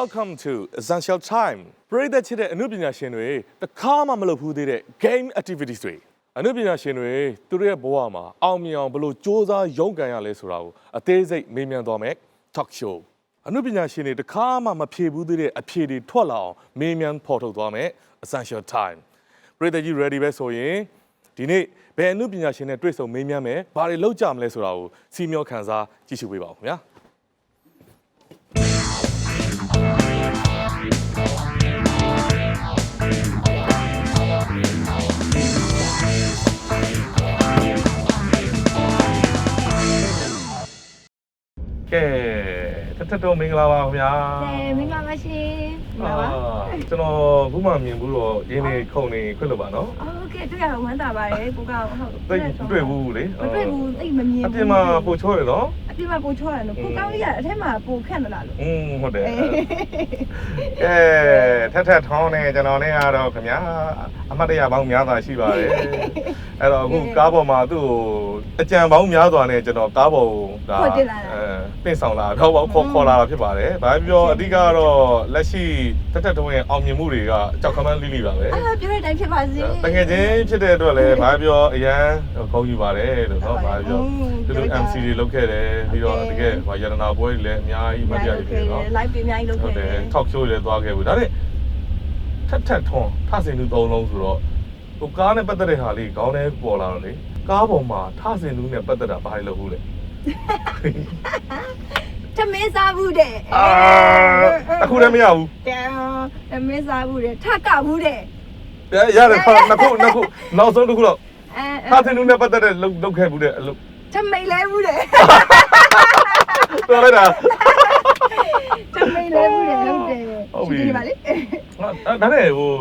Welcome to Essential Time ပရိသတ်ချစ်တဲ့အနုပညာရှင်တွေတခါမှမလုပ်ဘူးသေးတဲ့ game activities တွေအနုပညာရှင်တွေသူတို့ရဲ့ဘဝမှာအောင်မြင်အောင်ဘယ်လိုစ조사ရုန်းကန်ရလဲဆိုတာကိုအသေးစိတ်မေးမြန်းသွားမယ် talk show အနုပညာရှင်တွေတခါမှမဖြေဘူးသေးတဲ့အဖြေတွေထွက်လာအောင်မေးမြန်းဖော်ထုတ်သွားမယ် Essential Time ပရိသတ်ကြီး ready ပဲဆိုရင်ဒီနေ့ဘယ်အနုပညာရှင်နဲ့တွေ့ဆုံမေးမြန်းမယ်ဘာတွေလုပ်ကြမလဲဆိုတာကိုစီမျောခန်းစားကြည့်ရှုပေးပါဦးခင်ဗျာကဲထပ်တော့မင်္ဂလာပါခင်ဗျာမင်္ဂလာပါရှင်မင်္ဂလာပါကျွန်တော်ခုမှမြင်ဘူးတော့ရင်းနေခုံနေခွင့်လို့ပါနော်โอเคတွေ့ရတော့ဝမ်းသာပါတယ်ကိုကဟုတ်တွေ့ဘူးလေမတွေ့ဘူးသိမမြင်ဘူးအပြင်မှာပို့ချောရနော်အပြင်မှာပို့ချောရနော်ကိုကောင်းလေးကအထက်မှာပို့ခန့်သလားလို့ဟုတ်တယ်ထပ်ထောင်းနေကျွန်တော်နဲ့ကတော့ခင်ဗျာအမှတ်တရပေါင်းများစွာရှိပါတယ်အဲ့တော့အခုကားပေါ်မှာသူ့ကိုအကြံပေါင်းများစွာနဲ့ကျွန်တော်ကားပေါ်ကပင့်ဆောင်လာတော့ခေါ်လာတာဖြစ်ပါတယ်ဘာပြောအဓိကတော့လက်ရှိတက်တုံးရဲ့အောင်မြင်မှုတွေကကြောက်ခမန်းလိလိပါပဲပြောတဲ့အတိုင်းဖြစ်ပါစေတကယ်ချင်းဖြစ်တဲ့အတွက်လည်းဘာပြောအရန်ခေါင်းယူပါတယ်လို့နော်ဘာပြောသူတို့ MC တွေလုပ်ခဲ့တယ်ပြီးတော့တကယ်ရတနာပွဲတွေလည်းအများကြီးမှတ်ရပြီနော် live တွေအများကြီးလုပ်ခဲ့တယ် talk show တွေလည်းသွားခဲ့ဘူးဒါနဲ့ထပ်ထွန်းထဆင်သူ၃လုံးဆိုတော့ဟိုကားနဲ့ပတ်သက်တဲ့ဟာလေးခေါင်းထဲပေါ်လာတော့လေကားပေါ်မှာထဆင်သူနဲ့ပတ်သက်တာဘာတွေလုပ်ဘူးလဲသမင်းစားဘူးတဲ့အခုလည်းမရဘူးသမင်းစားဘူးတဲ့ထကဘူးတဲ့ရတယ်နှစ်ခုနောက်ဆုံးတစ်ခုတော့ထဆင်သူနဲ့ပတ်သက်တဲ့လုပ်ခဲ့ဘူးတဲ့အလုပ်သမင်းလဲဘူးတဲ့တော်လိုက်တာသမင်းလဲဘူးတဲ့လုပ်တယ်ဟုတ်ပြီဒီပါလေဒါနဲ့ဟို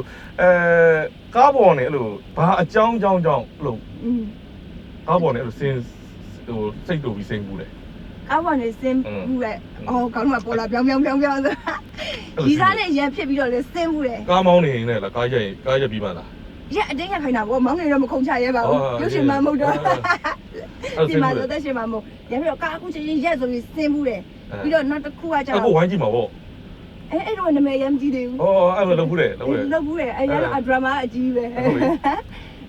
ကားပေါ်နေအဲ့လိုဘာအကြောင်းလို့ကားပေါ်နေအဲ့လိုစင်ဟိုစိတ်တူပြီးစိတ်ဘူးလေကားပေါ်နေစင်ဘူးလေအော်ကောင်းမှပေါ်လာပြောင်းဆိုဒီစားနဲ့ရန်ဖြစ်ပြီးတော့လေစင်ဘူးလေကားမောင်းနေနေလားကားရက်ပြီးမှလားရက်အတင်းရခိုင်းတာဗောမောင်းနေတော့မခုံချရဲပါဘူးရုပ်ရှင်မှမဟုတ်တော့ဒီမှာတော့တက်ရှင်မှမဟုတ်ရပြီးတော့ကားအခုချင်းရက်ဆိုပြီးစင်ဘူးလေပြီးတော့နောက်တစ်ခုကကြာအခုဝိုင်းကြည့်မှာဗောအဲ့တော့နာမည်ရမ်းကြည့်သေးဘူးအဲ့လိုလုပ်ဘူးလေအဲ့ဒရာမာအကြီးပဲ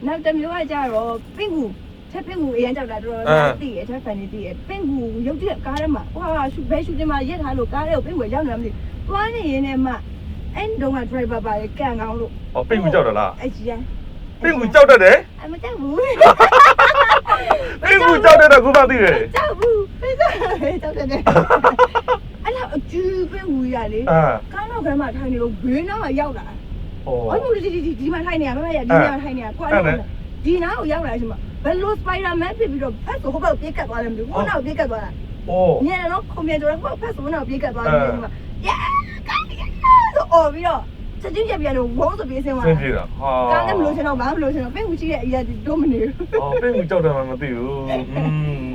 နောက်တစ်မျိုးကကြာတော့ပင့်ကူချက်ပင့်ကူအရင်ကြောက်တာတော့သိရချက်ဖန်နေသိရပင့်ကူရုပ်တရက်ကားထဲမှာဟွာဘဲရှူတင်မှာရက်ထားလို့ကားထဲကိုပင့်ကူရောက်နေမှမသိတွားနေရင်းနဲ့မှအဲ့တုန်းက driver ပါလေကန်ကောင်းလို့ပင့်ကူကြောက်တယ်လားအဲ့ကြီးပင့်ကူကြောက်တတ်တယ်မကြောက်ဘူးပင့်ကူကြောက်တယ်ခုမှသိတယ်ကြောက်ဘူးကြောက်တယ်အဲ့တော့အကျူးပင့်ကူရလေကားတော့ကမှထိုင်နေလို့ဘေးနားမှာရောက်လာအဲ့လိုဒီမှာထိုင်နေရမမရဒီနေရာထိုင်နေရကွာဒီနားကိုရောက်လာရှင်မဘယ်လိုစပိုင်ဒါမန်ဖြစ်ပြီးတော့ဖက်ဆိုဟိုဘက်ပြေးကတ်သွားတယ်မသိဘူးဟိုနောက်ပြေးကတ်သွားတာညနေတော့ခုံမြဲတော့ဖက်ဆိုနောက်ပြေးကတ်သွားတယ်ရှင်မရဲကားဆိုအော်ပြီးတော့ချက်ချင်းပြန်လို့ဝုန်းဆိုပြေးစင်းသွားတာပြေးတာဟာကားလည်းမလို့ရှင်တော့ဘာမလို့ရှင်တော့ပင့်ကူကြီးရဲ့အရာတော့မနေဘူးပင့်ကူကြောက်တယ်မှမသိဘူး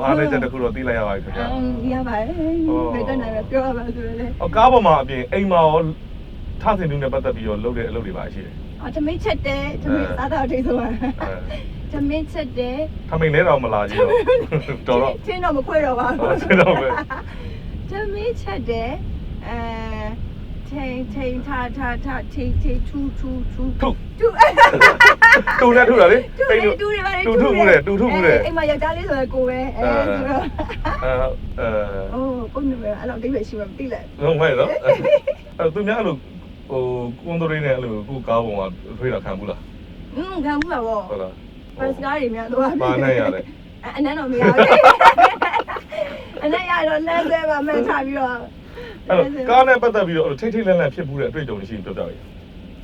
အားလည်းတခုတော့သိလိုက်ရပါပြီခင်ဗျာရပါတယ်ဘယ်တန်းနိုင်ပြောရပါဆိုရလေကားပေါ်မှာအပြင်အိမ်မှာရောထဆင်သူနဲ့ပတ်သက်ပြီးတော့လုပ်တဲ့အလုပ်တွေပါရှိတယ်သမင်းချက်တယ်သမင်းစားတော့ထိဆုံးသမင်းချက်တယ်သမင်းလဲတော့မလာကြည့်တော့တော်ချင်းတော့မခွဲတော့ပါဘူးချင်းတော့ပဲသမင်းချက်တယ်ထိန်ထားထိထူနဲ့ထူတာလေတူတယ်ပါလေတူမှုတယ်အိမ်မှာယောက်ျားလေးဆိုတော့ကိုပဲဆိုတော့ကိုနေပဲအဲ့တော့အိဗယ်ရှိမှမသိလိုက်ဟုတ်မဲ့နော်အဲ့သူများအဲ့လိုဟိုကွန်ထရိုးနဲ့အဲ့လိုကိုကားပေါ်မှာထွေးတာခံဘူးလားခံဘူးပါဗောဟုတ်လားပတ်စကားတွေများတော့ပါနိုင်ရတယ်အနန်းတော့မရဘူးအနန်းရတော့လမ်းဆဲပါမှန်းချပြီးတော့အဲ့ကားနဲ့ပတ်သက်ပြီးတော့ထိတ်လန့်ဖြစ်ဘူးတဲ့အတွေ့အကြုံရှိရင်ပြောပြရအောင်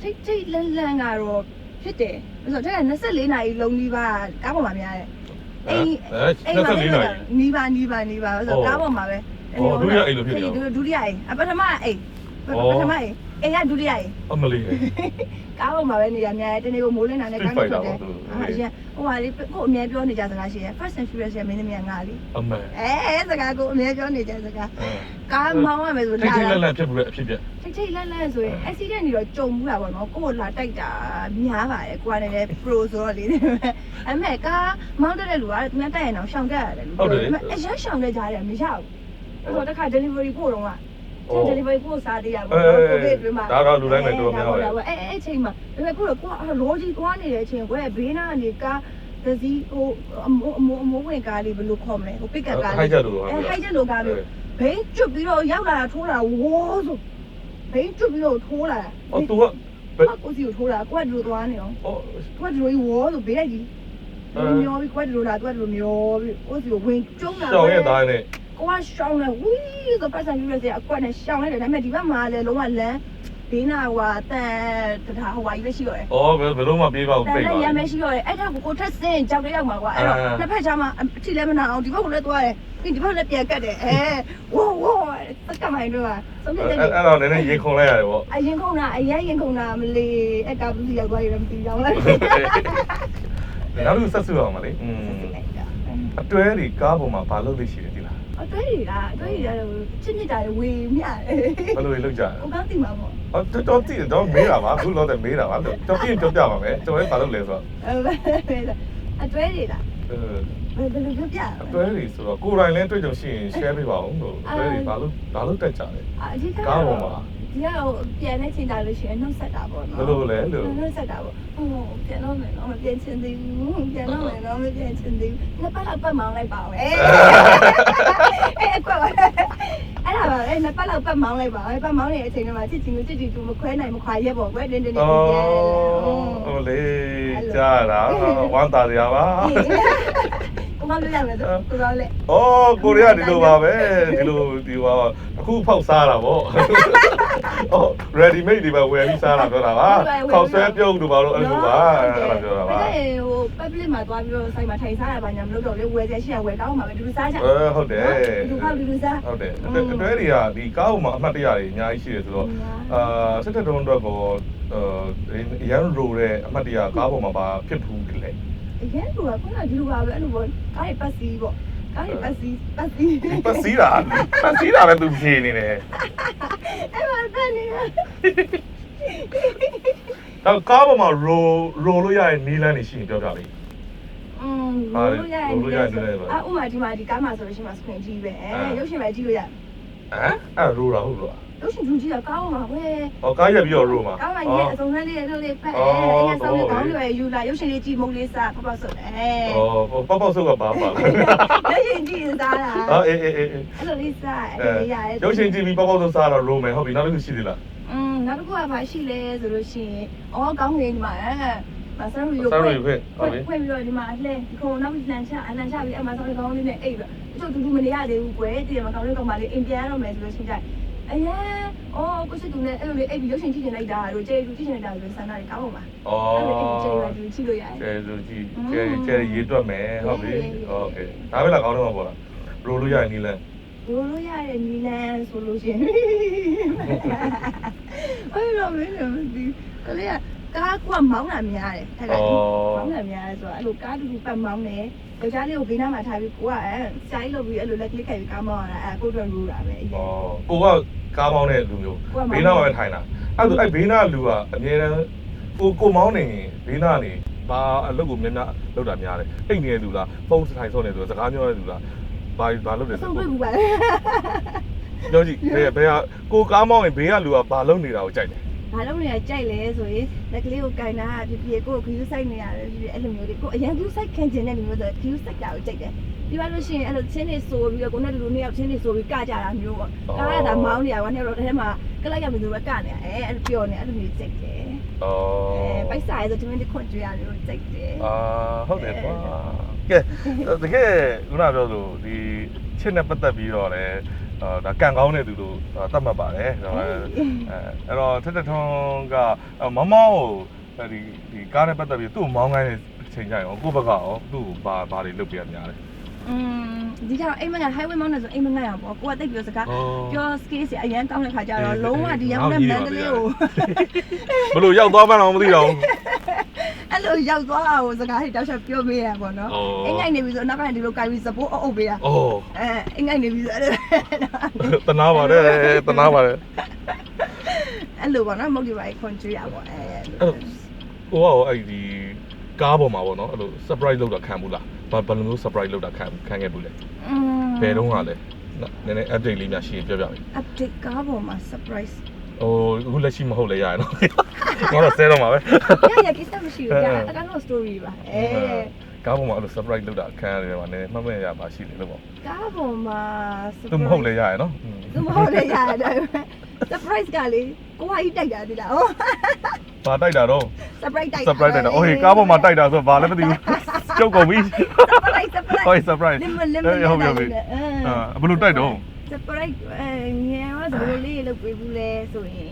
ထိတ်လန့်ကတော့ဖြစ်တယ်ဆိုတော့24နာရီလုံးကြီးပါကားပေါ်မှာများတယ်24နာရီနီးပါဆိုတော့ကားပေါ်မှာပဲဒုတိယအိမ်လို့ဖြစ်တယ်ဒုတိယအိမ်ပထမအိမ် အိမ်ကဒုတိယရေ အမလေး ကားပေါ်မှာပဲနေရအများတနေ့ကမိုးလင်းတာနဲ့ကားနဲ့ထွက်တယ်အရင်ဟိုဟာလေးကိုအများပြောနေကြစကားရှိရယ် First and Furious ရဲ့မင်းသမီးငါလေး အမေ စကားကိုအများပြောနေကြစကားကားမောင်းရမယ်ဆို ထိတ်ထိတ်လက်လက်ဖြစ်ဘူးလေအဖြစ်ပြက် ထိတ်လက်လက်ဆိုရင် accident တွေတော့ကြုံမှုတာပေါ့နော်ကိုယ်လာတိုက်တာများပါတယ်ကိုကလည်း pro ဆိုတော့လေအမေကားမောင်းတဲ့လူကသူများတိုက်ရင်တော့ရှောင်ကြရတယ်လို့အရင်ရှောင်တဲ့ကြားတယ်မရဘူးအဲ့တော့တခါ delivery ပို့တော့ကdelivery ပို့စားသေးရပါတော့ကိုဗစ်အတွင်းမှာ ဒါတော့လူတိုင်းပဲတော်များပါတယ် အဲ့ချိန်မှာဒါပေမဲ့ကိုကလောကြီးကွာနေတဲ့အချိန်ကိုဘေးနားကနေကားသစီဟိုအမိုးဝင်ကားလေးဘယ်လိုခေါ်မလဲဟို pick up ကားလေး ဟိုက်ချက်လို့ ဟိုက်ချက်လို့ကားလို့ဘိန်းကျွတ်ပြီးတော့ရောက်လာတာထိုးလာဝေါဆိုဘိန်းကျွတ်ပြီးတော့ထိုးလာတာ အော် तू က ကိုစီကိုထိုးလာကိုကဒီလိုသွားနေအောင် အော် ကိုကဒီလိုဝေါဆိုဘေးလိုက်ကြီးမျောပြီးကိုကဒီလိုလာကိုကဒီလိုမျောပြီးကိုစီကိုဝင်ကျုံးလာ ရှောင်းရဲ့သားနဲ့ ကိုကရှောင်းလဲဝီးဆိုပတ်စံယူရစေအကွက်နဲ့ရှောင်းလိုက်တယ်ဒါပေမဲ့ဒီဘက်မှာလည်းလုံးဝလမ်းဘေးနာဟိုတန်တထားဟိုဝါကြီးပဲရှိရတယ် အော်ဘယ်လိုမှပြေးပါဘူး တ ပြေး န် ပါ လည်း ဘူး ရမ်းမရှိရတယ်အဲ့ဒါကိုထက်စင်းကြောက်တဲ့ရောက်မှာကွာအဲ့တော့တစ်ဖက်ချာမှာအထီလည်းမနာအောင်ဒီဘက်ကိုလည်းသွားတယ်ပြီးဒီဘက်လည်းပြန်ကတ်တယ်ဝိုးဝိုးသက်ကမိုင်းတော့ဆုံးဖြတ်တယ် အဲ့တော့နည်းနည်းရေခုန်လိုက်ရတယ်ပေါ့ အရင်ခုံတာအရင်ခုံတာမလေးအကဘူးစီရောက်သွားရမသိတော့လား နောက်တစ်ဆက်စုအောင်မလေးအတွဲတွေကားပေါ်မှာဘာလုပ်လို့ရှိတယ်ဒီလား အတွဲတွေလားအတွဲတွေကတော့ချစ်မြစ်တာဝေမြတယ် ဘယ်လိုလုပ်ကြလဲ ကိုကောင်းသိမှာပေါ့ အော်တော်တိတော့မေးတာပါအခုတော့မေးတာပါတော်ပြင်းပြောပြပါမယ်ကျွန်တော်လည်းဘာလုပ်လဲဆိုတော့ အတွဲတွေလားဘယ်လိုပြောပြ အတွဲတွေဆိုတော့ကိုယ်တိုင်လည်းတွေ့ကြုံရှိရင် share ပေးပါဦးလို့အတွဲတွေဘာလို့တက်ကြလဲ အဓိက ကားပေါ်မှာ ဒီကတော့ပြန်နေချိန်တာလို့ရှိရင်နှုတ်ဆက်တာပေါ့နော် ဘယ်လိုလဲလို့ နှုတ်ဆက်တာပေါ့ဟိုပြန်တော့မယ်နော်မပြန်ချင်သေးဘူးပြန်တော့မယ်နော်မပြန်ချင်သေးဘူးနှစ်ပတ်လောက်ပတ်မောင်းလိုက်ပါဦးအကွက်ပါအဲ့ဒါပါအဲ့နှစ်ပတ်လောက်ပတ်မောင်းလိုက်ပါပတ်မောင်းနေတဲ့အချိန်မှာချစ်ချင်ကိုချစ်ချင်သူမခွဲနိုင်မခွာရက်ပေါ့ကွယ်တင်းတင်းတင်းပြန် ဟိုလေကြားတာဝမ်းသာကြပါ ကိုမလို့ရမယ်ဆိုကိုတော့လေ ။အော်ကိုရီးယားဒီလိုပါပဲဒီလိုဒီဟာအခုဖောက်စားတာပေါ့။အော် ready made ဒီပါဝယ်ပြီးစားတာပြောတာပါ။ဖောက်ဆွဲပြုံးတို့ပါလို့အဲ့လိုပါအဲ့ဒါပြောတာပါ ဟို public မှာသွားပြီးတော့ဆိုင်မှာထိုင်စားရပါညာမလို့တော့လေဝယ်ချက်ရှိရဝယ်ကောင်းမှာပဲဒီလိုစားကြ ဟုတ်တယ် ဒီခောက်ဒီလိုစား ဟုတ်တယ်အတွဲတွေကဒီကားပေါ်မှာအမှတ်တရတွေအများကြီးရှိတယ်ဆိုတော့စစ်တပ်တုံးအတွက်ကိုရန်ရိုတဲ့အမှတ်တရကားပေါ်မှာပါဖြစ်ဖူးတယ်လေ အရင်ကခုနကဒီလိုပါပဲအဲ့လိုပေါ့ကားရပတ်စီပေါ့ကားရပတ်စီ ပတ်စည်းတာလည်းသူဖြေနေတယ် အဲ့မှာတက်နေတာ တော့ကားပေါ်မှာရိုလို့ရတဲ့နီးလန်းနေရှိရင်ပြောပြလိမ့် လို့ရတယ်ဥမာဒီမှာဒီကားမှာဆိုလို့ရှိရင် screen ကြီးပဲရုပ်ရှင်ပဲကြည့်လို့ရ ဟမ်အဲ့ရိုတာဟုတ်လား ရုပ်ရှင်ကြည့်တာကားမှာပဲ ဟောကားရက်ပြီးတော့ရိုမှာ ကားမှာရဲ့အစုံစမ်းလေးတို့လေးဖက်အဲ့ရဆောင်လေးကောင်းတွေယူလာရုပ်ရှင်လေးကြည့်မုတ်လေးစားပပဆုပ်ပေါပေါဆုပ်ကဘာပါလဲ ရုပ်ရှင်ကြည့်စားတာ အေးအဲ့လိုလေးစားအဲ့ရရတယ် ရုပ်ရှင်ကြည့်ပြီးပေါပေါဆုပ်စားတော့ရိုမယ်ဟုတ်ပြီနောက်တစ်ခုရှိသေးလား နောက်တစ်ခုကဘာရှိလဲဆိုလို့ရှိရင်ကောင်းနေဒီမှာမဆန်းရီကို sorry ဖွင့်ဟုတ်ပြီ ဖွင့်ပြီးတော့ဒီမှာအလှဲဒီခုနောက်လန်ချပြီးအမှဆောင်းကောင်းလေးနဲ့အိပ်ပြီးတော့တူတူမနေရသေးဘူးကွယ်တည်မှာကောင်းလေးကောင်းပါလေးအိမ်ပြန်ရတော့မယ်ဆိုလို့ရှိရင်အရင်ကိုရှိသူနဲ့အဲ့လိုလေးအိပ်ပြီးရုပ်ရှင်ကြည့်နေလိုက်တာတို့ကျေကြည့်နေလိုက်တာဆိုဆန္ဒတွေကောင်းပါမှာအဲ့လိုအိပ်ကျေရတူကြည့်လို့ရတယ် ကျေကြည့်ကျေရေးတွက်မယ်ဟုတ်ပြီโอเคဒါပဲလားကောင်းတော့မှာပေါ့လားရိုလို့ရရင်နီးလန်း ရိုးလို့ရတဲ့နီလန်ဆိုလို့ရှိရင်အဲ့တော့မင်းမသိကလေးကကားကမောင်းတာများတယ်အဲ့ဒါမောင်းတာများတယ်ဆိုတော့အဲ့လိုကားတူတူပတ်မောင်းတယ်ယောက်ျားလေးကိုဘေးနားမှာထားပြီးကိုကစိုင်းလုပ်ပြီးအဲ့လိုလက်ကလေးခိုင်ပြီးကားမောင်းရတာအဲ့ကိုတော့ရိုးတာပဲအရင်ကိုကကားမောင်းတဲ့လူမျိုးဘေးနားမှာပဲထိုင်တာအဲ့ဒါအဲ့ဘေးနားလူကအမြဲတမ်းကိုမောင်းနေဘေးနားနေဘာအလုပ်ကိုများလုပ်တာများတယ်အိတ်နေတဲ့လူလားဖုန်းထိုင်ဆော့နေဆိုစကားပြောတဲ့လူလားဘာလုပ်တယ်ဆို ဆုံးတွေ့ဘူးပါ ပြောကြည့်ဘယ်ကိုကားမောင်းရင်ဘေးကလူကဘာလုပ်နေတာကိုကြိုက်တယ် ဘာလို့နေရကြိုက်လဲဆိုရင်လက်ကလေးကိုကင်တာဖြစ်ဖြစ်ကိုခယူးဆိုင်နေရတယ်ဖြစ်ဖြစ်အဲ့လိုမျိုးတွေကိုအရင်ခယူးဆိုင်ခံကျင်တဲ့လူမျိုးဆိုခယူးဆိုင်တာကိုကြိုက်တယ်ဒီပါလို့ရှိရင်အဲ့လိုချင်းနေဆိုပြီးတော့ကိုနဲ့လူနှစ်ယောက်ချင်းနေဆိုပြီးကကြတာမျိုးပေါ့ကားရတာမောင်းနေရကွာနှစ်ယောက်တော့ထဲမှာကလိုက်ရမယ်ဆိုတော့ကနေအဲ့လိုပြောနေအဲ့လိုမျိုးကြိုက်တယ်ပိုက်စားရဆိုတမင်တခွန်ကြွရလို့ကြိုက်တယ်ဟုတ်တယ်ကွာကဲတကယ်ခုနပြောလို့ဒီချစ်နဲ့ပတ်သက်ပြီးတော့လည်းဒါကန်ကောင်းတဲ့သူတို့သတ်မှတ်ပါတယ်အဲ့တော့ထက်ထွန်းကမမောင်းကိုဒီကားနဲ့ပတ်သက်ပြီးသူ့မောင်းခိုင်းတဲ့ချိန်ကျရင်ကိုယ့်ဘက်ကရောသူ့ဘာတွေလုပ်ပြရများလဲ ဒီကတော့အိမ်မက highway မောင်းနေဆိုအိမ်မငတ်ရပေါ့ကိုကတိတ်ပြောစကားပြော skills အရင်ကောင်းတဲ့ခါကျတော့လုံးဝဒီရောက်တဲ့ man လေးကို ဘလို့ရောက်သွားမှန်းတော့မသိတော့ အဲ့လိုရောက်သွားတာကိုစကားတွေတောက်ချက်ပြောပေးရပေါ့နော်အင်္ဂိုင်နေပြီဆိုနောက်ကနေဒီလိုကိုင်ပြီး support အုပ်ပေးတာအင်္ဂိုင်နေပြီဆိုအဲ့လို တနာပါတယ်တနာပါတယ် အဲ့လိုပေါ့နော်မဟုတ်ကြပါဘူးခွန်ကျွေးရပေါ့ဟိုကအဲ့ဒီကားပေါ်မှာပေါ့နော်အဲ့လို surprise လုပ်တာခံဘူးလားဘယ်လိုမျိုး surprise လုပ်တာခံခဲ့ဘူးလဲဘယ်တော့မှလဲနည်းနည်း update လေးများရှိရင်ပြောပြမယ် update ကားပေါ်မှာ surprise ဟိုအခုလက်ရှိမဟုတ်လဲရရနော်ငါတော့ဆဲတော့မှာပဲရကိစ္စမရှိဘူးကြာတကတော့ story ပါကားပေါ်မှာအဲ့လို surprise လုပ်တာခံရတယ်မှာနည်းနည်းမှတ်မဲ့ရပါရှိတယ်လို့ပေါ့ကားပေါ်မှာ သူမဟုတ်လဲရရနော်သူမဟုတ်လဲရရတယ် surprise ကလေကိုကကြီးတိုက်တာဒီလားဟောဘာတိုက်တာတော့ surprise တိုက်တာโอเคကားပေါ်မှာတိုက်တာဆိုဘာလည်းမသိဘူးကျုပ်ကုန်ပြီ surprise ဟုတ်ပြီဘယ်လိုတိုက်တော့ surprise ငယ်ရောဘယ်လိုလေးလုပ်ပေးဘူးလဲဆိုရင်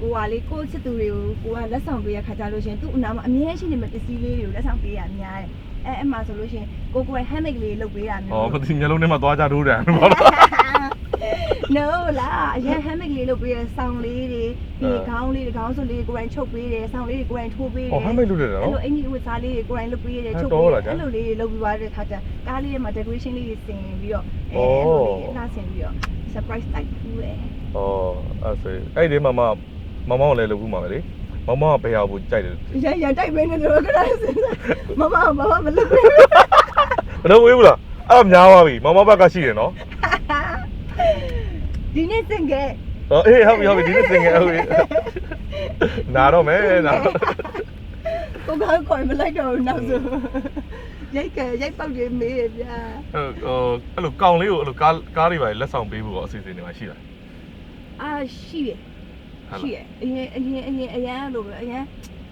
ကိုကလေကိုချစ်သူတွေကိုကလက်ဆောင်ပေးရခါကြလို့ရှင်သူ့အနာမှာအမြဲရှိနေမှာပစ္စည်းလေးတွေကိုလက်ဆောင်ပေးရအများတယ်အဲ့မှာဆိုလို့ရှင်ကိုယ် handmade လေးလုပ်ပေးရမျိုးပတိမျိုးလုံးထဲမှာသွားကြထိုးတယ်ဘာလို့no လာအရင် handmade လေးလုပ်ပေးရဆောင်းလေးတွေဒီခေါင်းလေးတွေခေါင်းစွပ်လေးကိုယ်တိုင်ချုပ်ပေးတယ်ဆောင်းလေးတွေကိုယ်တိုင်ထိုးပေးတယ်handmade လုပ်တယ်နော်အဲ့လိုအင်ကြီးဝတ်စားလေးတွေကိုယ်တိုင်လုပ်ပေးရတယ်ချုပ်ပေးတယ်အဲ့လိုလေးလုပ်ပြီးသွားတဲ့ခါကျကားလေးထဲမှာ decoration လေးတွေဆင်ပြီးတော့အဲ့လိုလေးလှဆင်ပြီးတော့ surprise တိုက်ဘူးလေအဲ့ဒီမှာမမောင်လည်းလုပ်ဘူးမှာပဲလေမမောင်ကဘယ်ဟာကိုကြိုက်တယ်ရတိုက်ပေးနေတယ်ခဏစဉ်းစားမမမလုပ်ဘူးမလုပ်ဘူးလားအဲ့များပါပြီမမောင်ဘက်ကရှိတယ်နော်ဒီနေ့စင်ကဲအေးဟုတ်ပြီဒီနေ့စင်ကဲဟုတ်ပြီနာတော့မယ်နာကိုကခေါ်မလိုက်တော့နောက်ဆိုရိုက်ပေါက်နေမေးရဗျာအဲ့လိုကောင်လေးကိုအဲ့လိုကားတွေပါလက်ဆောင်ပေးဖို့အစီအစဉ်တွေမှာရှိတာရှိတယ်အရင်လို့ပဲအရင်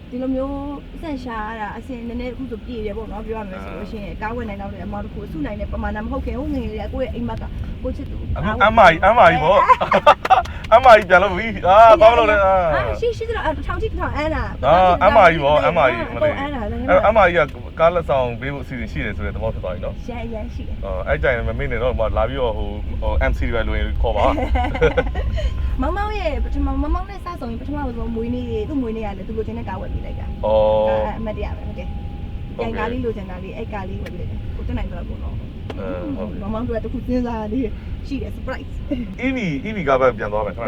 ဒီလိုမျိုးစန့်ရှာရတာအစင်နည်းနည်းအခုဆိုပြည့်တယ်ပေါ့နော်ပြောရမယ်ဆိုလို့ရှိရင်ကားဝယ်နိုင်တော့တဲ့အမောင်တစ်ခုအစုနိုင်တဲ့ပမာဏမဟုတ်ခင်ဟိုငယ်လေးကိုယ့်ရဲ့အိမ်မက်ကကိုချစ်သူအမကြီးပေါ့အမကြီးပြန်လို့ပြီဘာလို့လဲရှိတယ်ထောင်ကြည့်ထောင်အန်းတာအမကြီးပေါ့အမကြီးမလေးအဲ့အမကြီးကကားလက်ဆောင်ပေးဖို့အစီအစဉ်ရှိတယ်ဆိုတဲ့သဘောဖြစ်သွားပြီနော်ရန်ရှိတယ်အဲ့ကြိုင်မမေ့နေတော့လာပြီးတော့ဟို MC တွေပဲလွင်ခေါ်ပါမောင်ရဲ့ပထမမောင်နဲ့စဆောင်ရင်ပထမဆုံးမွေးနေ့သူ့မွေးနေ့ရတယ်သူလိုချင်တဲ့ကားဝယ်ပေးလိုက်တာအမတ်တရားပဲဟုတ်တယ်အဲ့ကားလေးလိုချင်တာလေးအဲ့ကားလေးဝယ်ပေးလိုက်တယ်ကိုတက်နိုင်တော့ပေါ့နော်မောင်တို့ကတခုစဉ်းစားလေးရှိတယ် surprise EV ကားပဲပြန်သွားမယ်ခဏ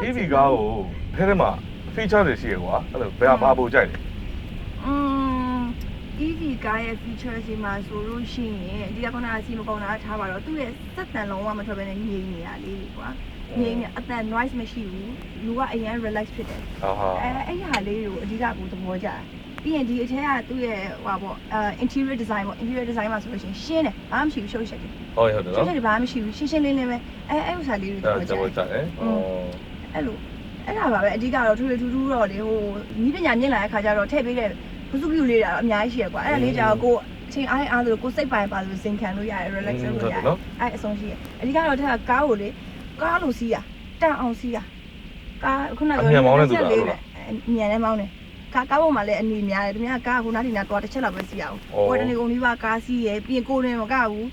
EV ကားကိုထဲမှာ feature တွေရှိရကွာအဲ့လိုဘယ်ဘာပို့ကြိုက်လဲEV ကားရဲ့ feature စီမှာဆိုလို့ရှိရင်ဒီကခုနကစီမကောင်းတာထားပါတော့သူ့ရဲ့စက်တန်လုံးဝမထွက်ဘဲနဲ့ငြိမ်နေတာလေးကွာငြိမ်နေအတန် noise မရှိဘူးလူကအရင် relax ဖြစ်တယ်အဲ့ဟာလေးကိုအဓိကကိုသဘောကျတယ်ပြီးရင်ဒီအထက်ကသူ့ရဲ့ဟိုပေါ့interior design ပေါ့ interior design မှာဆိုလို့ရှိရင်ရှင်းတယ်ဘာမှမရှိဘူးရှုပ်ရှက်တယ်ဟုတ်တယ်နော်ရှုပ်ရှက်တယ်ဘာမှမရှိဘူးရှင်းရှင်းလင်းလင်းပဲအဲ့ဥစ္စာလေးတွေသဘောကျတယ်အဲ့လိုအဲ့ဒါပါပဲအဓိကတော့ထူထူတော့လေဟိုနီးပညာမြင့်လာတဲ့ခါကျတော့ထည့်ပေးတဲ့ဘုစုပြူလေးတာအများကြီးရှိရကွာအဲ့ဒါလေးကြာကိုအချိန်အားဆိုကိုစိတ်ပိုင်ပါလို့စဉ်ခံလို့ရတယ် relax လုပ်လို့ရတယ်အဲ့အဆုံးရှိရအဓိကတော့ထက်ကကားကိုလေကားလို့စီးရတန်အောင်စီးရကားခုနကမြန်မောင်းနေဆိုတာမြန်နေမောင်းနေကားပေါ်မှာလည်းအနေများတယ်သူများကားကိုနားထင်တာတော့တစ်ချက်လောက်ပဲစီးရအောင်ဟိုတနေ့ကုန်လေးပါကားစီးရပြီးရင်ကိုယ်နဲ့မကဘူး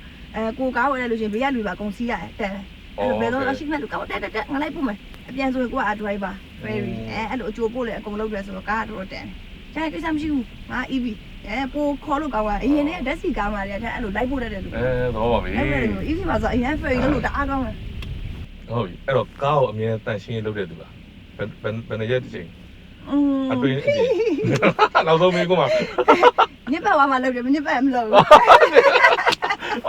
ကိုကားဝယ်လိုက်လို့ရှင်ဘေးကလူပါကုန်စီးရတယ်တန်အဲ့ဘယ်တော့အရှိမှလူကောက်တက်ငါလိုက်ပို့မယ်အပြန်ဆိုရင်ကိုက driver very အဲ့လိုအကျိုးပို့လေအကုန်လုပ်တယ်ဆိုတော့ကားကတော့တန်ကျန်ကိစ္စမရှိဘူးငါ EV ပိုခေါ်လို့ကောင်းပါအရင်ကဓာတ်စီကားမှာလည်းအဲ့လိုလိုက်ပို့တတ်တယ်လူတော့ပါပြီ EV မှာဆိုအရင် ferry လို့တအားကောင်းတယ်ဟုတ်ပြီအဲ့တော့ကားကိုအမြဲတန်ရှင်းလုပ်တဲ့သူလားဘယ်ရက်တစ်ချိန်အတွင်းနောက်ဆုံးမေးကိုမှာညစ်ပတ်သွားမှလုပ်တယ်မညစ်ပတ်မလုပ်ဘူး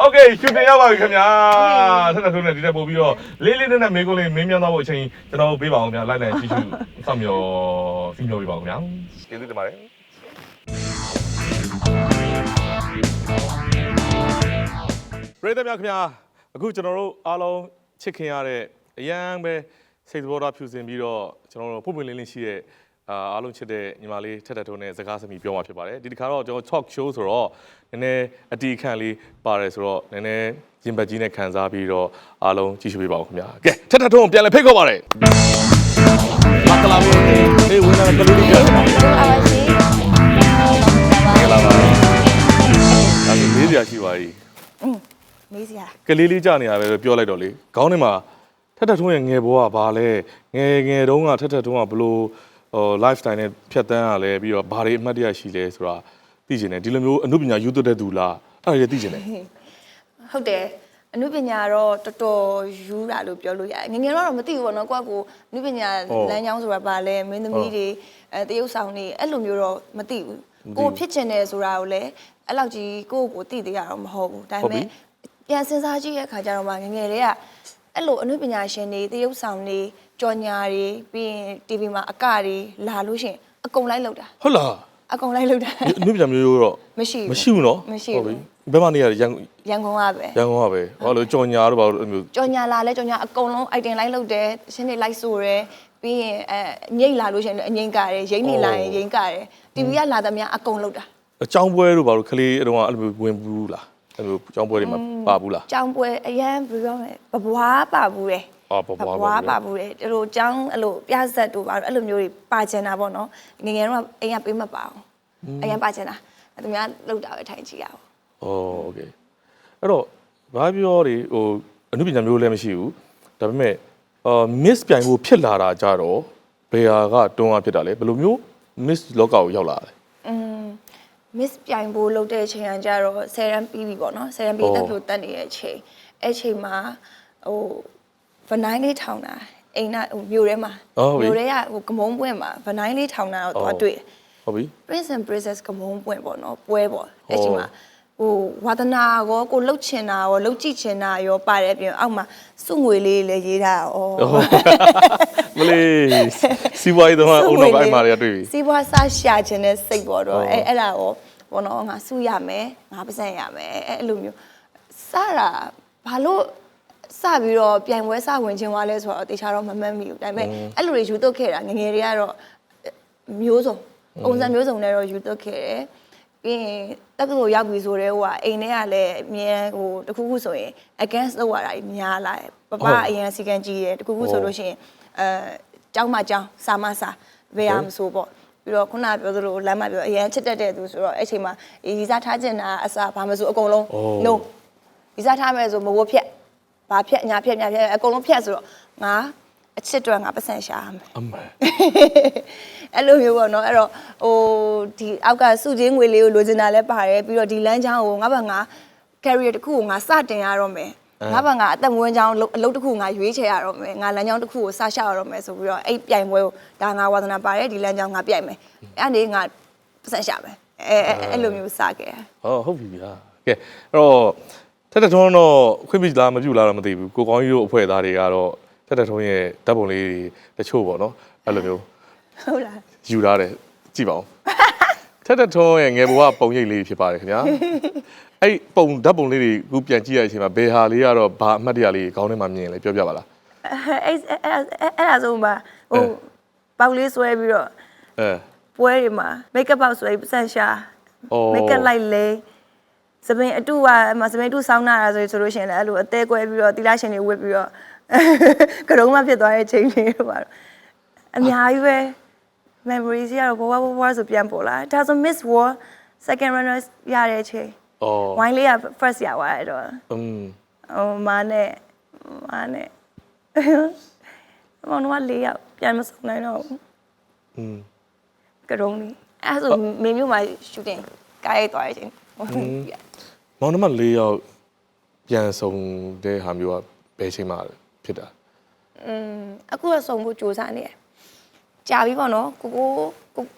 Okay ရှူတင်ရပါပြီခင်ဗျာဆက်လက်ဆုံးနဲ့ဒီတက်ပို့ပြီးတော့လေးလေးနဲ့မေးကိုလေးမင်းမြန်းသွားဖို့အချိန်ကျွန်တော်ပေးပါအောင်ဗျာလိုက်လိုက်ကြည့်ရှုစောင့်မျှော်စီးမျှော်ပေးပါအောင်ဗျာကျေးဇူးတင်ပါတယ်ပြည်သူများခင်ဗျာအခုကျွန်တော်တို့အားလုံးချစ်ခင်ရတဲ့အရန်ပဲစိတ်သဘောထားဖြူစင်ပြီးတော့ကျွန်တော်တို့ပုံပွင့်လင်းလင်းရှိတဲ့အားလုံးချစ်တဲ့ညီမလေးထက်ထက်ထုံးနဲ့စကားစမြည်ပြောမှာဖြစ်ပါတယ်ဒီတစ်ခါတော့ကျွန်တော် talk show ဆိုတော့နည်းနည်းအတီးခန့်လေးပါတယ်ဆိုတော့နည်းနည်းရင်ပတ်ကြီးနဲ့ခံစားပြီးတော့အားလုံးကြည့်ရှုပေးပါဦးခင်ဗျာကဲထက်ထက်ထုံးပြန်လည်ဖိတ်ခေါ်ပါတယ်မကလာမျိုးလေးဝင်လာကလေးလေးပြန်ပါအားရှိမင်္ဂလာပါ မေးစရာ ကလေးလေးကြာနေရပဲပြောလိုက်တော့လေခေါင်းထဲမှာထက်ထက်ထုံးရဲ့ငယ်ဘဝကဘာလဲငယ်တုန်းကထက်ထက်ထုံးကဘလို့lifestyle နဲ့ဖြတ်တန်းရလဲပြီးတော့ဘာတွေအမှတ်တရရှိလဲဆိုတာသိကျင်တယ်ဒီလိုမျိုးအမှုပညာယူသွတ်တဲ့သူလားအဲ့ဒါတွေသိကျင်တယ် ဟုတ်တယ်အနုပညာတော့တော်တော်ယူတာလို့ပြောလို့ရတယ်ငငယ်တော့မသိဘူးပေါ့နော်ကိုကကိုအနုပညာလမ်းကြောင်းဆိုတာဘာလဲမင်းသမီးတွေတရုပ်ဆောင်တွေအဲ့လိုမျိုးတော့မသိဘူးကိုဖြစ်ချင်တယ်ဆိုတာကိုလည်းအဲ့လောက်ကြီးကိုသိသေးရတော့မဟုတ်ဘူးဒါပေမဲ့ပြန်စဉ်းစားကြည့်တဲ့အခါကျတော့မှငငယ်တွေကအဲ့လိုအနုပညာရှင်တွေတရုပ်ဆောင်တွေကြော်ညာတွေပြီးရင် TV မှာအကတွေလာလို့ရှင်အကုန်လိုက်လောက်တာ ဟုတ်လား အကုန်လိုက်လောက်တာ အမှုပညာမျိုးတော့ မရှိဘူး မရှိဘူးနော် မရှိဘူး ဘယ်မှာနေရရန် ရန်ကုန်ကပဲ ရန်ကုန်ကပဲဟောလို့ကြော်ညာတို့ဘာလို့မျိုး ကြော်ညာလာလဲကြော်ညာအကုန်လုံး item လိုက်လုပ်တယ်ရှင်းနေလိုက်ဆိုတယ်ပြီးရင်ငိတ်လာလို့ရှရင်အငိမ့်ကတယ်ရိမ့်နေလာရင်ရိမ့်ကတယ် TV ကလာသမျှအကုန်လုပ်တာ အကြောင်းပွဲတို့ဘာလို့ကလေးအတော့အဲ့လိုမျိုးဝင်ဘူးလားအဲ့လိုအကြောင်းပွဲတွေမှာပါဘူးလား ကျောင်းပွဲအရန်ဘယ်လိုပြောမလဲဘဘွားပါဘူးတယ် အော်ဘဘွား ပါဘူးတယ်ဒီလိုကျောင်းအဲ့လိုပြဆက်တို့ပါအဲ့လိုမျိုးတွေပါချင်တာပေါ့နော်ငငယ်တော့အိမ်ကပေးမပါအောင်အရန်ပါချင်တာသူများလောက်တာပဲထိုင်ကြည့်ရအောင် โอเคအဲ့တော့ဘာပြောတွေဟိုအမှုပညာမျိုးလည်းမရှိဘူးဒါပေမဲ့miss ပြိုင်ဖို့ဖြစ်လာတာကြတော့ဘယ်ဟာကတွန်းအားဖြစ်တာလဲဘယ်လိုမျိုး miss လောကကိုရောက်လာတယ် miss ပြိုင်ဖို့လုပ်တဲ့အချိန်ကကြတော့10ရန်ပြီးပြီပေါ့နော်10ရန်ပြီးတက်လို့တက်နေတဲ့အချိန်အဲ့ချိန်မှာဟိုဗနိုင်းလေးထောင်တာအိမ်ကဟိုမြို့ထဲမှာမြို့ထဲကဟိုကမုံပွင့်မှာဗနိုင်းလေးထောင်တာတော့သွားတွေ့ ဟုတ်ပြီ Prince and Princess ကမုံပွင့်ပေါ့နော်ပွဲပေါ့အဲ့ချိန်မှာဟိုဝါသနာရောကိုလှုပ်ချင်တာရောလှုပ်ကြည့်ချင်တာရောပါတယ်အပြင်အောက်မှာစုငွေလေးလည်းရေးထားဩ မလေးစီးပွားရေးတော့အုံတော့အိုင်မာတွေကတွေ့ပြီ စီးပွားစားရှာချင်တဲ့စိတ်ပေါ့တော့အဲ့ဒါရောဘောနော်ငါစုရမယ်9%ရမယ်အဲ့လိုမျိုးစတာဘာလို့စပြီးတော့ပြိုင်ပွဲစဝင်ခြင်းသွားလဲဆိုတော့တေချာတော့မမှတ်မိဘူးဒါပေမဲ့အဲ့လိုတွေယူသွတ်ခဲ့တာငငယ်တွေကတော့မျိုးစုံပုံစံမျိုးစုံနဲ့တော့ယူသွတ်ခဲ့တယ်ပြီးရင်တက္ကသိုလ်ရောက်ပြီဆိုတော့ဟိုကအိမ်ထဲကလည်းအမြဲဟိုတခုခုဆိုရင် against လုပ်ရတာများလာတယ်ပပအရင်စီကံကြီးတယ်တခုခုဆိုလို့ရှိရင်ကျောင်းမှာကျောင်းစာမစာဘယ်အောင်ဆိုပေါ့ပြီးတော့ခုနပြောသလိုလမ်းမှာပြောအရင်ချစ်တတ်တဲ့သူဆိုတော့အဲ့ချိန်မှာရီစားထားကျင်တာအစားဘာမှမဆိုအကုန်လုံး no ရီစားထားမယ်ဆိုမဝတ်ဖြက်ဘာဖြက်ညာဖြက်ညာဖြက်အကုန်လုံးဖြက်ဆိုတော့ငါအချစ်တွေ9%ရှာရမယ်အမှန် အဲ့လိုမျိုးပေါ့နော်အဲ့တော့ဟိုဒီအောက်ကစုချင်းငွေလေးကိုလိုချင်တာလည်းပါတယ်ပြီးတော့ဒီလမ်းချောင်းကိုငါဘာငါ career တစ်ခုကိုငါစတင်ရတော့မယ်ငါဘာငါအသက်မွေးချောင်းအလုပ်တစ်ခုငါရွေးချယ်ရတော့မယ်ငါလမ်းချောင်းတစ်ခုကိုစရှောက်ရတော့မယ်ဆိုပြီးတော့အဲ့ပြိုင်ပွဲကိုဒါငါဝါသနာပါတယ်ဒီလမ်းချောင်းငါပြိုင်မယ်အဲ့ဒီငါပတ်စံရှာမယ်အဲ့လိုမျိုးစခဲ့ဟုတ်ပြီဗျာကဲအဲ့တော့ထက်ထထုံးတော့ခွင့်ပြုလားမပြုလားတော့မသိဘူးကိုကောင်းကြီးတို့အဖွဲ့သားတွေကတော့ထက်ထထုံးရဲ့ဓာတ်ပုံလေးတွေတချို့ပေါ့နော်အဲ့လိုမျိုး ဟုတ်လားယူထားတယ်ကြည့်ပါဦးထက်ထထုံးရဲ့ငယ်ဘဝပုံရိပ်လေးဖြစ်ပါတယ်ခင်ဗျာအဲ့ပုံဓာတ်ပုံလေးတွေအခုပြန်ကြည့်ရတဲ့အချိန်မှာဘယ်ဟာလေးကတော့ဘာအမှတ်တရလေးခေါင်းထဲမှာမြင်လဲပြောပြပါလားအဲ့ဒါဆိုမှဟိုပေါက်လေးဆွဲပြီးတော့ပွဲတွေမှာ makeup ပေါက်ဆွဲပြီးပတ်စံရှာ makeup လိုက်လေစပင်အတူကစပင်အတူဆောင်းနာတာဆိုလို့ရှိရင်လည်းအဲ့လိုအသေးကွဲပြီးတော့တီလာရှင်တွေဝစ်ပြီးတော့ကရုံးမဖြစ်သွားတဲ့ချိန်လေးတော့ပါတော့အများကြီးပဲ memories ရတော့ဘဝဆိုပြန်ပေါ်လာဒါဆို Miss World second runner ရတဲ့အချိန်ဝိုင်းလေးက first ရသွားတယ်တော့မာနဲ့မောင်တို့က4ယောက်ပြန်မစုံနိုင်တော့ဘူးကရုံးလေးအဲ့ဆိုမင်းမျိုးမှာ shooting ကားရိုက်သွားတဲ့အချိန်မောင်နှမ4ယောက်ပြန်ဆောင်တဲ့ဟာမျိုးကဘယ်ချိန်မှဖြစ်တာအခုကစုံဖို့စူးစမ်းနေတယ်ကြာပြီပေါ့နော်ကို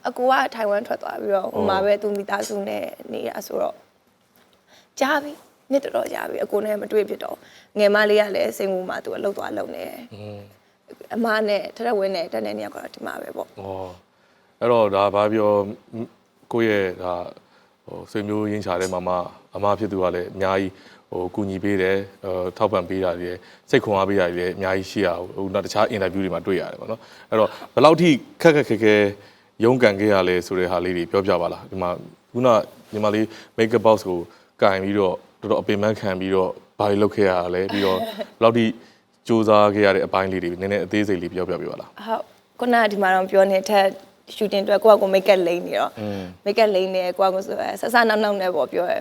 အကိုကထိုင်ဝမ်ထွက်သွားပြီးတော့ဟိုမှာပဲသူမိသားစုနဲ့နေတာဆိုတော့ကြာပြီနှစ်တော်ကြာပြီအကိုနဲ့မတွေ့ဖြစ်တော့ငယ်မလေးကလည်းစိန်ကူမှာသူအလုပ်သွားလုပ်နေတယ်အမနဲ့ထထဝင်းနဲ့တက်နေနေရကတော့ဒီမှာပဲပေါ့အဲ့တော့ဒါဘာပြောကိုယ့်ရဲ့ဒါဟိုဆွေမျိုးရင်းချတဲ့မမအမဖြစ်သူကလည်းအများကြီးဟိုကူညီပေးတယ်ထောက်ပံ့ပေးတာတွေစိတ်ခွန်အားပေးတာတွေအများကြီးရှိရဟိုနောက်တခြားအင်တာဗျူးတွေမှာတွေ့ရတယ်ပေါ့နော်အဲ့တော့ဘယ်လောက်ထိခက်ခဲရုန်းကန်ခဲ့ရလဲဆိုတဲ့ဟာလေးတွေပြောပြပါလားဒီမှာခုနညီမလေး makeup box ကိုကင်ပြီးတော့တော်တော်အပင်ပန်းခံပြီးတော့ဘာတွေလုပ်ခဲ့ရလဲပြီးတော့ဘယ်လောက်ထိစူးစမ်းခဲ့ရတဲ့အပိုင်းလေးတွေနည်းနည်းအသေးစိတ်လေးပြောပြပေးပါလားဟုတ်ခုနကဒီမှာတော့ပြောနေထက် shooting အတွက်ကို make up လိမ့်နေတော့ make up လိမ့်နေကိုဆိုဆဆနောက်နဲ့ပေါ့ပြောရဲ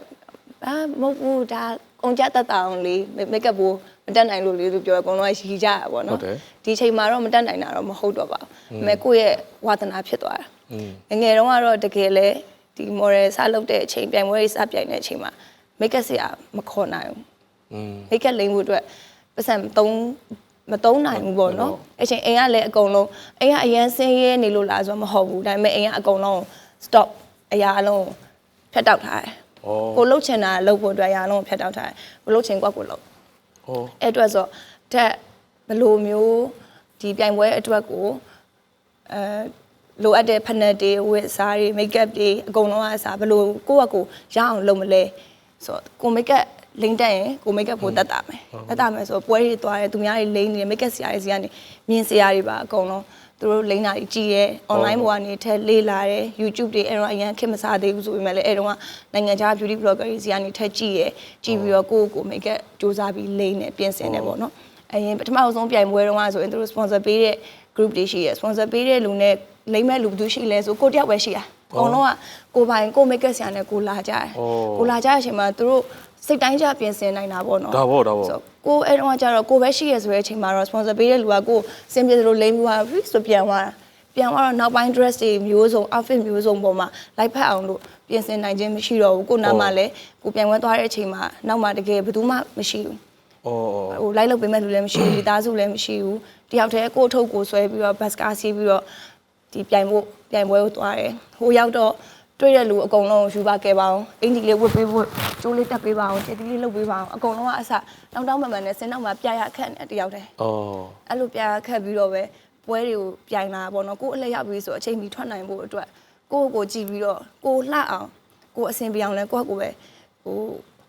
မဟုတ်ဘူးဒါ ကုန်ကြတတ်တာအောင်လေးမိတ်ကပ်ဘူးမတက်နိုင်လို့လေးလို့ပြောအကုန်လုံးကရီကြရပါတော့ဒီချိန်မှာတော့မတက်နိုင်တာတော့မဟုတ်တော့ပါဘူးဒါပေမဲ့ကိုယ့်ရဲ့ဝါသနာဖြစ်သွားတာငယ်တုန်းကတော့တကယ်လဲဒီ model စလုပ်တဲ့အချိန်ပြိုင်ပွဲစပြိုင်တဲ့အချိန်မှာမိတ်ကပ်ဆရာမခေါ်နိုင်ဘူးမိတ်ကပ်လိမ့်ဖို့အတွက်ပတ်စံမသုံးနိုင်ဘူးပေါ့နော်အချိန်အိမ်ကလည်းအကုန်လုံးအိမ်ကအရန်ဆင်းရဲနေလို့လားဆိုတော့မဟုတ်ဘူးဒါပေမဲ့အိမ်ကအကုန်လုံး stop အရာအလုံးဖြတ်တောက်ထားတယ်ကိုလှုပ်ချင်တာလှုပ်ဖို့အတွက်အရာအလုံးဖြတ်တောက်ထားတယ်ကိုလှုပ်ချင်ကွက်ကိုလှုပ်အဲ့အတွက်ဆိုတက်ဘလိုမျိုးဒီပြိုင်ပွဲအတွက်ကိုလိုအပ်တဲ့ဖက်နက်တွေဝတ်စားတွေမိတ်ကပ်တွေအကုန်လုံးအစားဘလို့ကိုယ့်အကူရအောင်လုပ်မလဲဆိုတော့ကိုမိတ်ကပ်လိမ့်တက်ရင်ကိုမိတ်ကပ်ပိုတတ်တာမယ်တတ်တာမယ်ဆိုတော့ပွဲတွေသွားတယ်သူများတွေလိမ့်နေတယ်မိတ်ကပ်ဆရာတွေစီကနေမြင်ဆရာတွေပါအကုန်လုံးသူတို့လိမ့်တာကြီးကြည့်ရဲ online ပေါ်ကနေထက်လေးလာတယ် YouTube တွေအဲ့တော့အရင်ခင်မစားသေးဘူးဆိုပေမဲ့လည်းအဲ့တော့နိုင်ငံခြား beauty blogger တွေစီကနေထက်ကြည့်ရဲကြည့်ပြီးတော့ကိုမိတ်ကပ်စူးစမ်းပြီးလိမ့်နေပြင်ဆင်နေပေါ့နော်အရင်ပထမဆုံးပြိုင်ပွဲတုန်းကဆိုရင်သူတို့ sponsor ပေးတဲ့ group တွေရှိရဲ sponsor ပေးတဲ့လူနဲ့လိမ့်မဲ့လူဘယ်သူရှိလဲဆိုကိုတယောက်ပဲရှိတာအကုန်လုံးကကိုပိုင်ကိုမိတ်ကပ်ဆရာနဲ့ကိုလာကြတယ်ကိုလာကြတဲ့အချိန်မှာသူတို့စိတ်တိုင်းကြပြင်ဆင်နိုင်တာပေါ့နော်ဒါပေါ့ကိုအဲ့တော့ကျတော့ကိုပဲရှိရဆိုတဲ့အချိန်မှာတော့ sponsor ပေးတဲ့လူကကိုစင်ပြေသလိုလိမ့်ပြီးသွားပြီဆိုပြန်သွားတော့နောက်ပိုင်း dress တွေမျိုးစုံ outfit မျိုးစုံပေါ်မှာလိုက်ဖက်အောင်လို့ပြင်ဆင်နိုင်ခြင်းမရှိတော့ဘူးကိုနားမှာလည်းကိုပြန်ဝင်သွားတဲ့အချိန်မှာနောက်မှတကယ်ဘယ်သူမှမရှိဘူးဟိုလိုက်လုပ်ပေးမဲ့လူလည်းမရှိဘူးမိသားစုလည်းမရှိဘူးတယောက်တည်းကိုအထုပ်ကိုဆွဲပြီးတော့ဘတ်စကားစီးပြီးတော့ဒီပြိုင်ပွဲကိုသွားတယ်ဟိုရောက်တော့တွေ့တဲ့လူအကုန်လုံးယူပါခဲ့ပါအောင်အင်ဂျီလေးဝတ်ပေးဖို့ကျိုးလေးတက်ပေးပါအောင်ချက်သီးလေးလုပ်ပေးပါအောင်အကုန်လုံးကအစတောင်းမှန်မှန်နဲ့စင်နောက်မှာပြရခက်နေတယောက်တည်းအဲ့လိုပြရခက်ပြီးတော့ပဲပွဲတွေကိုပြိုင်လာပေါ့နော်ကိုအလှည့်ရောက်ပြီးဆိုအချိန်မီထွက်နိုင်ဖို့အတွက်ကိုကြည့်ပြီးတော့ကိုလှအောင်ကိုအဆင်ပြေအောင်လဲကိုပဲ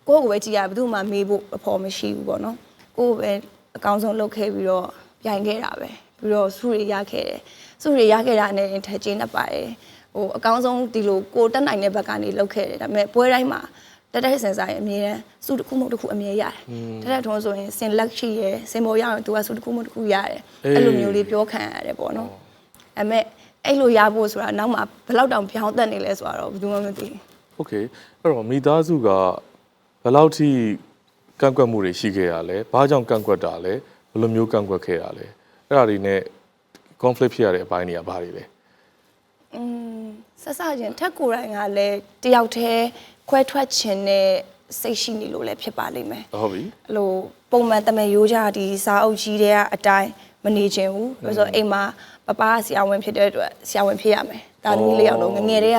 ကိုပဲကြည့်ရဘယ်သူမှမေးဖို့အဖို့မရှိဘူးပေါ့နော်ကိုပဲအကောင်းဆုံးလုပ်ခဲ့ပြီးတော့ပြိုင်ခဲ့တာပဲပြီးတော့စုတွေရခဲ့တယ်စုတွေရခဲ့တာနဲ့ထက်ချင်းနဲ့ပါတယ်ဟိုအကောင်းဆုံးဒီလိုကိုတက်နိုင်တဲ့ဘက်ကနေလုပ်ခဲ့တယ်ဒါပေမဲ့ပွဲတိုင်းမှာတက်စင်စားရဲ့အမြဲတမ်းစုတစ်ခုမဟုတ်တစ်ခုအမြဲရတယ်တက်ထုံးဆိုရင်စင်လက်ရှိရယ်စင်ပေါ်ရရင်သူကစုတစ်ခုမဟုတ်တစ်ခုရတယ်အဲ့လိုမျိုးလေးပြောခံရတယ်ပေါ့နော်အဲ့မဲ့အဲ့လိုရဖို့ဆိုတာနောက်မှဘယ်လောက်တောင်ပြောင်းတက်နေလဲဆိုတော့ဘယ်သူမှမသိဘူးโอเคအဲ့တော့မိသားစုကဘယ်လောက်ထိကန့်ကွက်မှုတွေရှိခဲ့ရလဲဘာကြောင့်ကန့်ကွက်တာလဲဘယ်လိုမျိုးကန့်ကွက်ခဲ့ရလဲအဲ့ဒါတွေနဲ့ conflict ဖြစ်ရတဲ့အပိုင်းတွေကဘာတွေလဲဆက်စချင်းထက်ကိုယ်တိုင်ကလည်းတယောက်တည်းခွဲထွက်ခြင်းနဲ့စိတ်ရှိနေလို့လည်းဖြစ်ပါလိမ့်မယ်ဟုတ်ပြီအဲ့လိုပုံမှန်တမန်ရိုးကြဒီစားအုပ်ကြီးတွေကအတိုင်းမနေခြင်းဘူးဆိုတော့အိမ်မှာပပဆရာဝန်ဖြစ်တဲ့အတွက်ဆရာဝန်ဖြစ်ရမယ်တာသမီးလေးယောက်လုံးငငယ်တွေက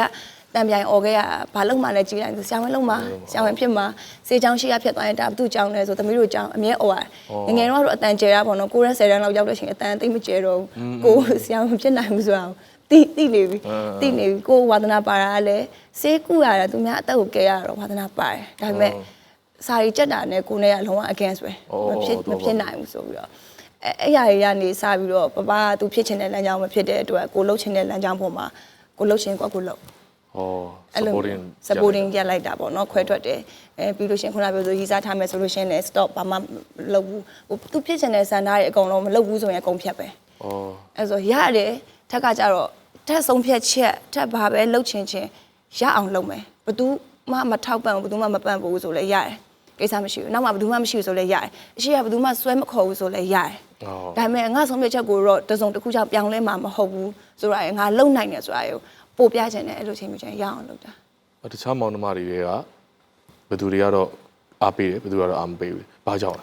တံပြိုင်អော်ခဲ့ရဘာလို့မှလည်းကြည်လိုက်ဆရာဝန်လုံးမှာဆရာဝန်ဖြစ်မှာစေချောင်းရှိရဖြစ်သွားရင်ဒါဘသူ့ကြောင်းလဲဆိုသမီးတို့ကြောင်းအမြဲអော်ရတယ်ငငယ်တော့အတန်ကျဲတာပေါ့နော်9ရက်10တန်းလောက်ရောက်တဲ့ချိန်အတန်သိမကျဲတော့ကိုဆရာဝန်ဖြစ်နိုင်မှုဆိုတာတိနေပြီကိုဝါသနာပါတာလည်းစေးကူရတာသူများအသက်ကိုကဲရတော့ဝါသနာပါတယ်ဒါပေမဲ့စာရီကြက်တာနဲ့ကိုနဲ့ကလုံးဝ against ပဲမဖြစ်နိုင်ဘူးဆိုပြီးတော့အဲ့ရရနေစပြီးတော့ပပကသူဖြစ်ချင်တဲ့လမ်းကြောင်းမဖြစ်တဲ့အတွက်ကိုလှုပ်ချင်တဲ့လမ်းကြောင်းပေါ်မှာကိုလှုပ်ချင်ကိုလှုပ်supporting ရလိုက်တာပေါ့နော်ခွဲထွက်တယ်ပြီးလို့ရှင်ခုနပြောဆိုရေးစားထားမယ်ဆိုလို့ရှင်လည်း stop ဘာမှမလုပ်ဘူးဟိုသူဖြစ်ချင်တဲ့စံသားတွေအကုန်လုံးမလုပ်ဘူးဆိုရင်အကုန်ဖြတ်ပဲအဲ့ဆိုရတယ်ထက်ကကြတော့ထက်ဆုံးဖြတ်ချက်ထက်ဘာပဲလှုပ်ချင်ရအောင်လုပ်မယ်ဘသူမှမထောက်ပံ့ဘူးဘသူမှမပံ့ဘူးဆိုလဲရတယ်ကိစ္စမရှိဘူးနောက်မှဘသူမှမရှိဘူးဆိုလဲရတယ်အရှိကဘသူမှဆွဲမခေါ်ဘူးဆိုလဲရတယ်ဒါပေမဲ့ငါဆုံးဖြတ်ချက်ကိုတော့တစုံတစ်ခုကြောင့်ပြောင်းလဲမှာမဟုတ်ဘူးဆိုတော့ငါလုံနိုင်တယ်ဆိုတာကိုပို့ပြချင်တယ်အဲ့လိုချိန်မျိုးချင်းရအောင်လုပ်တာတခြားမောင်နှမတွေကဘသူတွေကတော့အားပေးတယ်ဘသူကတော့အားမပေးဘူးဘာကြောင့်လဲ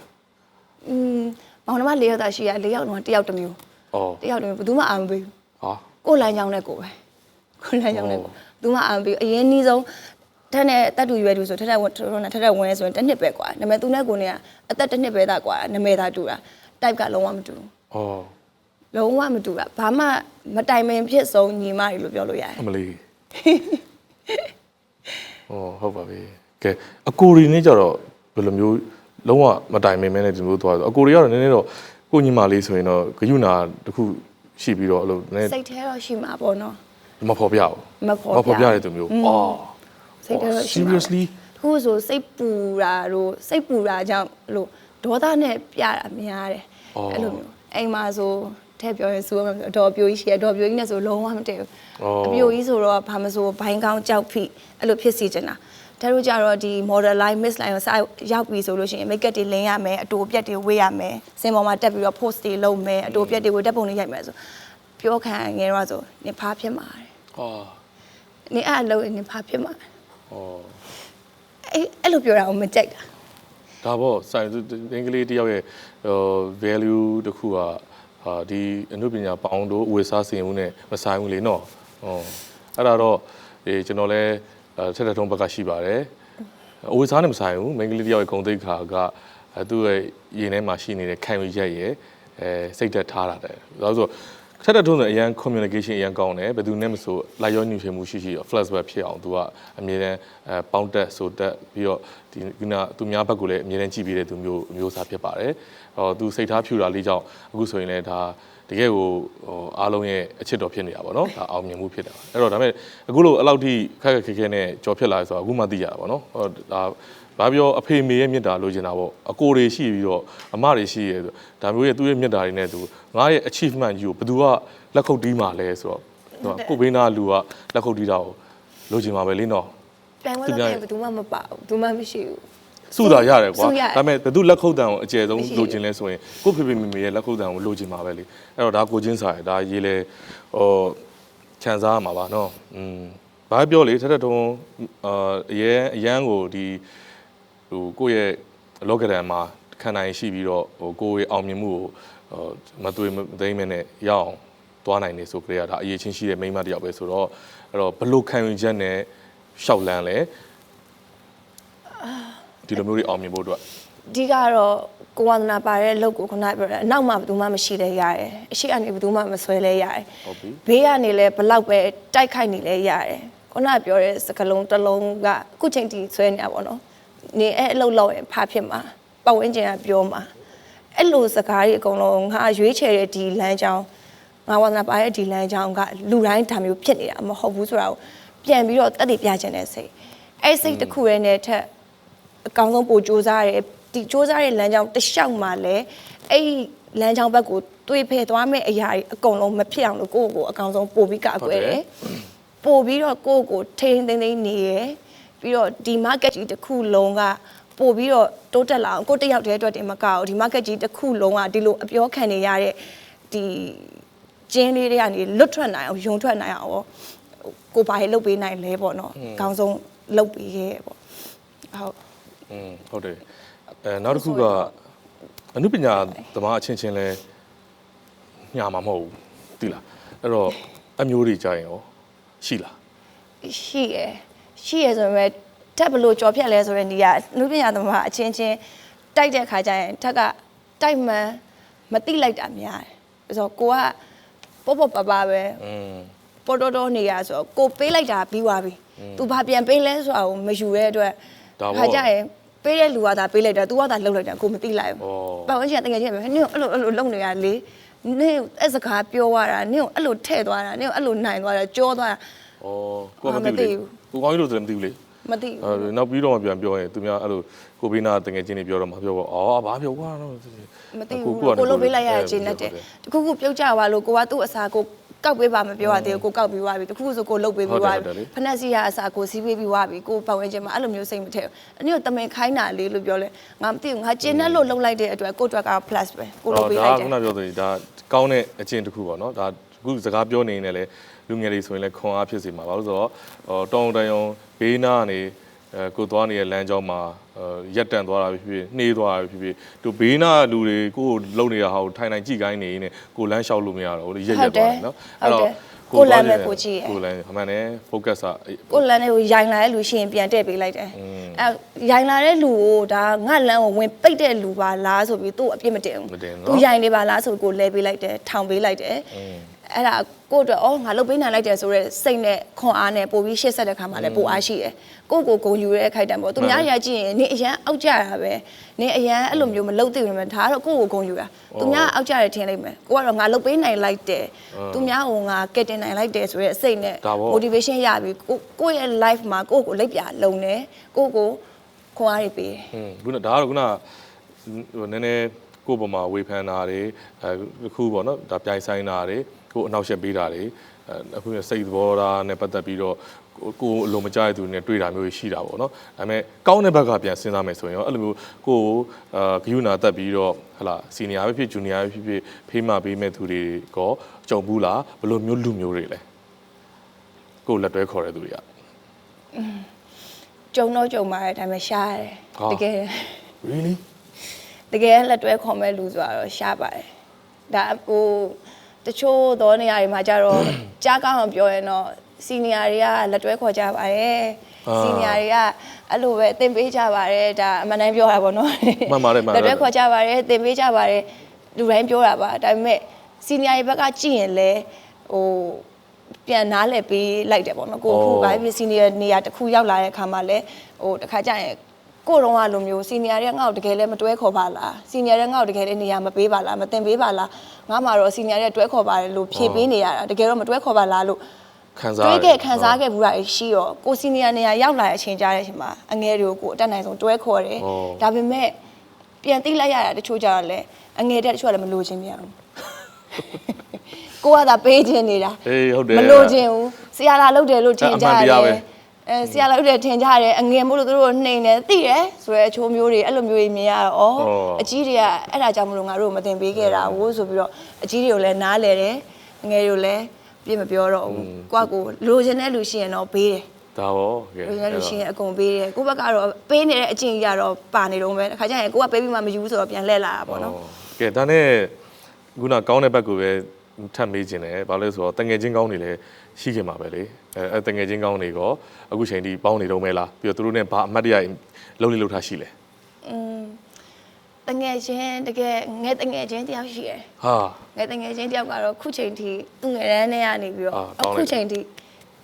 မောင်နှမ၄ယောက်သာရှိရ၄ယောက်တော့တယောက်တစ်မျိုးတယောက်တစ်မျိုးဘသူမှအားမပေးဘူးကိုလမ်းကြောင်းနဲ့ကိုပဲကိုလမ်းကြောင်းနဲ့ကိုသူမှအားမပေးအရင်နီးဆုံးထက်နဲ့တက်တူရွယ်တူဆိုထက်ဝင်ဆိုရင်တစ်နှစ်ပဲကွာဒါပေမဲ့သူနဲ့ကိုနေကအသက်တစ်နှစ်ပဲသာကွာနာမည်သာတူတာ type ကလုံးဝမတူဘူးလုံးဝမတူတာဘာမှမတိုင်ပင်ဖြစ်ဆုံးညီမတွေလို့ပြောလို့ရတယ်အမလီဟုတ်ပါပြီကဲအကိုရီနဲ့ကြတော့ဘယ်လိုမျိုးလုံးဝမတိုင်ပင်မဲနဲ့ဒီလိုသွားဆိုအကိုရီကတော့နည်းနည်းတော့ကိုညီမလေးဆိုရင်တော့ဂယုနာတစ်ခုရှိပြီးတော့အဲ့လိုနည်းစိတ်ထဲတော့ရှိမှာပေါ့နော်မဖော်ပြဘူးမဖော်ပြတဲ့သူမျိုးစိတ်ထဲတော့ရှိမှာ seriously ခုဆိုစိတ်ပူတာကြောင့်လို့ဒေါသနဲ့ပြတာများတယ်အဲ့လိုမျိုးအိမ်မှာဆိုထဲပြောရင်ဆိုအတော်ပြိုကြီးရှိတယ်အတော်ပြိုကြီးနဲ့ဆိုလုံးဝမတည့်ဘူးအပြိုကြီးဆိုတော့ဘာမဆိုဘိုင်းကောင်းကြောက်ဖိအဲ့လိုဖြစ်စီချင်တာ ဒါတို့ကြတော့ဒီ model line miss line ကိုစရောက်ပြီဆိုလို့ရှိရင် make up တွေလင်းရမယ်အတူအပြက်တွေဝေးရမယ်စင်ပေါ်မှာတက်ပြီးတော့ post တွေလုပ်မယ်အတူအပြက်တွေကိုတက်ပုံတွေရိုက်မယ်ဆိုပြောခံငယ်တော့ဆိုနင်ဖားဖြစ်မှာတယ်ဟောနင်အဲ့လိုနင်ဖားဖြစ်မှာဟောအဲ့လိုပြောတာကိုမကြိုက်တာဒါပေါ့စိုင်အင်္ဂလိပ်တယောက်ရဲ့value တခုကဒီအနုပညာပေါင်းတို့ဝေစားစင်မှုနဲ့မဆိုင်ဘူးလေနော်အဲ့ဒါတော့ကျွန်တော်လည်းထက်ထထုံးဘက်ကရှိပါတယ်ဝေစားနဲ့မဆိုင်ဘူးမိန်းကလေးတယောက်ရဲ့ဂုဏ်သိက္ခာကသူ့ရဲ့ရင်ထဲမှာရှိနေတဲ့ခံယူချက်ရဲ့စိတ်သက်ထားတာတဲ့ဒါဆိုထက်ထထုံးဆိုအရန် communication အရန်ကောင်းတယ်ဘယ်သူနဲ့မဆိုလိုက်ရောညှိနှိုင်းမှုရှိရော flashback ဖြစ်အောင်သူကအမြဲတမ်းပေါင်းတက်ဆိုတက်ပြီးတော့ဒီခုနသူများဘက်ကလည်းအမြဲတမ်းကြည့်ပြီးတဲ့သူမျိုးစားဖြစ်ပါတယ်သူစိတ်ထားဖြူတာလေးကြောင့်အခုဆိုရင်လည်းဒါတကယ်ကိုအားလုံးရဲ့အချစ်တော်ဖြစ်နေတာပေါ့နော်ဒါအောင်မြင်မှုဖြစ်တာအဲ့တော့ဒါပေမဲ့အခုလို့အဲ့လောက်ထိခက်ခက်ခဲနဲ့ကြော်ဖြစ်လာဆိုတော့အခုမှသိရတာပေါ့နော်ဒါဘာပြောအဖေမေရဲ့မြတ်တာလိုချင်တာပေါ့အကိုတွေရှိပြီးတော့အမတွေရှိရဲဆိုဒါမျိုးရဲ့သူ့ရဲ့မြတ်တာတွေနဲ့သူငါရဲ့ achievement ကြီးကိုဘယ်သူကလက်ခုပ်တီးမှာလဲဆိုတော့ကိုဘေးနာလူကလက်ခုပ်တီးတာကိုလိုချင်ပါပဲလေနော်ပြန်ဝင်တော့ဘယ်သူမှမပါဘူးဘယ်သူမှမရှိဘူးစုတာရတယ်ကွာဒါပေမဲ့ဘယ်သူလက်ခုပ်တန်ကိုအကျယ်ဆုံးလိုချင်လဲဆိုရင်ကိုဖေဖေမေမေရဲ့လက်ခုပ်တန်ကိုလိုချင်ပါပဲလေအဲ့တော့ဒါကိုချင်းစာရဒါရေးလဲခြံစားရမှာပါနော်ဘာပြောလေထက်ထထုံးအရန်ကိုဒီကိုယ့်ရဲ့လောကဒဏ်မှာခံနိုင်ရှိပြီးတော့ကိုယ့်ရဲ့အောင်မြင်မှုကိုမသွေးမသိမ်းမနဲ့ရအောင်သွားနိုင်နေဆိုကြရတာအရေးချင်းရှိတဲ့မိန်းမတယောက်ပဲဆိုတော့အဲ့တော့ဘလို့ခံယူချက်နဲ့ရှောက်လန်းလဲဒီလိုမျိုးတွေအောင်မြင်ဖို့အတွက်ဒီကတော့ကိုဝန္ဒနာပါတဲ့အလုပ်ကိုခုနပြောတယ်အနောက်မှာဘယ်သူမှမရှိလဲရတယ်အရှိအနေဘယ်သူမှမဆွဲလဲရတယ်ဟုတ်ပြီဘေးကနေလဲဘလောက်ပဲတိုက်ခိုက်နေလဲရတယ်ခုနပြောတဲ့စကလုံးတစ်လုံးကအခုချိန်ထိဆွဲနေတာပေါ့နော်နေအဲ့အလုပ်လုပ်ရင်ဖားဖြစ်မှာပတ်ဝန်းကျင်ကပြောမှာအဲ့လိုစကားတွေအကုန်လုံးငါရွေးချယ်တဲ့ဒီလမ်းကြောင်းငါဝန္ဒနာပါတဲ့ဒီလမ်းကြောင်းကလူတိုင်းဒါမျိုးဖြစ်နေတာမဟုတ်ဘူးဆိုတာကိုပြန်ပြီးတော့တက်တည်ပြချင်တဲ့စိတ်အဲ့စိတ်တစ်ခုရဲ့နဲ့ထက်အကောင်းဆုံးပို့စူးစမ်းရဲဒီစူးစမ်းတဲ့လမ်းကြောင်းတစ်လျှောက်မှာလဲအဲ့လမ်းကြောင်းဘက်ကိုတွေးဖယ်သွားမဲ့အရာတွေအကုန်လုံးမဖြစ်အောင်လို့ကိုယ့်ကိုယ်အကောင်းဆုံးပို့ပြီးကအကွယ်တယ်ပို့ပြီးတော့ကိုယ့်ကိုထိန်းသိမ်းသိမ်းနေရပြီးတော့ဒီ market ကြီးတစ်ခုလုံးကပို့ပြီးတော့တိုးတက်လာအောင်ကိုတယောက်တည်းအတွက်တင်မကဘူးဒီ market ကြီးတစ်ခုလုံးကဒီလိုအပြောခံနေရတဲ့ဒီကျင်းလေးတွေကနေလွတ်ထွက်နိုင်အောင်ယုံထွက်နိုင်အောင်ကိုဘာတွေလုပ်ပေးနိုင်လဲပေါ့နော်အကောင်းဆုံးလုပ်ပေးခဲ့ပေါ့ဟုတ်တယ်နောက်တစ်ခုကအနုပညာသမားအချင်းချင်းလဲညာမှာမဟုတ်ဘူးသိလားအဲ့တော့အမျိုးတွေကြရင်ရောရှိလားရှိရဆိုပေမဲ့တက်ဘလို့ကြော်ဖြတ်လဲဆိုတဲ့နေရာအနုပညာသမားအချင်းချင်းတိုက်တဲ့ခါကျရင်ထက်ကတိုက်မှန်မတိလိုက်တာများတယ်ဆိုတော့ကိုကပေါ့ပပပဲပေါ်တော်နေရဆိုတော့ကိုပေးလိုက်တာပြီးသွားပြီသူဘာပြန်ပေးလဲဆိုတာကိုမယူတဲ့အတွက်ခါကျရင်ပေးတဲ့လူကသာပေးလိုက်တာ तू ကသာလှုပ်လိုက်တာကိုမသိလိုက်ဘူးပတ်ဝန်းကျင်တကယ်ချင်းပဲနင့်အဲ့လိုလှုပ်နေရလေနင့်အဲ့စကားပြောရတာနင့်အဲ့လိုထဲ့သွားတာနင့်အဲ့လိုနိုင်သွားတာကြောသွားတာကိုမသိဘူးကိုကောင်းကြီးလို့ဆိုလည်းမသိဘူးလေမသိဘူးနောက်ပြီးတော့မှပြန်ပြောရင်သူများအဲ့လိုကိုဘေးနာတကယ်ချင်းတွေပြောတော့မှပြောပေါ့ဘာပြောကွာတော့မသိဘူးကိုလုပ်ပေးလိုက်ရတဲ့ချင်းနဲ့တခုခုပြုတ်ကြသွားလို့ကိုကသူ့အစာကိုကောက်ပေးပါမပြောရသေးဘူးကိုကောက်ပြီးသွားပြီတခုဆိုကိုလှုပ်ပေးပြီးသွားပြီဖနက်စီရအစာကိုစီးပေးပြီးသွားပြီကိုပတ်ဝန်းကျင်မှာအဲ့လိုမျိုးစိတ်မထည့်ဘူးအနည်းတမင်ခိုင်းတာလေးလို့ပြောလဲငါမသိဘူးငါကျင်းနဲ့လို့လှုပ်လိုက်တဲ့အတွက်ကိုအတွက်ကတော့ plus ပဲကိုလှုပ်ပေးလိုက်တယ်ဒါကခုနပြောသလိုဒါကောင်းတဲ့အကျင့်တစ်ခုပေါ့နော်ဒါအခုစကားပြောနေနေလဲလူငယ်တွေဆိုရင်လည်းခွန်အားဖြစ်စေမှာဘာလို့ဆိုတော့တောင်းတယုံဘေးနာကနေကိုသွားနေတဲ့လမ်းကြောင်းမှာရက်တန့်သွားတာဖြစ်ဖြစ်နှေးသွားတာဖြစ်ဖြစ်သူဘေးနာလူတွေကိုလုံနေတာဟာကိုထိုင်ကြည့်ခိုင်းနေနေကိုလမ်းလျှောက်လို့မရတော့ဘူးရက်သွားတယ်နော်အဲ့တော့ကိုလမ်းပဲကိုကြည့်ရကိုလမ်းအမှန်နဲ့ focus ကိုလမ်းနဲ့ကိုရိုင်လာတဲ့လူရှိရင်ပြန်တက်ပေးလိုက်တယ်အဲရိုင်လာတဲ့လူကိုဒါငါလမ်းကိုဝင်ပိတ်တဲ့လူပါလားဆိုပြီးသူ့အပြစ်မတင်ဘူးသူရိုင်နေပါလားဆိုကိုလဲပေးလိုက်တယ်ထောင်ပေးလိုက်တယ်အဲ့ဒါကိုအတွက်ငါလုတ်ပေးနိုင်လိုက်တယ်ဆိုတော့စိတ်နဲ့ခွန်အားနဲ့ပို့ပြီးရှေ့ဆက်တဲ့ခါမှာလည်းပို့အားရှိတယ်ကိုဂုံယူရဲခိုက်တံပေါ့သူများရကြည့်ရင်နင်အရန်အောက်ကြတာပဲနင်အရန်အဲ့လိုမျိုးမလုတ်သိဘူးမယ်ဒါကတော့ကိုဂုံယူတာသူများအောက်ကြတယ်ထင်လိုက်မယ်ကိုကတော့ငါလုတ်ပေးနိုင်လိုက်တယ်သူများကငါကက်တင်နိုင်လိုက်တယ်ဆိုရဲအစိတ်နဲ့ motivation ရပြီကိုရဲ့ life မှာကိုလက်ပြလုံတယ်ကိုခွန်အားတွေပေးတယ်ခုနဒါကတော့ခုနနည်းနည်းကိုပေါ်မှာဝေဖန်တာတွေအခုပေါ့နော်ဒါပြိုင်ဆိုင်တာတွေကိုအနောက်ရှက်ပေးတာတွေအခုစိတ်သဘောထားနဲ့ပတ်သက်ပြီးတော့ ကိုအလိုမကြတဲ့သူတွေနဲ့တွေ့တာမျိုးရှိတာပေါ့နော်ဒါပေမဲ့ကောင်းတဲ့ဘက်ကပြန်စဉ်းစားမယ်ဆိုရင်ရောအဲ့လိုမျိုးကိုဂယူနာတက်ပြီးတော့ဟလာစီနီယာပဲဖြစ်ဂျူနီယာပဲဖြစ်ဖေးမပေးမဲ့သူတွေကောကြုံဘူးလားဘယ်လိုမျိုးလူမျိုးတွေလဲကိုလက်တွဲခေါ်တဲ့သူတွေကကြုံတော့ကြုံပါတယ်ဒါပေမဲ့ရှားတယ်တကယ် really တကယ်လက်တွဲခေါ်မဲ့လူဆိုတော့ရှားပါတယ်ဒါကိုတချို့သောနေရာတွေမှာကြတော့ကြားကောင်းအောင်ပြောရင်တော့စီနီယာတွေကလက်တွဲခေါ်ကြပါတယ်စီနီယာတွေကအဲ့လိုပဲသင်ပေးကြပါတယ်ဒါအမှန်တမ်းပြောတာပေါ့နော်မှန်ပါတယ်မှန်ပါတယ်လက်တွဲခေါ်ကြပါတယ်သင်ပေးကြပါတယ်လူတိုင်းပြောတာပါဒါပေမဲ့စီနီယာတွေဘက်ကကြည့်ရင်လဲဟိုပြန်နားလည်ပေးလိုက်တယ်ပေါ့နော်ကိုခုဘာဖြစ်စီနီယာနေရာတစ်ခုရောက်လာတဲ့အခါမှာလဲဟိုတစ်ခါကျရင်ကိုတော့ကလိုမျိုးစီနီယာတွေကငါ့ကိုတကယ်လဲမတွဲခေါ်ပါလားစီနီယာတွေကငါ့ကိုတကယ်လဲနေရာမပေးပါလားမတင်ပေးပါလားငါမှတော့စီနီယာတွေကတွဲခေါ်ပါတယ်လို့ဖြေပေးနေရတာတကယ်တော့မတွဲခေါ်ပါလားလို့ခံစားခဲ့ဘူးတာရှိတော့ကိုစီနီယာနေရာရောက်လာတဲ့အချိန်ကြားတဲ့အချိန်မှာအငယ်တွေကိုအတက်နိုင်ဆုံးတွဲခေါ်တယ်ဒါပေမဲ့ပြန်သိလိုက်ရတာတချို့ကြတော့လဲအငယ်တဲ့တချို့ကလည်းမလိုချင်ပြန်ဘူးကိုကသာပေးခြင်းနေတာအေးဟုတ်တယ်မလိုချင်ဘူးဆရာလာလုပ်တယ်လို့ထင်ကြတယ်ဆရာလာလုပ်တယ်ထင်ကြတယ်အငယ်မို့လို့သူတို့နှိမ်တယ်သိတယ်ဆိုရဲအချိုးမျိုးတွေအဲ့လိုမျိုးကြီးမြင်ရတော့အကြီးတွေကအဲ့ဒါကြောင့်မလို့ငါတို့မတင်ပေးခဲ့တာဘူးဆိုပြီးတော့အကြီးတွေကိုလည်းနားလဲတယ်အငယ်တွေကိုလည်းပြည့်မပြောတော့ဘူးကိုလိုချင်တဲ့လူရှိရင်တော့ပေးတယ်ဒါပေါ့လိုချင်တဲ့လူရှိရင်အကုန်ပေးတယ်ကိုဘက်ကတော့ပေးနေတဲ့အကျင့်ကြီးကတော့ပါနေတော့ပဲအခါကျရင်ကိုကပေးပြီးမှမယူဘူးဆိုတော့ပြန်လှည့်လာတာပေါ့နော်ကဲဒါနဲ့ခုနကောင်းတဲ့ဘက်ကိုပဲထပ်မေးခြင်းတယ်ဘာလို့လဲဆိုတော့တငယ်ချင်းကောင်းတွေလည်းရှိခင်မှာပဲလေအဲတငယ်ချင်းကောင်းတွေကောအခုချိန်ဒီပေါင်းနေတော့မဲလားပြီးတော့သူတို့နဲ့ဘာအမှတ်တရလုံးလေးလှုပ်ထားရှိလဲတငယ်ချင်းတကယ်ငယ်တငယ်ချင်းတယောက်ရှိရယ်ဟာငယ်တငယ်ချင်းတယောက်ကတော့ခုချိန်ထိသူ့ငယ်တန်းထဲကနေပြီးတော့အခုချိန်ထိ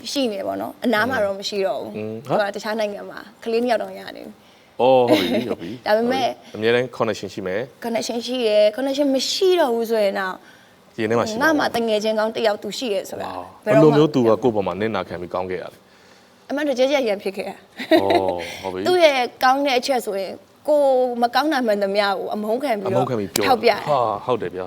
ရှိနေပေါ့နော်အနားမှာတော့မရှိတော့ဘူးသူကတခြားနိုင်ငံမှာကလေးနှစ်ယောက်တော့ရနေပြီအော်ဟုတ်ပြီဟုတ်ပြီဒါပေမဲ့အများတိုင်း connection ရှိမယ် connection ရှိရယ် connection မရှိတော့ဘူးဆိုရင်တော့ဒီနေ့မှရှိငါမှတငယ်ချင်းကောင်းတယောက်သူရှိရယ်ဆိုတာဘယ်လိုမျိုးသူကကိုယ့်ပေါ်မှာနင့်နာခံပြီးကောင်းခဲ့ရလဲအမှန်တကယ်ကြရန်ဖြစ်ခဲ့တာအော်ဟုတ်ပြီသူ့ရဲ့ကောင်းတဲ့အချက်ဆိုရင်ကိုမကောင်းတာမှန်သမျှကိုအမုန်းခံပြီးတော့ထောက်ပြဟာဟုတ်တယ်ဗျာ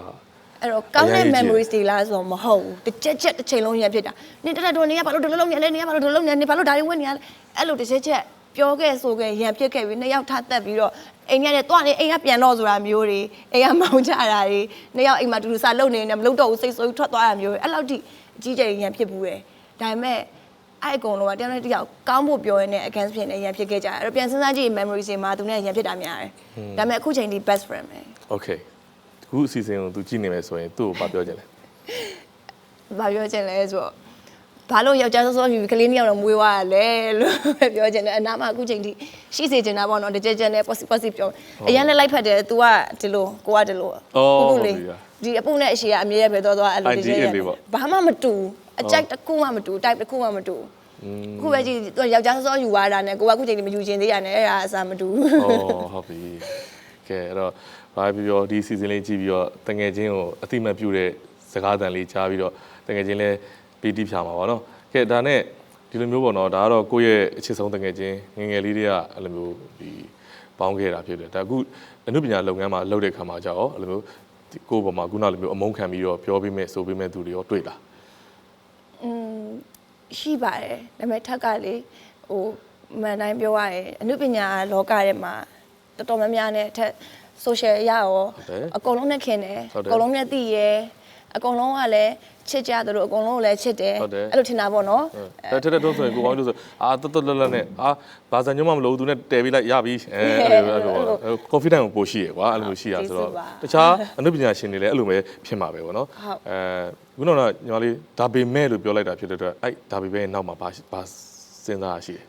အဲ့တော့ကောင်းတဲ့ memories တွေလားဆိုတော့မဟုတ်ဘူးတစ်ချက်တစ်ချိန်လုံးရဖြစ်တာနင်တက်တော့နေရဘာလို့ဒီလိုလုပ်နေလဲနေရဘာလို့ဒီလိုလုပ်နေနေဘာလို့ဒါတွေဝင်နေရလဲအဲ့လိုတစ်ချက်ပြောခဲ့ဆိုခဲ့ရန်ဖြစ်ခဲ့ပြီးနှစ်ယောက်ထပ်တက်ပြီးတော့အိမ်ကလည်းတွားနေအိမ်ကပြန်တော့ဆိုတာမျိုးတွေအိမ်ကမောင်းကြတာတွေနှစ်ယောက်အိမ်မှာတူတူစားလုပ်နေနေမလုပ်တော့ဘူးစိတ်ဆိုးထွက်သွားတာမျိုးတွေအဲ့လောက်ထိအကြီးကျယ်ရန်ဖြစ်ဘူးတယ်ဒါပေမဲ့အဲ့အကုန်လုံးကတယောက်နဲ့တယောက်ကောင်းဖို့ပြောရင်းနဲ့ against ဖြစ်နေရန်ဖြစ်ခဲ့ကြတယ်အဲ့တော့ပြန်စဉ်းစားကြည့် memories တွေမှာသူနဲ့ရန်ဖြစ်တာများတယ်ဒါပေမဲ့အခုချိန်ဒီ best friend ပဲ okay အခုအစီအစဉ်ကိုသူကြည့်နေမယ်ဆိုရင်သူ့ကိုဘာပြောချင်လဲဘာပြောချင်လဲဆိုတော့ဘာလို့ယောက်ျားစောစောကလေးနှစ်ယောက်တော့မွေးသွားရလဲလို့ပြောချင်တယ်အနားမှာအခုချိန်ထိရှိစေချင်တာပေါ့နော်တကြကြနဲ့ possible ပြောအရင်လည်းလိုက်ဖက်တယ် तू ကဒီလိုကိုကဒီလိုပုလေးဒီအပုနဲ့အရှိကအမြဲပဲသွားအဲ့လိုတကြကြဘာမှမတူအကြိုက်တစ်ခုမှမတူ type တစ်ခုမှမတူခုပဲကြည့် तू ယောက်ျားစောစောယူသွားတာနဲ့ကိုကအခုချိန်ထိမယူချင်သေးရနဲ့အဲ့ဒါအစားမတူဟုတ်ပြီကဲအဲ့တော့ဘာပြောဒီ season လေးကြည့်ပြီးတော့တငယ်ချင်းကိုအတိမတ်ပြုတဲ့စကားသံလေးကြားပြီးတော့တငယ်ချင်းလည်းပီတိဖြာမှာပေါ့နော်ကဲဒါနဲ့ဒီလိုမျိုးပေါ့နော်ဒါကတော့ကိုယ့်ရဲ့အချစ်ဆုံးတငယ်ချင်းငယ်ငယ်လေးတွေကအဲ့လိုမျိုးဒီပေါင်းခဲ့တာဖြစ်တယ်ဒါအခုအနုပညာလုပ်ငန်းမှာလုပ်တဲ့ခါမှာကြာရောအဲ့လိုမျိုးကိုယ့်ဘောမှာခုနလိုမျိုးအမုန်းခံပြီးတော့ပြောပေးမဲ့ဆိုပေးမဲ့သူတွေရောတွေ့လားရှိပါတယ်ဒါပေမဲ့ထက်ကလေဟိုမှန်တိုင်းပြောရရင်အနုပညာလောကထဲမှာတော်တော်များများနဲ့ထက် social ရရောအကုန်လုံးနဲ့ခင်တယ်အကုန်လုံးနဲ့သိရယ်အကုန်လုံးကလည်းချစ်ကြတယ်လို့အကုန်လုံးကိုလည်းချစ်တယ်အဲ့လိုထင်တာပေါ့နော်ထက်တော့ဆိုရင်ကိုကောင်းလို့ဆိုတော်လတ်နဲ့ဘာစံညမမလို့သူနဲ့တဲပြီးလိုက်ရပြီအဲ့လို confidence ကိုပို့ရှိရကွာအဲ့လိုရှိရဆိုတော့တခြားအနုပညာရှင်တွေလည်းအဲ့လိုပဲဖြစ်မှာပဲပေါ့နော်ခုနကညီမလေးဒါပေမဲ့လို့ပြောလိုက်တာဖြစ်တဲ့အတွက်အဲ့ဒါပေမဲ့နောက်မှာဘာစဉ်းစားရရှိတယ်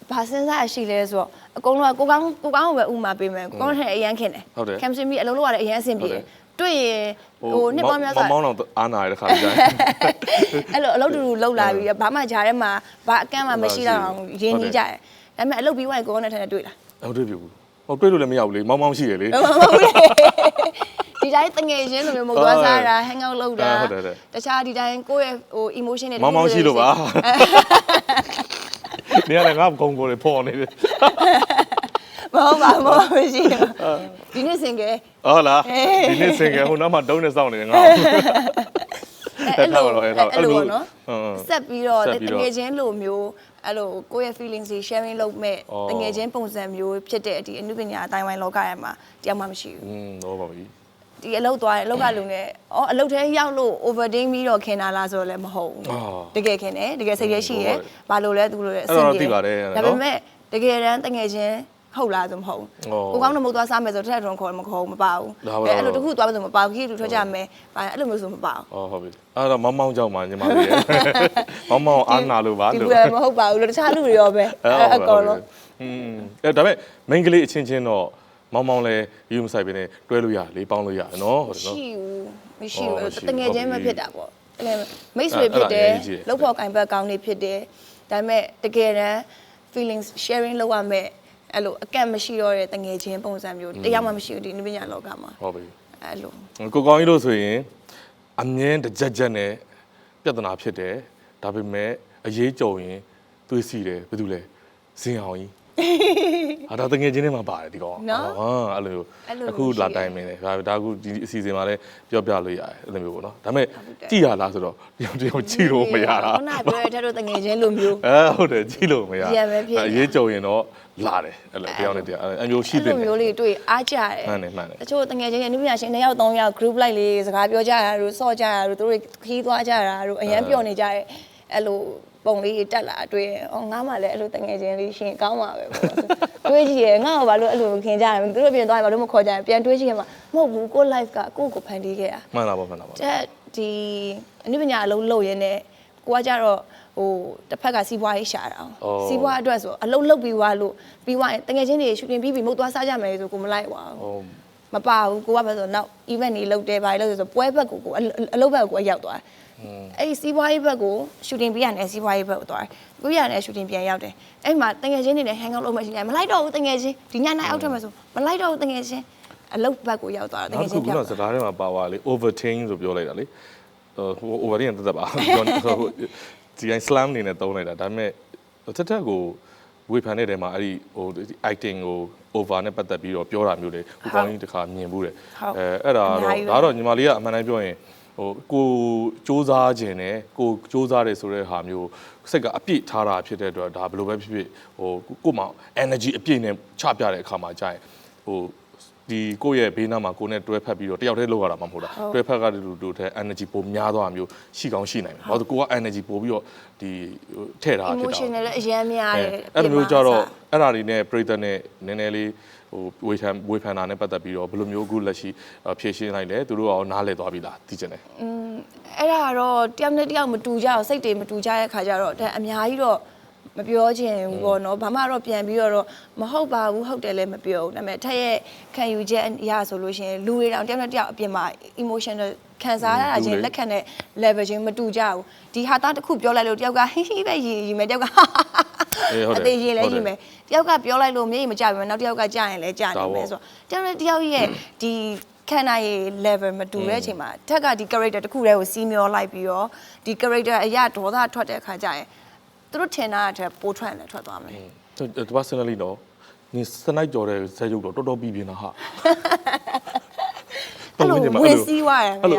ဘာစဉ်းစားရရှိလဲဆိုတော့အကုန်လုံးကကိုကောင်းကိုပဲဥမာပေးမယ်ကိုကောင်းထဲအရန်ခင်တယ် chemistry အလုံးလုံးရတယ်အရန်အဆင်ပြေတယ်တွေ့ရင်ဟိုနှစ်ပေါင်းများစွာမောင်းတော့အားနာရတဲ့ခါကြတယ်အဲ့လိုအလုပ်တူတူလှုပ်လာပြီးဘာမှဂျားထဲမှာဘာအကန့်မှမရှိတော့အောင်ရင်းနေကြတယ်ဒါပေမဲ့အလုပ်ပြီးသွားရင်ကိုကောင်းနဲ့ထန်တွေ့လားဟုတ်တွေ့ပြီဘူးဟိုတွေ့လို့လည်းမရဘူးလေမောင်းရှိရလေဒီတိုင်းတငယ်ချင်းလိုမျိုးမဟုတ်သွားစားတာ hang out လုပ်တာတခြားဒီတိုင်းကိုယ့်ရဲ့ဟို emotion တွေမောင်းရှိလို့ပါနေရာလည်းငါ့ကုန်းကိုလေပေါ်နေတယ်မဟုတ်ပါမရှိဒီနေ့စင်ကဲဟုတ်လားဒီနေ့စင်ကဲဟိုနောက်မှတုံးနဲ့စောင့်နေတယ်ငါ အဲ့လိုပေါ့နော်ဆက်ပြီးတော့တကယ်ချင်းလိုမျိုးအဲ့လိုကိုယ့်ရဲ့ feelings တွေ sharing လုပ်မဲ့တကယ်ချင်းပုံစံမျိုးဖြစ်တဲ့ဒီအနုပညာအတိုင်းဝိုင်းလောကထဲမှာတရားမှမရှိဘူးဟုတ်ပါပြီဒီအလုပ်သွားတယ်အလုပ်ကလူနဲ့အလုပ်ထဲရောက်လို့ overthink ပြီးတော့ခင်တာလားဆိုတော့လည်းမဟုတ်ဘူးတကယ်ခင်တယ်တကယ်စိတ်ရရှိရဲဘာလို့လဲသူလို့လဲအဆင်ပြေဒါပေမဲ့တကယ်တမ်းတကယ်ချင်းဟုတ်လားဆိုမဟုတ်ဘူးကိုကောင်းတော့မဟုတ်သွားစားမယ်ဆိုထက်ထွန်ခေါ်မခေါ်မပါဘူးအဲ့လိုတခုသွားမယ်ဆိုမပါဘူးခီးတူထွက်ကြမယ်အဲ့လိုမျိုးဆိုမပါဘူးဟုတ်ပြီအဲ့တော့မောင်ကြောက်မှာညီမလေးမောင်အားနာလို့ပါလို့ဒီမဟုတ်ပါဘူးလို့တခြားလူတွေရောပဲအကောင်လုံးအဲ့ဒါပေမဲ့ main ကလေးအချင်းချင်းတော့မောင်လည်းယူမဆိုင်ပဲနဲ့တွဲလို့ရတယ်လေပေါင်းလို့ရတယ်နော်ဟုတ်တယ်နော်မရှိဘူးတငယ်ချင်းမဖြစ်တာပေါ့အဲ့မိတ်ဆွေဖြစ်တယ်လောက်ဖို့ကင်ဘက်ကောင်းနေဖြစ်တယ်ဒါပေမဲ့တကယ်တမ်း feelings sharing လုပ်ရမယ်အဲ့လိုအကန့်မရှိတော့တဲ့တငယ်ချင်းပုံစံမျိုးတရားမှမရှိဘူးဒီနည်းပညာလောကမှာဟုတ်ပြီအဲ့လိုကိုကောင်းကြီးလို့ဆိုရင်အမြင်တကြက်ကြက်နဲ့ပြဿနာဖြစ်တယ်ဒါပေမဲ့အရေးကြုံရင်သွေးစီတယ်ဘာလို့လဲဇင်အောင်ကြီးဒါတငယ်ချင်းတွေမှာပါတယ်ဒီကောင်အဲ့လိုအခုလာတိုင်းမင်းလေဒါအခုဒီအစီအစဉ်မှာလည်းပြောပြလို့ရတယ်အဲ့လိုမျိုးပေါ့နော်ဒါပေမဲ့ကြည်ရလားဆိုတော့တယောက်ကြည်လို့မရတာခုနပြောတဲ့ထက်တော့တငယ်ချင်းလိုမျိုးဟုတ်တယ်ကြည်လို့မရအရေးကြုံရင်တော့လာတယ်အဲ့လိုတယောက်နဲ့တယောက်အမျိုးရှိတယ်အဲ့လိုမျိုးလေးတွေ့အားကြတယ်မှန်တယ်တချို့တငယ်ချင်းရဲ့အနုပညာရှင်2ယောက်3ယောက် group like လေးစကားပြောကြတာတို့ဆော့ကြတာတို့တို့ခီးသွားကြတာတို့အရန်ပျော်နေကြတယ်အဲ့လိုပုံလေးတက်လာတွေ့ရင်ငါမှလည်းအဲ့လိုတငယ်ချင်းလေးရှင်ကောင်းပါပဲပေါ့တွေးကြည့်ရငါ့ကိုဘာလို့အဲ့လိုခင်ကြရမလဲသူတို့ပြင်သွားရင်ဘာလို့မခေါ်ကြရင်ပြန်တွေးကြည့်ရမှာမဟုတ်ဘူးကို live ကကိုဖန်တီးခဲ့တာမှန်လားပေါ့ဒီအနုပညာအလုံးလုပ်ရင်းနဲ့ကိုကကြတော့ဟိုတစ်ဖက်ကစီးပွားရေးရှာတာစီးပွားအတွက်ဆိုအလုံးလုပ်ပြီးွားလို့ပြီးွားရင်တငယ်ချင်းတွေရှူတင်ပြီးမုတ်သွားစားကြမယ်ဆိုကိုမလိုက်ပါဘူးမပါဘူးကိုကပဲဆိုနောက် event တွေလုပ်တယ်ဘာတွေလုပ်ဆိုပွဲဘက်ကိုအလုပ်ဘက်ကိုရောက်သွားအဲ့ဒီစီးပွားရေးဘက်ကိုရှူတင်ပြရတယ်စီးပွားရေးဘက်ကိုသွားတယ်ပြရတယ်ရှူတင်ပြန်ရောက်တယ်အဲ့မှာတငယ်ချင်းတွေနဲ့ hang out လုပ်မှရှိတယ်မလိုက်တော့ဘူးတငယ်ချင်းဒီညနိုင်အောက်ထွက်မယ်ဆိုမလိုက်တော့ဘူးတငယ်ချင်းအလုပ်ဘက်ကိုရောက်သွားတယ်တငယ်ချင်းပြောခုနစကားထဲမှာပါပါလေ overthink ဆိုပြောလိုက်တာလေဟို over ရင်တက်ပါဒီတိုင်း slam နေနဲ့တုံးလိုက်တာဒါပေမဲ့တက်ကိုဝေဖန်တဲ့တဲမှာအဲ့ဒီဟို acting ကို over နဲ့ပတ်သက်ပြီးတော့ပြောတာမျိုးလေကိုကောင်းကြီးတခါမြင်ဘူးတယ်အဲ့ဒါတော့ညီမလေးကအမှန်တိုင်းပြောရင်ဟိုကိုစူးစမ်းခြင်းနဲ့ကိုစူးစမ်းတယ်ဆိုတဲ့ဟာမျိုးစိတ်ကအပြည့်ထားတာဖြစ်တဲ့အတွက်ဒါဘယ်လိုပဲဖြစ်ဖြစ်ဟိုကိုမှ energy အပြည့်နဲ့ချပြတဲ့အခါမှာကြာရင်ဟိုဒီကိုယ့်ရဲ့ဘေးနားမှာကိုနဲ့တွဲဖက်ပြီးတော့တယောက်တည်းလောက်ရတာမှမဟုတ်တာတွဲဖက်ကတူတဲ့ energy ပိုများသွားတာမျိုးရှိကောင်းရှိနိုင်တယ်ဘာလို့ကိုက energy ပိုပြီးတော့ဒီထည့်ထားတာဖြစ်တာ emotional လည်းအရင်များတယ်အဲ့လိုမျိုးကြတော့အဲ့ဒါတွေနဲ့ပြိတ္တနဲ့နည်းနည်းလေးဟိုဝေဖန်တာနဲ့ပတ်သက်ပြီးတော့ဘယ်လိုမျိုးအခုလက်ရှိဖြည့်ရှင်းလိုက်လဲသူတို့ရောနားလည်သွားပြီလားသိချင်တယ်အဲ့ဒါတော့တယောက်နဲ့တယောက်မတူကြအောင်စိတ်တွေမတူကြတဲ့ခါကျတော့ဒါအများကြီးတော့မပြောချင်ဘူးပေါ့နော်ဘာမှတော့ပြန်ပြီးတော့မဟုတ်ပါဘူးဟုတ်တယ်လည်းမပြောဘူးဒါပေမဲ့ထက်ရဲ့ခံယူချက်အရာဆိုလို့ရှိရင်လူတွေတောင်တယောက်နဲ့တယောက်အပြင်မှာ emotional ခံစားရတာချင်းလက်ခံတဲ့ level ချင်းမတူကြဘူးဒီဟာသားတစ်ခုပြောလိုက်လို့တယောက်ကဟိဟိပဲရီမယ်တယောက်ကအသေးရင်လည်းရီမယ်တယောက်ကပြောလိုက်လို့မျက်ရည်မကျဘူးနောက်တယောက်ကကြာရင်လည်းကြာနေမယ်ဆိုတော့တယောက်နဲ့တယောက်ရဲ့ဒီခံနိုင် level မတူတဲ့အချိန်မှာထက်ကဒီ character တစ်ခုတည်းကိုစီးမျောလိုက်ပြီးတော့ဒီ character အရာဒေါသထွက်တဲ့အခါကျရင်သူတို့ထင်တာတဲ့ပိုးထွက်လည်းထွက်သွားမယ်။သူ personally တော့နေစနိုက်ကြော်တဲ့ဇက်ရုပ်တော့တော်တော်ပြီးပြင်းတာဟာ။အဲ့လိုဝင်စီးသွားတယ်။အဲ့လို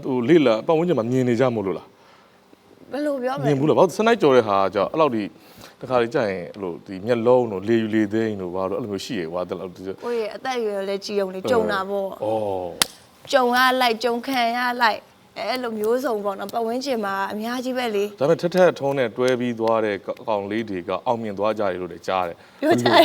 ဟိုလေးလာပတ်ဝန်းကျင်မှာမြင်နေကြမို့လို့လား။ဘယ်လိုပြောမလဲ။မြင်ဘူးလား။ဘာလို့စနိုက်ကြော်တဲ့ဟာကြောင့်အဲ့လောက်ဒီတခါလေးကြာရင်အဲ့လိုဒီမျက်လုံးတို့လေယူလေသိန်းတို့ဘာလို့အဲ့လိုမျိုးရှိရကွာတဲ့လောက်။ကိုယ့်ရဲ့အသက်အရွယ်လည်းကြီးအောင်လေကြုံတာပေါ့။အော်။ကြုံရလိုက်ကြုံခံရလိုက်အဲ့လိုမျိုးစုံပေါ့နော်ပတ်ဝန်းကျင်မှာအများကြီးပဲလေဒါပေမဲ့ထက်ထုံးနဲ့တွဲပြီးသွားတဲ့ကောင်လေးတွေကအောင်မြင်သွားကြတယ်လို့လည်းကြားတယ်ပြောကြတယ်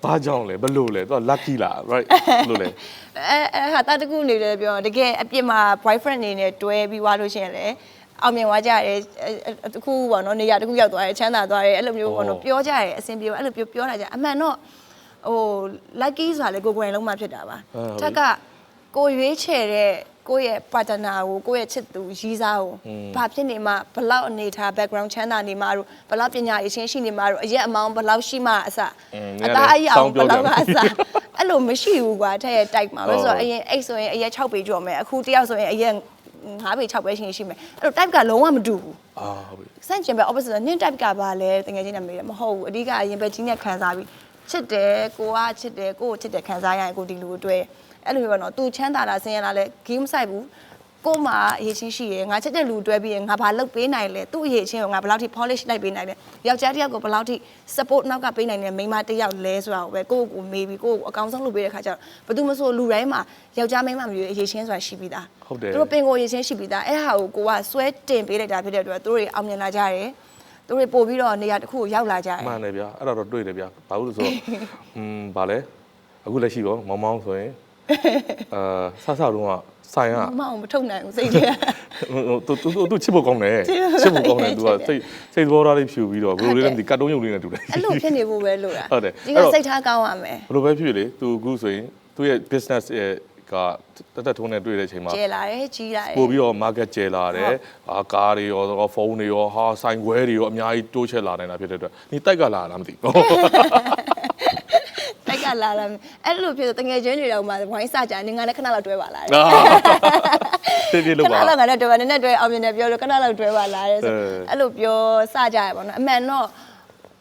ဘာကြောင့်လဲဘလို့လဲသူက lucky လား right လို့လဲအဲဟာတာတကူနေတယ်ပြောတကယ်အပြစ်မှာ boyfriend အနေနဲ့တွဲပြီးသွားလို့ရှိရင်လေအောင်မြင်သွားကြတယ်တခုပေါ့နော်နေရာတခုရောက်သွားတယ်ချမ်းသာသွားတယ်အဲ့လိုမျိုးပေါ့နော်ပြောကြတယ်အဆင်ပြေအဲ့လိုပြောတာကြအမှန်တော့ဟို lucky ဆိုတာလေကိုယ်လုံးမှဖြစ်တာပါထက်ကကိုရွေးချယ်တဲ့ကိုယ့်ရဲ့ partner ကိုကိုယ့်ရဲ့ချစ်သူရည်စားကိုဘာဖြစ်နေမှဘလောက်အနေထား background ချမ်းသာနေမှတို့ဘလောက်ပညာရေးရှင်းရှိနေမှတို့အရက်အမောင်းဘလောက်ရှိမှအစအသားအရောင်ဘလောက်ကအစအဲ့လိုမရှိဘူးကွာထက်ရဲ့ type မှာပဲဆိုတော့အရင်အဲ့ဆိုရင်အရက်6ပေကျော်မယ်အခုတယောက်ဆိုရင်အရက်5ပေ6ပဲရှိမယ်အဲ့လို type ကလုံးဝမတူဘူးဟုတ်ပြီစန့်ကျင်ပဲ opposite နင်း type ကဘာလဲတကယ်ချင်းနဲ့မေးတယ်မဟုတ်ဘူးအဓိကအရင်ပဲကြီးနဲ့ခံစားပြီးချစ်တယ်ကိုကချစ်တယ်ကိုကိုချစ်တယ်ခံစားရရင်ကိုဒီလူကိုတွေ့အဲ့လိုပဲပေါ့နော်သူချမ်းသာတာဆင်းရဲတာလဲ game ဆိုင်ဘူး ကိုမှအရေးချင်းရှိရယ်ငါချက်တဲ့လူတွဲပြီးရင်ငါဘာလုပ်ပေးနိုင်လဲသူ့အရေးချင်းကိုငါဘယ်လောက်ထိ polish လိုက်ပေးနိုင်လဲယောက်ျားတစ်ယောက်ကိုဘယ်လောက်ထိ support နောက်ကပေးနိုင်လဲမိန်းမတစ်ယောက်လဲဆိုတာကိုပဲကိုယ့်ကိုမေးပြီးကိုယ့်ကိုအကောင်းဆုံးလုပ်ပေးတဲ့ခါကျတော့ဘယ်သူမှဆိုလူတိုင်းမှာယောက်ျားမိန်းမမျိုးအရေးချင်းဆိုတာရှိပြီးသားသူတို့ပင်ကိုအရေးချင်းရှိပြီးသားအဲ့ဟာကိုကိုကဆွဲတင်ပေးလိုက်တာဖြစ်တဲ့အတွက်သူတို့တွေအောင်မြင်လာကြတယ်သူတို့ပို့ပြီးတော့နေရာတစ်ခုကိုရောက်လာကြတယ်မှန်တယ်ဗျာအဲ့ဒါတော့တွေ့တယ်ဗျာဘာလို့လဲဆိုတော့ဗာလဲအခုလက်ရှိရောမောင်မောင်ဆိုရင်ဆဆတုံးကဆိုင်ကမအောင်မထုတ်နိုင်ဘူးစိတ်ထဲသူချစ်ဖို့ကောင်းတယ်ချစ်ဖို့ကောင်းတယ်သူကစိတ်သဘောထားလေးဖြူပြီးတော့ဘယ်လိုလဲမသိကတ်တုံးရုပ်လေးနဲ့တူတယ်အဲ့လိုဖြစ်နေဖို့ပဲလို့လားဟုတ်တယ်ဒီကစိတ်ထားကောင်းရမယ်ဘယ်လိုပဲဖြစ်လေသူအခုဆိုရင်သူ့ရဲ့ business ရဲ့ကတက်ထုံးနဲ့တွေ့တဲ့အချိန်မှာကျဲလာတယ်ကြီးလာတယ်ပို့ပြီးတော့ market ကျဲလာတယ်ကားတွေရောဖုန်းတွေရောဟာဆိုင်ခွဲတွေရောအများကြီးတိုးချဲ့လာနေတာဖြစ်တဲ့အတွက်ဒီတိုက်ကလာလားမသိဘူးတိုက်ကလာလာအဲ့လိုဖြစ်တော့တငယ်ချင်းတွေတော့မှဝိုင်းစကြနေငါလည်းခဏလောက်တွဲပါလားတေးပြေလို့ပါခဏလောက်ငါလည်းတွဲပါနည်းနည်းတွဲအောင်မြင်တယ်ပြောလို့ခဏလောက်တွဲပါလားတဲ့ဆိုအဲ့လိုပြောစကြရပါတော့အမှန်တော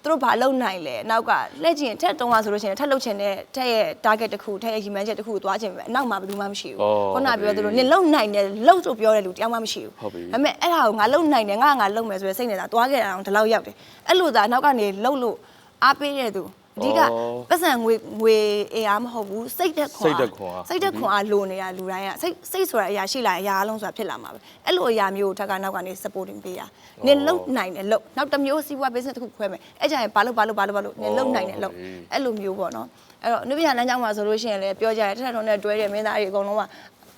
့သူတို့ဘာလုပ်နိုင်လဲနောက်ကလှည့်ချင်ထက်တုံးသွားဆိုလို့ရှိရင်ထက်လုပ်ချင်တဲ့ထက်ရဲ့ target တစ်ခုထက်ရဲ့ humanချက်တစ်ခုကိုသွားချင်ပဲအနောက်မှာဘယ်သူမှမရှိဘူးခုနပြောသူတို့နင်လုံနိုင်တယ်လုံဆိုပြောတဲ့လူတယောက်မှမရှိဘူးဒါပေမဲ့အဲ့ဒါကိုငါလုံနိုင်တယ်ငါလုံမယ်ဆိုရယ်စိတ်နေတာသွားခဲ့တာအောင်ဒီလောက်ရောက်တယ်အဲ့လိုသာနောက်ကနေလုံလို့အားပေးတဲ့သူအဓိကပတ်စံငွေအင်အားမဟုတ်ဘူးစိတ်သက်ခွန်အားလိုနေတာလူတိုင်းကစိတ်ဆိုတာအရာရှိလာအရာအလုံးဆိုတာဖြစ်လာမှာပဲအဲ့လိုအရာမျိုးထက်ကနောက်ကနေ supporting ပေးရနင်လုံနိုင်တယ်လုံနောက်တစ်မျိုးစီးပွား business တစ်ခုခွဲမယ်အဲ့ကြရင်ဘာလို့နင်လုံနိုင်တယ်လုံအဲ့လိုမျိုးပေါ့နော်အဲ့တော့အနုပညာလမ်းကြောင်းမှာဆိုလို့ရှိရင်လည်းပြောကြတယ်ထက်ထုံးနဲ့တွဲတဲ့မင်းသားတွေအကုန်လုံးက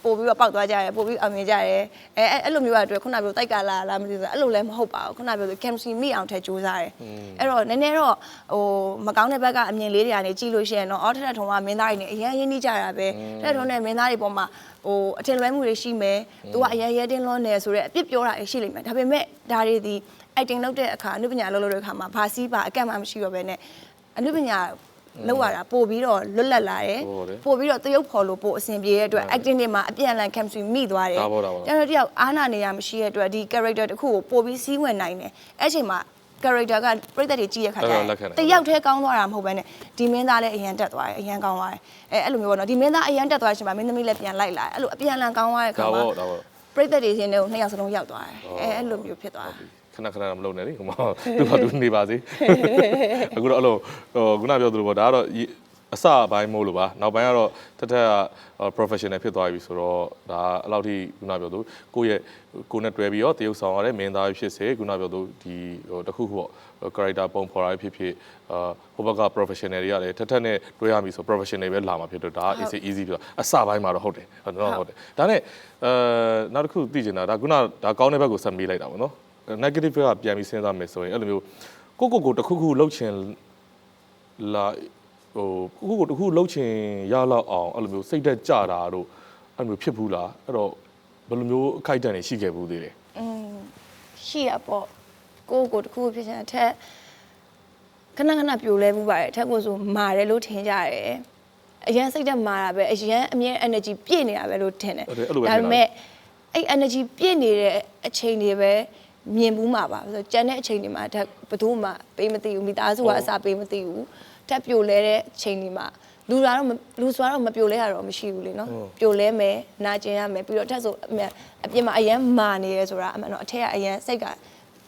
ပို့ပြီးတော့ပောက်သွားကြတယ်ပို့ပြီးအောင်မြင်ကြတယ်အဲ့လိုမျိုးအတွက်ခုနပြောတိုက်ကလာလားမသိဘူးအဲ့လိုလည်းမဟုတ်ပါဘူးခုနပြောဆို chemistry မိအောင်ထည့်ကြိုးစားတယ်အဲ့တော့နည်းနည်းတော့ဟိုမကောင်းတဲ့ဘက်ကအမြင်လေးတွေကနေကြည့်လို့ရှိရင်တော့အော်ထက်ထုံကမင်းသားတွေနဲ့အရင်ရင်းနှီးကြတာပဲထက်ထုံနဲ့မင်းသားတွေပေါ်မှာဟိုအထင်လွဲမှုတွေရှိမယ်သူကအရင်ရဲတင်းလွန်းနေဆိုတော့အပြစ်ပြောတာရှိလိမ့်မယ်ဒါပေမဲ့ဒါတွေဒီ acting လုပ်တဲ့အခါအနုပညာလုပ်တဲ့အခါမှာဘာစီးပါအကန့်မှမရှိတော့ဘဲနဲ့အနုပညာလောက်ရတာပို့ပြီးတော့လွတ်လပ်လာတယ်ပို့ပြီးတော့တရုပ်ဖော်လို့ပို့အဆင်ပြေတဲ့အတွက် acting တွေမှာအပြန်အလှန် chemistry မိသွားတယ်ကျွန်တော်တယောက်အားနာနေရမရှိတဲ့အတွက်ဒီ character တစ်ခုကိုပို့ပြီးစီးဝင်နိုင်တယ်အဲ့ချိန်မှာ character ကပြည့်တဲ့တွေကြည့်ရခါကျတယောက်တည်းကောင်းသွားတာမဟုတ်ဘဲနဲ့ဒီမင်းသားလည်းအရန်တက်သွားတယ်အရန်ကောင်းသွားတယ်အဲ့လိုမျိုးပေါ့နော်ဒီမင်းသားအရန်တက်သွားတဲ့အချိန်မှာမင်းသမီးလည်းပြန်လိုက်လာအဲ့လိုအပြန်အလှန်ကောင်းသွားတဲ့ခါမှာပြည့်တဲ့တွေချင်းတွေကိုနှစ်ယောက်စလုံးရောက်သွားတယ်အဲ့လိုမျိုးဖြစ်သွားတယ်ခဏမလုပ်နဲ့လေဟိုမှာသူ့ဘာသူနေပါစေအခုတော့အဲ့လိုခုနပြောသလိုပေါ့ဒါကတော့အစပိုင်းမို့လို့ပါနောက်ပိုင်းကတော့ထက်က professional ဖြစ်သွားပြီဆိုတော့ဒါအဲ့လောက်ထိခုနပြောသူကိုနဲ့တွဲပြီးတော့တရုပ်ဆောင်ရတဲ့မင်းသားဖြစ်စေခုနပြောသူဒီဟိုတခုခုပေါ့ character ပုံဖော်ရဖြစ်ဟိုဘက်က professional တွေကလည်းထက်နဲ့တွဲရပြီဆို professional ပဲလာမှာဖြစ်တော့ဒါ easy ဖြစ်တော့အစပိုင်းမှာတော့ဟုတ်တယ်ဟုတ်တယ်ဒါနဲ့နောက်တစ်ခုသိချင်တာဒါခုနဒါကောင်းတဲ့ဘက်ကိုဆက်မေးလိုက်တာပေါ့နော်negative ကပြန်ပြီးစဉ်းစားမယ်ဆိုရင်အဲ့လိုမျိုးကိုတခုခုလှုပ်ချင်လာဟိုကိုတခုလှုပ်ချင်ရလောက်အောင်အဲ့လိုမျိုးစိတ်သက်ကြတာတို့အဲ့လိုမျိုးဖြစ်ဘူးလားအဲ့တော့ဘယ်လိုမျိုးအခိုက်အတန့်တွေရှိခဲ့ဘူးသေးတယ်ရှိရပေါ့ကိုတခုဖြစ်ချင်တဲ့ထက်ခဏပြိုလဲမှုပါတယ်ထက်ကိုဆိုမာတယ်လို့ထင်ကြတယ်အရင်စိတ်သက်မာတာပဲအရင်အမြဲ energy ပြည့်နေတာပဲလို့ထင်တယ်ဒါပေမဲ့အဲ့ energy ပြည့်နေတဲ့အချိန်တွေပဲမြင်ဘူးမှာပါဆိုတော့ကြံတဲ့အချိန်တွေမှာဘယ်သူမှပေးမသိဘူးမိသားစုကအစားပေးမသိဘူးတက်ပြိုလဲတဲ့အချိန်တွေမှာလူဆိုတော့မပြိုလဲရတော့မရှိဘူးလေနော်ပြိုလဲမယ်နာကျင်ရမယ်ပြီးတော့တက်ဆိုအပြင်မှာအရန်မာနေရဲဆိုတာအမှန်တော့အထက်ကအရန်စိတ်က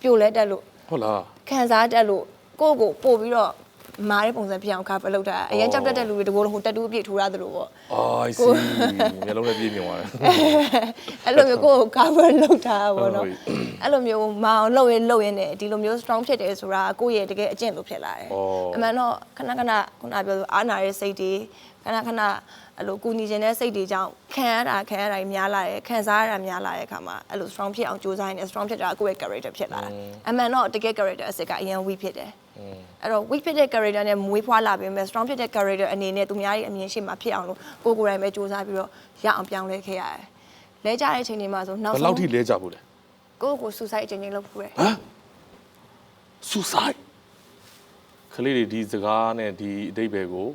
ပြိုလဲတက်လို့ဟုတ်လားခံစားတက်လို့ကိုပို့ပြီးတော့မာတဲ့ပုံစံဖြစ်အောင်ခါပလုပ်တာအရင်ကြောက်တတ်တဲ့လူတွေတကိုယ်လုံးဟိုတက်တူးအပြည့်ထိုးရတယ်လို့ပေါ့I see မျိုးလုံးနဲ့ပြည့်မြင်သွားတယ်အဲ့လိုမျိုးကို cover လုပ်တာပေါ့နော်အဲ့လိုမျိုးမအောင်လှုပ်ရင်နဲ့ဒီလိုမျိုး strong ဖြစ်တယ်ဆိုတာကိုယ့်ရဲ့တကယ်အကျင့်လို့ဖြစ်လာတယ်အမှန်တော့ခဏခုနပြောဆိုအားနာတဲ့စိတ်တွေခဏအဲ့လိုကူညီခြင်းတဲ့စိတ်တွေကြောင့်ခံရတာများလာတယ်ခံစားရတာများလာတဲ့အခါမှာအဲ့လို strong ဖြစ်အောင်ကြိုးစားနေ strong ဖြစ်တာကိုယ့်ရဲ့ character ဖြစ်လာတာအမှန်တော့တကယ် character အစစ်ကအရင် weak ဖြစ်တယ်အဲ့တော့ weak ဖြစ်တဲ့ character နဲ့မွေးဖွားလာပြီးမဲ့ strong ဖြစ်တဲ့ character အနေနဲ့သူများရဲ့အမြင်ရှိမှဖြစ်အောင်လို့ကိုယ်တိုင်ပဲစူးစမ်းပြီးတော့ရအောင်ပြောင်းလဲခဲ့ရတယ်။လဲကြတဲ့အချိန်တွေမှာဆိုနောက်ဆုံးဘယ်လောက်ထိလဲကြဖို့လဲကို suicide အချိန်လုပ်ဖို့ရယ်ဟမ် suicide ခလေးတွေဒီစကားနဲ့ဒီအဓိပ္ပာယ်ကို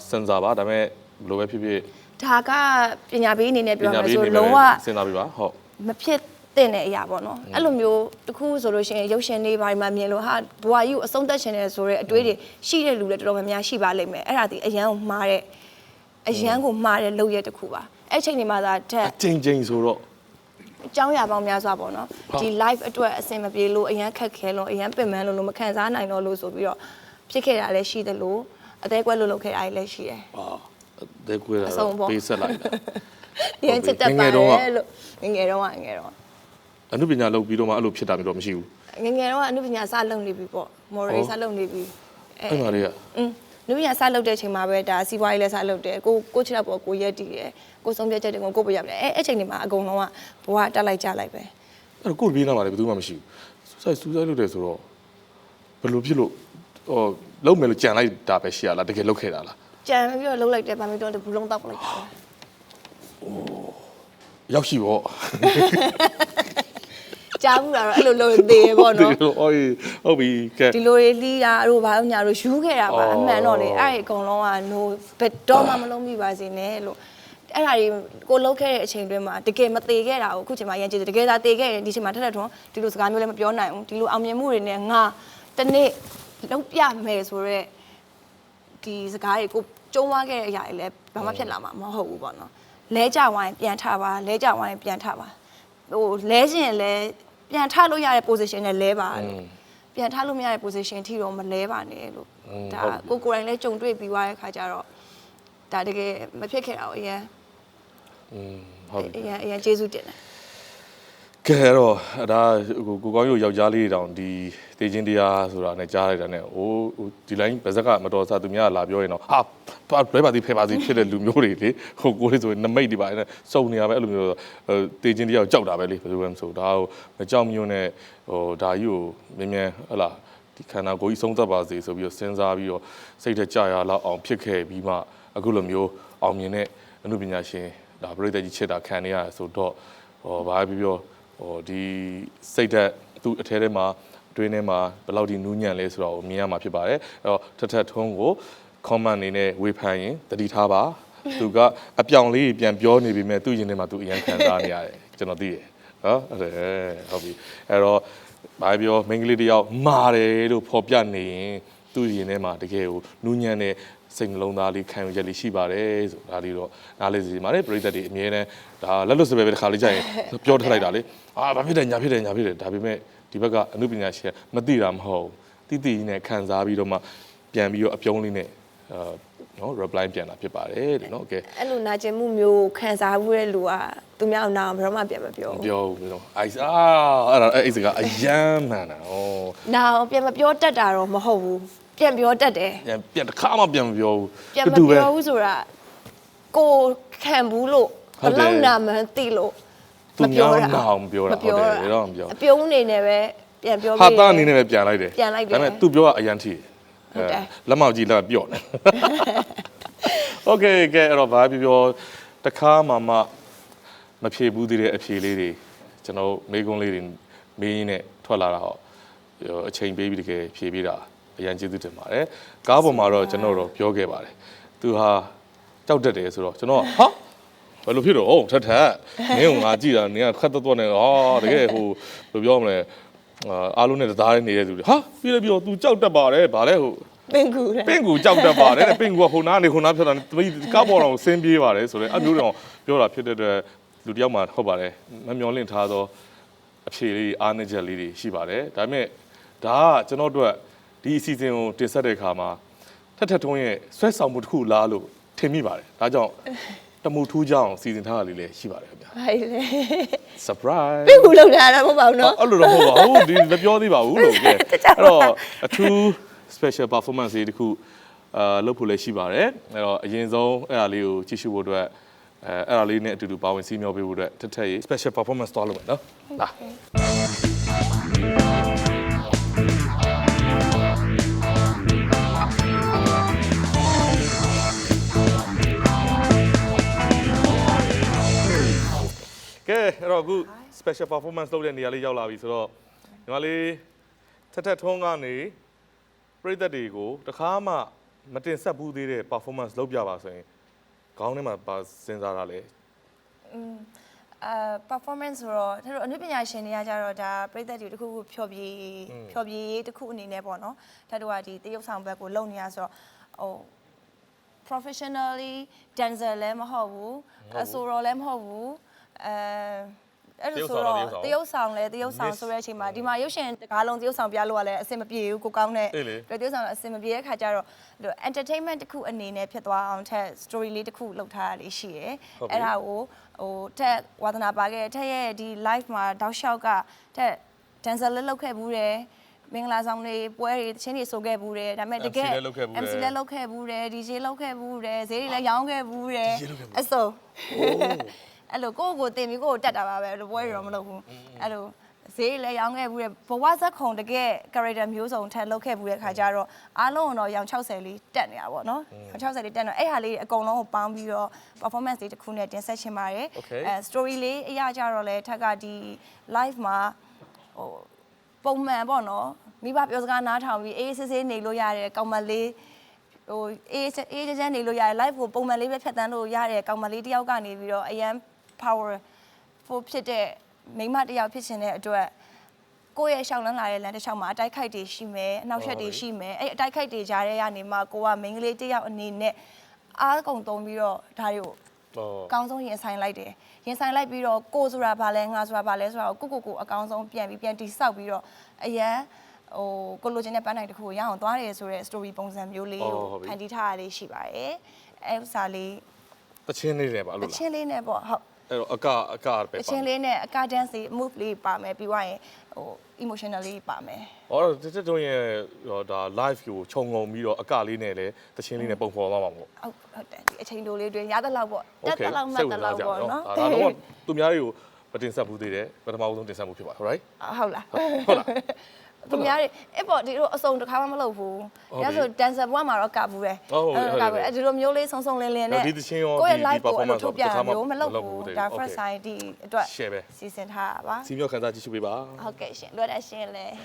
စဉ်းစားပါဒါပေမဲ့ဘယ်လိုပဲဖြစ်ဖြစ်ဒါကပညာပေးအနေနဲ့ပြောမှာဆိုလုံးဝစဉ်းစားပြီးပါဟုတ်မဖြစ်တင်တဲ့အရာပေါ့နော်အဲ့လိုမျိုးတခုဆိုလို့ရှိရင်ရုပ်ရှင်တွေဘာမှမြင်လို့ဟာဘဝကြီးကိုအဆုံးသတ်ရှင်တယ်ဆိုတဲ့အတွေးတွေရှိတဲ့လူတွေတော်တော်များများရှိပါလိမ့်မယ်အဲ့ဒါဒီအရန်ကိုမှားတဲ့လုပ်ရတခုပါအဲ့ချိန်ဒီမှာသာတက်အချိန်ဆိုတော့ အကြောင်းအရာပေါင်းများစွာပေါ့နော်ဒီ live အတွက်အဆင်မပြေလို့အရန်ခက်ခဲလို့အရန်ပင်ပန်းလို့မခံစားနိုင်တော့လို့ဆိုပြီးတော့ဖြစ်ခဲ့တာလည်းရှိတယ်လို့အသေးကွက်လို့လုပ်ခဲ့တာလည်းရှိတယ် ဟာအသေးကွဲတာပေးဆက်လိုက်တာ ရန်ချစ်တတ်ပါတယ်လို့ငယ်တော့အနုပညာလုပ်ပြီးတော့မှအဲ့လိုဖြစ်တာမျိုးတော့မရှိဘူးငယ်တော့အနုပညာစလုပ်နေပြီပေါ့မော်ရီစလုပ်နေပြီအဲ့မှာတွေကနုပညာစလုပ်တဲ့အချိန်မှာပဲဒါစီးပွားရေးလည်းစလုပ်တယ်ကိုချစ်တော့ပေါ့ကိုရက်တည်တယ်ကိုဆုံးဖြတ်ချက်တွေကိုပြရမယ်အဲ့ချိန်တွေမှာအကုန်လုံးကဘဝတက်လိုက်ကြလိုက်ပဲအဲ့ကိုပြေးလာမှလည်းဘယ်သူမှမရှိဘူးစူးစိုက်လုပ်တယ်ဆိုတော့ဘယ်လိုဖြစ်လို့ဟိုလုံးမယ်လို့ကြံလိုက်တာပဲရှိရလားတကယ်လုပ်ခဲ့တာလားကြံပြီးတော့လုံးလိုက်တယ်ဗာမီတော့ဘူးလုံးတောက်လိုက်တာရောက်ရှိပေါ့ကြားဘူးလားတော့အဲ့လိုလုပ်သေးရပေါ့နော်ဟုတ်ပြီကဲဒီလိုလေးလီးတာတို့ဘာလို့ညာတို့ယူခဲ့တာပါအမှန်တော့လေအဲ့ဒီအကုန်လုံးက no ဘယ်တော့မှမလုံးမိပါစေနဲ့လို့အဲ့ဒါတွေကိုလှုပ်ခဲ့တဲ့အချိန်တွင်းမှာတကယ်မသေးခဲ့တာကိုအခုချိန်မှာရန်ကြည့်တယ်တကယ်သာသေခဲ့ရင်ဒီချိန်မှာထက်ထွန်းဒီလိုစကားမျိုးလည်းမပြောနိုင်ဘူးဒီလိုအောင်မြင်မှုတွေနဲ့ငါတနေ့လုံးပြမယ်ဆိုတော့ဒီစကားတွေကိုကျုံးသွားခဲ့တဲ့အရာတွေလည်းဘာမှဖြစ်လာမှာမဟုတ်ဘူးပေါ့နော်လဲကြဝိုင်းပြန်ထပါလဲကြဝိုင်းပြန်ထပါဟိုလဲခြင်းလည်းပြန်ထလို့ရတဲ့ position နဲ့လဲပါလို့ပြန်ထလို့မရတဲ့ position ထိတော့မလဲပါနဲ့လို့ဒါကိုယ်တိုင်လည်းကြုံတွေ့ပြီးသွားတဲ့ခါကျတော့ဒါတကယ်မဖြစ်ခဲ့တာကိုအရင်ဟုတ်ပြီအရင်ကျေးဇူးတင်တယ်ကဲတော့ဒါကိုကောင်းရုပ်ယောက်ျားလေးတောင်ဒီတေချင်းတရားဆိုတာနဲ့ကြားလိုက်တာနဲ့ဟိုဒီလိုင်းဗဇက်ကမတော်စားသူများလာပြောရင်တော့ဟာဘယ်ပါသည်ဖဲပါသည်ဖြစ်တဲ့လူမျိုးတွေလေဟိုကိုလေးဆိုရင်နမိတ်တွေပါနဲ့စုံနေရပဲအဲ့လိုမျိုးတေချင်းတရားကိုကြောက်တာပဲလေဘယ်လိုလဲမဆိုဒါကိုမကြောက်မျိုးနဲ့ဟိုဒါကြီးကိုမြင်မြန်ဟလာဒီခန္ဓာကိုယ်ကြီးဆုံးသက်ပါစေဆိုပြီးတော့စဉ်းစားပြီးတော့စိတ်ထကြရလောက်အောင်ဖြစ်ခဲ့ပြီးမှအခုလိုမျိုးအောင်မြင်တဲ့အမှုပညာရှင်ဒါပရိသတ်ကြီးချစ်တာခံနေရဆိုတော့ဟောဘာပြောဟိုဒီစိတ်သက်သူ့အထဲထဲမှာအတွင်းထဲမှာဘယ်လောက်ဒီနူးညံ့လဲဆိုတော့မြင်ရမှာဖြစ်ပါတယ်အဲ့တော့ထထထုံးကို comment အနေနဲ့ဝေဖန်ရင်တတိထားပါသူကအပြောင်လေးပြန်ပြောနေပြီမဲ့သူ့ရင်ထဲမှာသူအရင်ခံစားနေရတယ်ကျွန်တော်သိတယ်နော်ဟုတ်ပြီအဲ့တော့ဘာပြောမိန်းကလေးတယောက်မာတယ်လို့ဖော်ပြနေရင်သူ့ရင်ထဲမှာတကယ်ကိုနူးညံ့တဲ့စိတ်နှလုံးသားလေးခံယူချက်လေးရှိပါတယ်ဆိုဒါလေးတော့နားလေးစီပါတယ်ပရိသတ်တွေအမြဲတမ်းဒါလက်လွတ်စပယ်ပဲတစ်ခါလေးကြာရင်ပြောထလိုက်တာလေဘာဖြစ်တယ်ညာဖြစ်တယ်ဒါပေမဲ့ဒီဘက်ကအမှုပညာရှင်မသိတာမဟုတ်တိတိနဲ့ခံစားပြီးတော့မှပြန်ပြီးတော့အပြုံးလေးနဲ့နော် reply ပြန်လာဖြစ်ပါတယ်တဲ့နော်โอเคအဲ့လိုနာကျင်မှုမျိုးခံစားမှုတဲ့လူကသူများအောင်နာဘယ်တော့မှပြန်မပြောဘူးပြောဘူးနော်အဲ့စကားအယမ်းမှန်တာဩနာပြန်မပြောတတ်တာတော့မဟုတ်ဘူးပြန်ပြောတတ်တယ်ပြန်တစ်ခါမှပြန်မပြောဘူးပြန်မပြောဘူးဆိုတာကိုခံဘူးလို့ဘလောက်နာမှန်းသိလို့မပြောတာမပြောတာဟုတ်တယ်တော့မပြောအပြုံးအနေနဲ့ပဲပြန်ပြောပြီးဟာတာအနေနဲ့ပဲပြန်လိုက်တယ်ဒါပေမဲ့ तू ပြောတာအယမ်းထိလက်မောက်ကြီးလက်ပြော့တယ်โอเคကဲအဲ့တော့ဘာပြောတခါမှမဖြေဘူးသေးတဲ့အဖြေလေးတွေကျွန်တော်မေးခွန်းလေးတွေမေးရင်းနဲ့ထွက်လာတာဟောအချိန်ပေးပြီးတကယ်ဖြေပေးတာအရင်ကျေးဇူးတင်ပါတယ်ကားပေါ်မှာတော့ကျွန်တော်တော့ပြောခဲ့ပါတယ်သူဟာကြောက်တတ်တယ်ဆိုတော့ကျွန်တော်ဟာဘယ်လိုဖြစ်တော့ဟုတ်ထထမင်းကငါကြည့်တာနင်ကခက်တော့နေဟာတကယ်ဟိုဘယ်လိုပြောမလဲအားလုံးနဲ့တသားနေတဲ့သူတွေဟာပြီးလည်းပြော तू ကြောက်တတ်ပါတယ်ဗာလဲဟိုပင်ကူကြောက်တတ်ပါတယ်တဲ့ပင်ကူကဟိုနားနေဟိုနားဖြတ်တာတမိကားပေါ်တော့ဆင်းပြေးပါတယ်ဆိုတော့အမျိုးတော်ပြောတာဖြစ်တဲ့အတွက်လူတယောက်မှဟုတ်ပါတယ်မမျောလင့်ထားသောအဖြေလေးအားနည်းချက်လေးတွေရှိပါတယ်ဒါပေမဲ့ဒါကကျွန်တော်တို့ဒီအစီအစဉ်ကိုတင်ဆက်တဲ့အခါမှာထထထုံးရဲ့ဆွဲဆောင်မှုတစ်ခုလားလို့ထင်မိပါတယ်ဒါကြောင့်တမှုထူးကြအောင်စီစဉ်ထားတာလေးလည်းရှိပါတယ်ခင်ဗျာဟုတ်လေ surprise ပြခုလောက်တာတော့မဟုတ်ပါဘူးเนาะအဲ့လိုတော့မဟုတ်ပါဘူးဒီမပြောသေးပါဘူးလို့ကဲအဲ့တော့အထူး special performance လေးတစ်ခုလုပ်ဖို့လည်းရှိပါတယ်အဲ့တော့အရင်ဆုံးအဲ့ဒါလေးကိုကြည့်ရှုဖို့အတွက်အဲ့ဒါလေးနဲ့အတူတူပါဝင်စီးမျောပေးဖို့အတွက်ထထရေး special performance သွားလုပ်မယ်နော်လာကဲအဲ့တော့အခု special performance လုပ်တဲ့နေရာလေးရောက်လာပြီဆိုတော့ညီမလေးထထထုံးကနေပရိသတ်တွေကိုတခါမှမတင်ဆက်ဘူးသေးတဲ့ performance လုပ်ပြပါဆိုရင်ခေါင်းထဲမှာပါစဉ်းစားတာလေperformance ဆိုတော့ဒါတို့အနုပညာရှင်တွေကကြတော့ဒါပရိသတ်တွေတခုခုဖျော်ဖြေတခုအနေနဲ့ပေါ့နော်ဒါတို့ကဒီတရုပ်ဆောင်ဘက်ကိုလုပ်နေရဆိုတော့ဟို professionally dancer လည်းမဟုတ်ဘူးအဆိုတော်လည်းမဟုတ်ဘူး အဲ့ဒါဆိုတော့တရုပ်ဆောင်လဲတရုပ်ဆောင်ဆိုတဲ့အချိန်မှာဒီမှာရုပ်ရှင်တကားလုံးတရုပ်ဆောင်ပြလို့ကလည်းအဆင်မပြေဘူးကိုကောင်းတဲ့တရုပ်ဆောင်အဆင်မပြေတဲ့ခါကျတော့ entertainment တစ်ခုအနေနဲ့ဖြစ်သွားအောင်ထက် story လေးတစ်ခုလုပ်ထားတာလေးရှိရယ်အဲ့ဒါကိုထက်ဝါသနာပါခဲ့ထက်ရဲ့ဒီ live မှာတောက်လျှောက်ကထက် dancer လေးလုပ်ခဲ့ဘူးတယ်မင်္ဂလာဆောင်တွေပွဲတွေတချင်းတွေဆိုခဲ့ဘူးတယ်ဒါပေမဲ့တကယ် MC လည်းလုပ်ခဲ့ဘူးတယ် DJ လုပ်ခဲ့ဘူးတယ်ဈေးတွေလည်းရောင်းခဲ့ဘူးတယ်အစုံအဲ့လိုကိုတင်ပြီးကိုတက်တာပါပဲအဲ့လိုပွဲတွေတော့မလုပ်ဘူးအဲ့လိုဈေးလည်းရောင်းခဲ့ဘူးတယ်ဘဝဇက်ခုံတကယ် character မျိုးစုံထက်လုပ်ခဲ့ဘူးတဲ့ခါကျတော့အားလုံးတော့ရောင်60လေးတက်နေတာပေါ့နော်60လေးတက်တော့အဲ့ဟာလေးအကုန်လုံးကိုပေါင်းပြီးတော့ performance လေးတစ်ခုနဲ့တင်ဆက်ချင်ပါတယ်အဲ story လေးအရာကြတော့လဲထက်ကဒီ live မှာဟိုပုံမှန်ပေါ့နော်မိဘပြောစကားနားထောင်ပြီးအေးဆေးဆေးနေလို့ရတယ်ကောင်မလေးဟိုအေးချမ်းနေလို့ရတယ် live ကိုပုံမှန်လေးပဲဖြတ်တန်းလို့ရတယ်ကောင်မလေးတယောက်ကနေပြီးတော့အရန် power ဖို့ဖြစ်တဲ့မိန်းမတယောက်ဖြစ်ရှင်တဲ့အတွက်ကိုယ့်ရဲ့ရှောင်းလန်းလာတဲ့လမ်းတစ်လျှောက်မှာအတိုက်ခိုက်တွေရှိမယ်အနောက်ရှက်တွေရှိမယ်အဲ့အတိုက်ခိုက်တွေကြားထဲကနေမှကိုကမိန်းကလေးတယောက်အနေနဲ့အားကုန်သုံးပြီးတော့ဒါတွေကိုကောင်းဆုံးရင်ဆိုင်လိုက်တယ်ရင်ဆိုင်လိုက်ပြီးတော့ကိုဆိုတာဘာလဲငါဆိုတာဘာလဲဆိုတော့ကိုအကောင်းဆုံးပြန်တိဆောက်ပြီးတော့အရန်ကိုလိုချင်တဲ့ပန်းတိုင်တစ်ခုကိုရအောင်သွားတယ်ဆိုတဲ့ story ပုံစံမျိုးလေးကိုဖန်တီးထားရလေးရှိပါတယ်အဲ့ဥစားလေးတချင်းလေးနဲ့ပါလို့လားတချင်းလေးနဲ့ပေါ့ဟုတ်အဲ့တော့အကပဲပါတချင်းလေးနဲ့အက dance လေး move လေးပါမယ်ပြီးသွားရင်emotional လေးပါမယ်ဟောတက်တုံးရဲ့ဒါ live ကိုခြုံငုံပြီးတော့အကလေးနဲ့လည်းတချင်းလေးနဲ့ပုံဖော်သွားမှာပေါ့ဟုတ်တယ်ဒီအချိန်တိုလေးတွင်ရတဲ့လောက်ပေါ့တက်တဲ့လောက်မှတ်တဲ့လောက်ပေါ့နော်ဒါတော့သူများတွေကိုမတင်ဆက်ဘူးသေးတယ်ပထမဆုံးတင်ဆက်မှုဖြစ်ပါ right ဟုတ်လားသူများတွေအဲ့ပေါ့ဒီလိုအစုံတစ်ခါမှမလုပ်ဘူး။ဒါဆို dancer ဘွားမှာတော့ကဘူးပဲ။ကဘူးအဲ့ဒီလိုမျိုးလေးဆုံလင်းလင်းနဲ့ကိုယ့်ရဲ့ live ကိုအဲ့လိုထုတ်ပြမျိုးမလုပ်ဘူး။ဒါ first time ဒီအတွက်စီစဉ်ထားတာပါ။စီမြောက်ခန်းစားကြည့်ရှုပေးပါ။ဟုတ်ကဲ့ရှင်လွတ်တဲ့ရှင်လည်း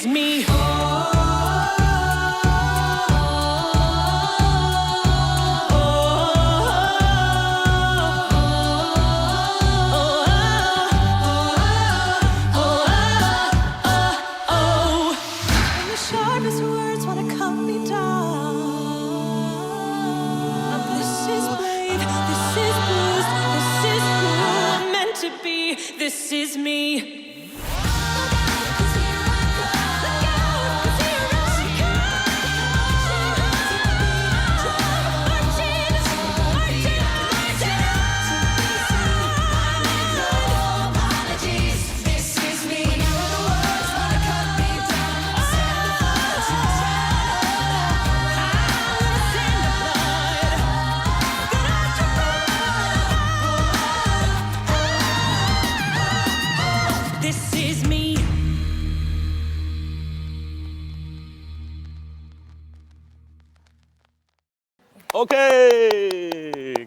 is me. This is me. Okay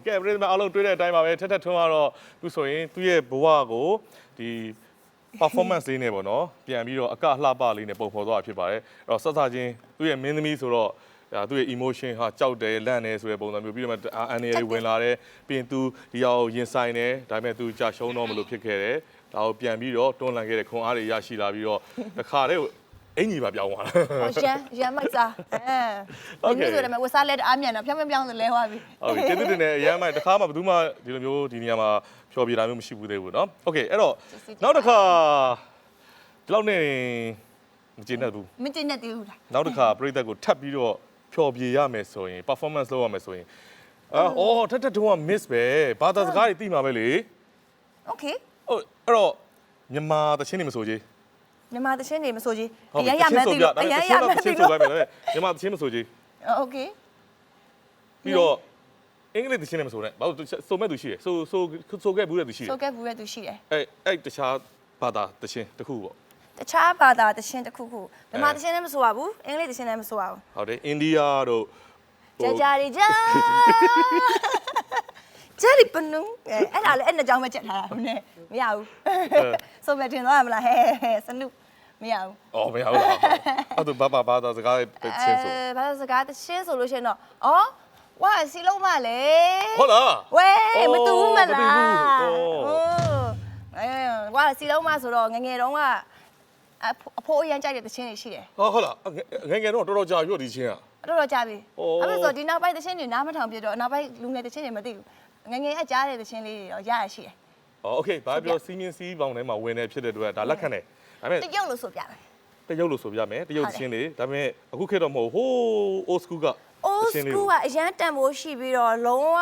ကဲပရိသတ်အားလုံးတွေ့တဲ့အတိုင်းပါပဲထက်ထက်ထွန်းကတော့သူဆိုရင်သူ့ရဲ့ဘဝကိုဒီ performance လေးနဲ့ပေါ့နော်ပြန်ပြီးတော့အကလှပလေးနဲ့ပုံဖော်သွားတာဖြစ်ပါတယ်အဲ့တော့ဆက်စားချင်းသူ့ရဲ့မင်းသမီးဆိုတော့သူ့ရဲ့ emotion ဟာကြောက်တယ်လန့်တယ်ဆိုတဲ့ပုံစံမျိုးပြီးတော့မှအန်နေရီဝင်လာတယ်ပြီးရင်သူဒီအောင်ရင်ဆိုင်တယ်ဒါပေမဲ့သူကြာရှုံးတော့မလို့ဖြစ်ခဲ့တယ်ဒါကိုပြန်ပြီးတော့တွန်းလှန်ခဲ့တဲ့ခွန်အားတွေရရှိလာပြီးတော့တခါတည်းအင်ကြီးပါပြောင်းသွားတာရမ်းမိုက်စားဒီဆိုတော့ဝစားလက်အားမြန်တော့ပြောင်းလဲသွားပြီဟုတ်ပြီကျေးဇူးတင်တယ်ရမ်းမိုက်တခါမှဘယ်သူမှဒီလိုမျိုးဒီနေရာမှာဖြောပြတာမျိုးမရှိဘူးသေးဘူးเนาะโอเคအဲ့တော့နောက်တစ်ခါဒီလောက်နဲ့မကျေနပ်ဘူးမကျေနပ်သေးဘူးလားနောက်တစ်ခါပရိသတ်ကိုထပ်ပြီးတော့ဖြောပြရမယ်ဆိုရင် performance လုပ်ရမယ်ဆိုရင်ထပ်တော့ miss ပဲဘာသာစကားတွေသိမှာပဲလေ okay ဟုတ်အဲ့တော့မြန်မာသချင်းတွေမဆိုကြီးမြန်မာသချင်းတွေမဆိုကြီးအရင်ရမှန်းသိလို့အရင်ရမှန်းသိလို့မြန်မာသချင်းမဆိုကြီးโอเคပြီးတော့အင်္ဂလိပ်သချင်းတွေမဆိုနဲ့ဘာလို့ဆိုမဲ့သူရှိတယ်ဆိုခဲ့ဘူးတဲ့သူရှိတယ်ဆိုခဲ့ဘူးတဲ့သူရှိတယ်အဲ့တခြားဘာသာသချင်းတစ်ခုပေါ့တခြားဘာသာသချင်းတစ်ခုမြန်မာသချင်းလည်းမဆိုပါဘူးအင်္ဂလိပ်သချင်းလည်းမဆိုပါဘူးဟုတ်တယ်အိန္ဒိယတို့ကြာဂျယ်လီပနုအဲ့ဒါလည်းအဲ့နှစ်ကြောင်းပဲချက်ထားတာနည်းမရဘူးဆိုမဲ့တင်သွားမလားဟဲ့စနုမရဘူးအော်မရဘူးလားအဲ့ဒါဘာသာစကားချင်းဆိုဘာသာစကားချင်းဆိုလို့ရှိရင်တော့ဝါစီလုံးမလေဟုတ်လားဝဲမတူဘူးမလားဝါစီလုံးမဆိုတော့ငငယ်တုန်းကအဖိုးအရန်ကြိုက်တဲ့တချင်းတွေရှိတယ်ဟုတ်လားငငယ်တော့တော်တော်ကြာပြီဒီချင်းကတော်တော်ကြာပြီအဲ့ဒါဆိုဒီနောက်ပိုင်းတချင်းတွေနားမထောင်ပြတော့နောက်ပိုင်းလူငယ်တချင်းတွေမသိဘူးငငယ်ကကြားတဲ့တချင်းလေးတွေတော့ရရရှိတယ်โอเคဘာပြောစီးမြင့်စီးပေါင်ထဲမှာဝင်နေဖြစ်တဲ့အတွက်ဒါလက်ခံတယ်ဒါပေမဲ့တရုတ်လို့ဆိုပြမယ်တရုတ်လို့ဆိုပြမယ်တရုတ်ချင်းလေးဒါပေမဲ့အခုခေတ်တော့မဟုတ်ဟိုး old school က old school ကအရန်တန်ဖိုးရှိပြီးတော့လုံးဝ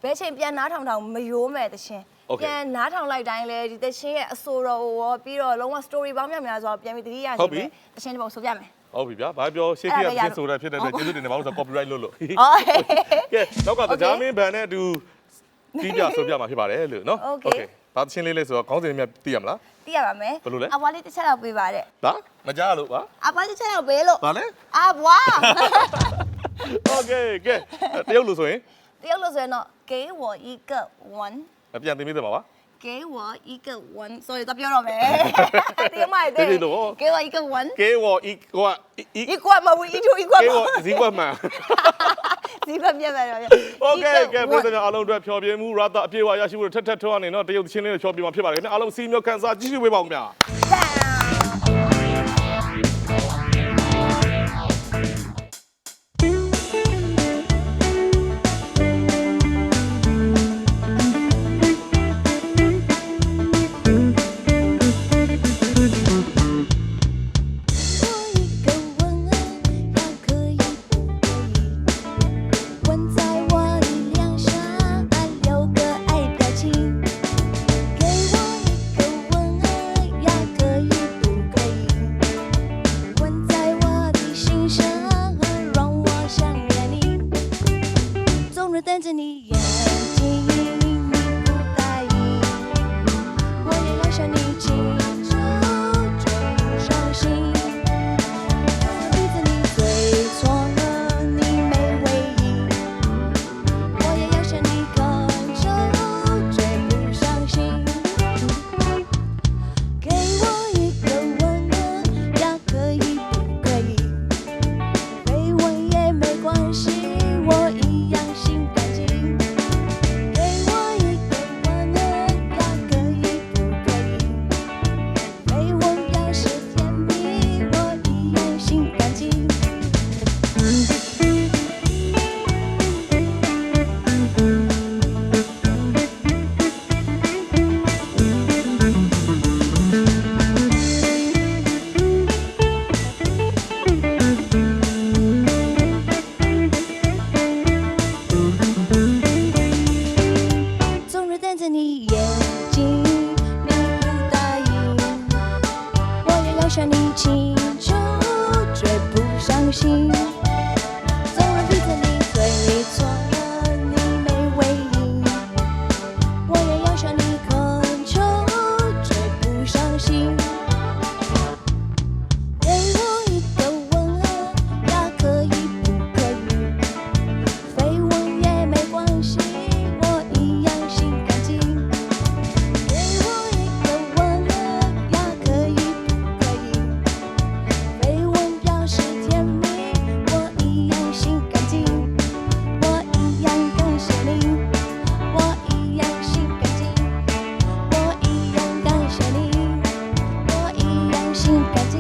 ဘယ်ချိန်ပြန်နားထောင်မယိုးမဲ့တချင်းပြန်နားထောင်လိုက်တိုင်းလဲဒီတချင်းရဲ့အဆိုတော်ရောပြီးတော့လုံးဝ story ပေါင်းများစွာပြန်ပြီးတတိယရှိတယ်တချင်းတစ်ပုဒ်ဆိုပြမယ်ဟုတ်ပြီဗျာဘာပြောရှေ့ကချင်းဆိုတာဖြစ်တဲ့အတွက်ကျေးဇူးတင်တယ်ဘာလို့ဆို copyright လို့ကဲနောက်ကတကြားမင်းဘန်နဲ့အတူတီးပြဆိုပြမှာဖြစ်ပါတယ်လို့နော်โอเคဘာသချင်းလေးလဲဆိုတော့ခေါင်းစဉ်များသိရမလားသိရပါမယ်ဘယ်လိုလဲအဘွားလေးတစ်ချက်တော့ပေးပါတဲ့ဟာမကြားလို့ပါအဘွားတစ်ချက်တော့ပေးလို့ဘာလဲအဘွားโอเคကဲတရုတ်လို့ဆိုရင်တော့给我一个oneပြန်သိမိတယ်ပါ给我一个one所以တော့ပြောတော့မယ်တင်မိုက်တယ်给我一个one给我一个မဝီ一two一个给我ဇီးကွက်မှန်ဇီးကွက်ပြတ်ပါတော့โอเคကဲပြည်သူများအားလုံးအတွက်ဖြောပြမှုရတာအပြည့်အဝရရှိဖို့ထက်ထွန်းနေတော့တရုတ်ချင်းလေးဖြောပြမှာဖြစ်ပါတယ်ခင်ဗျအားလုံးစီမျိုးခန်းစားကြည့်ရှုပေးပါဦးခင်ဗျာ问选你清楚，绝不伤心。纵然逼着你对你错了，你没回应，我也要向你恳求，绝不伤心。给我一个吻啊，呀可以不可以？绯闻也没关系，我一样心干净。给我一个吻啊，呀可以不可以？绯闻表示甜蜜，我一样心干净。我一样感谢你，我一样心干净。我一样感谢你，我一样心干净。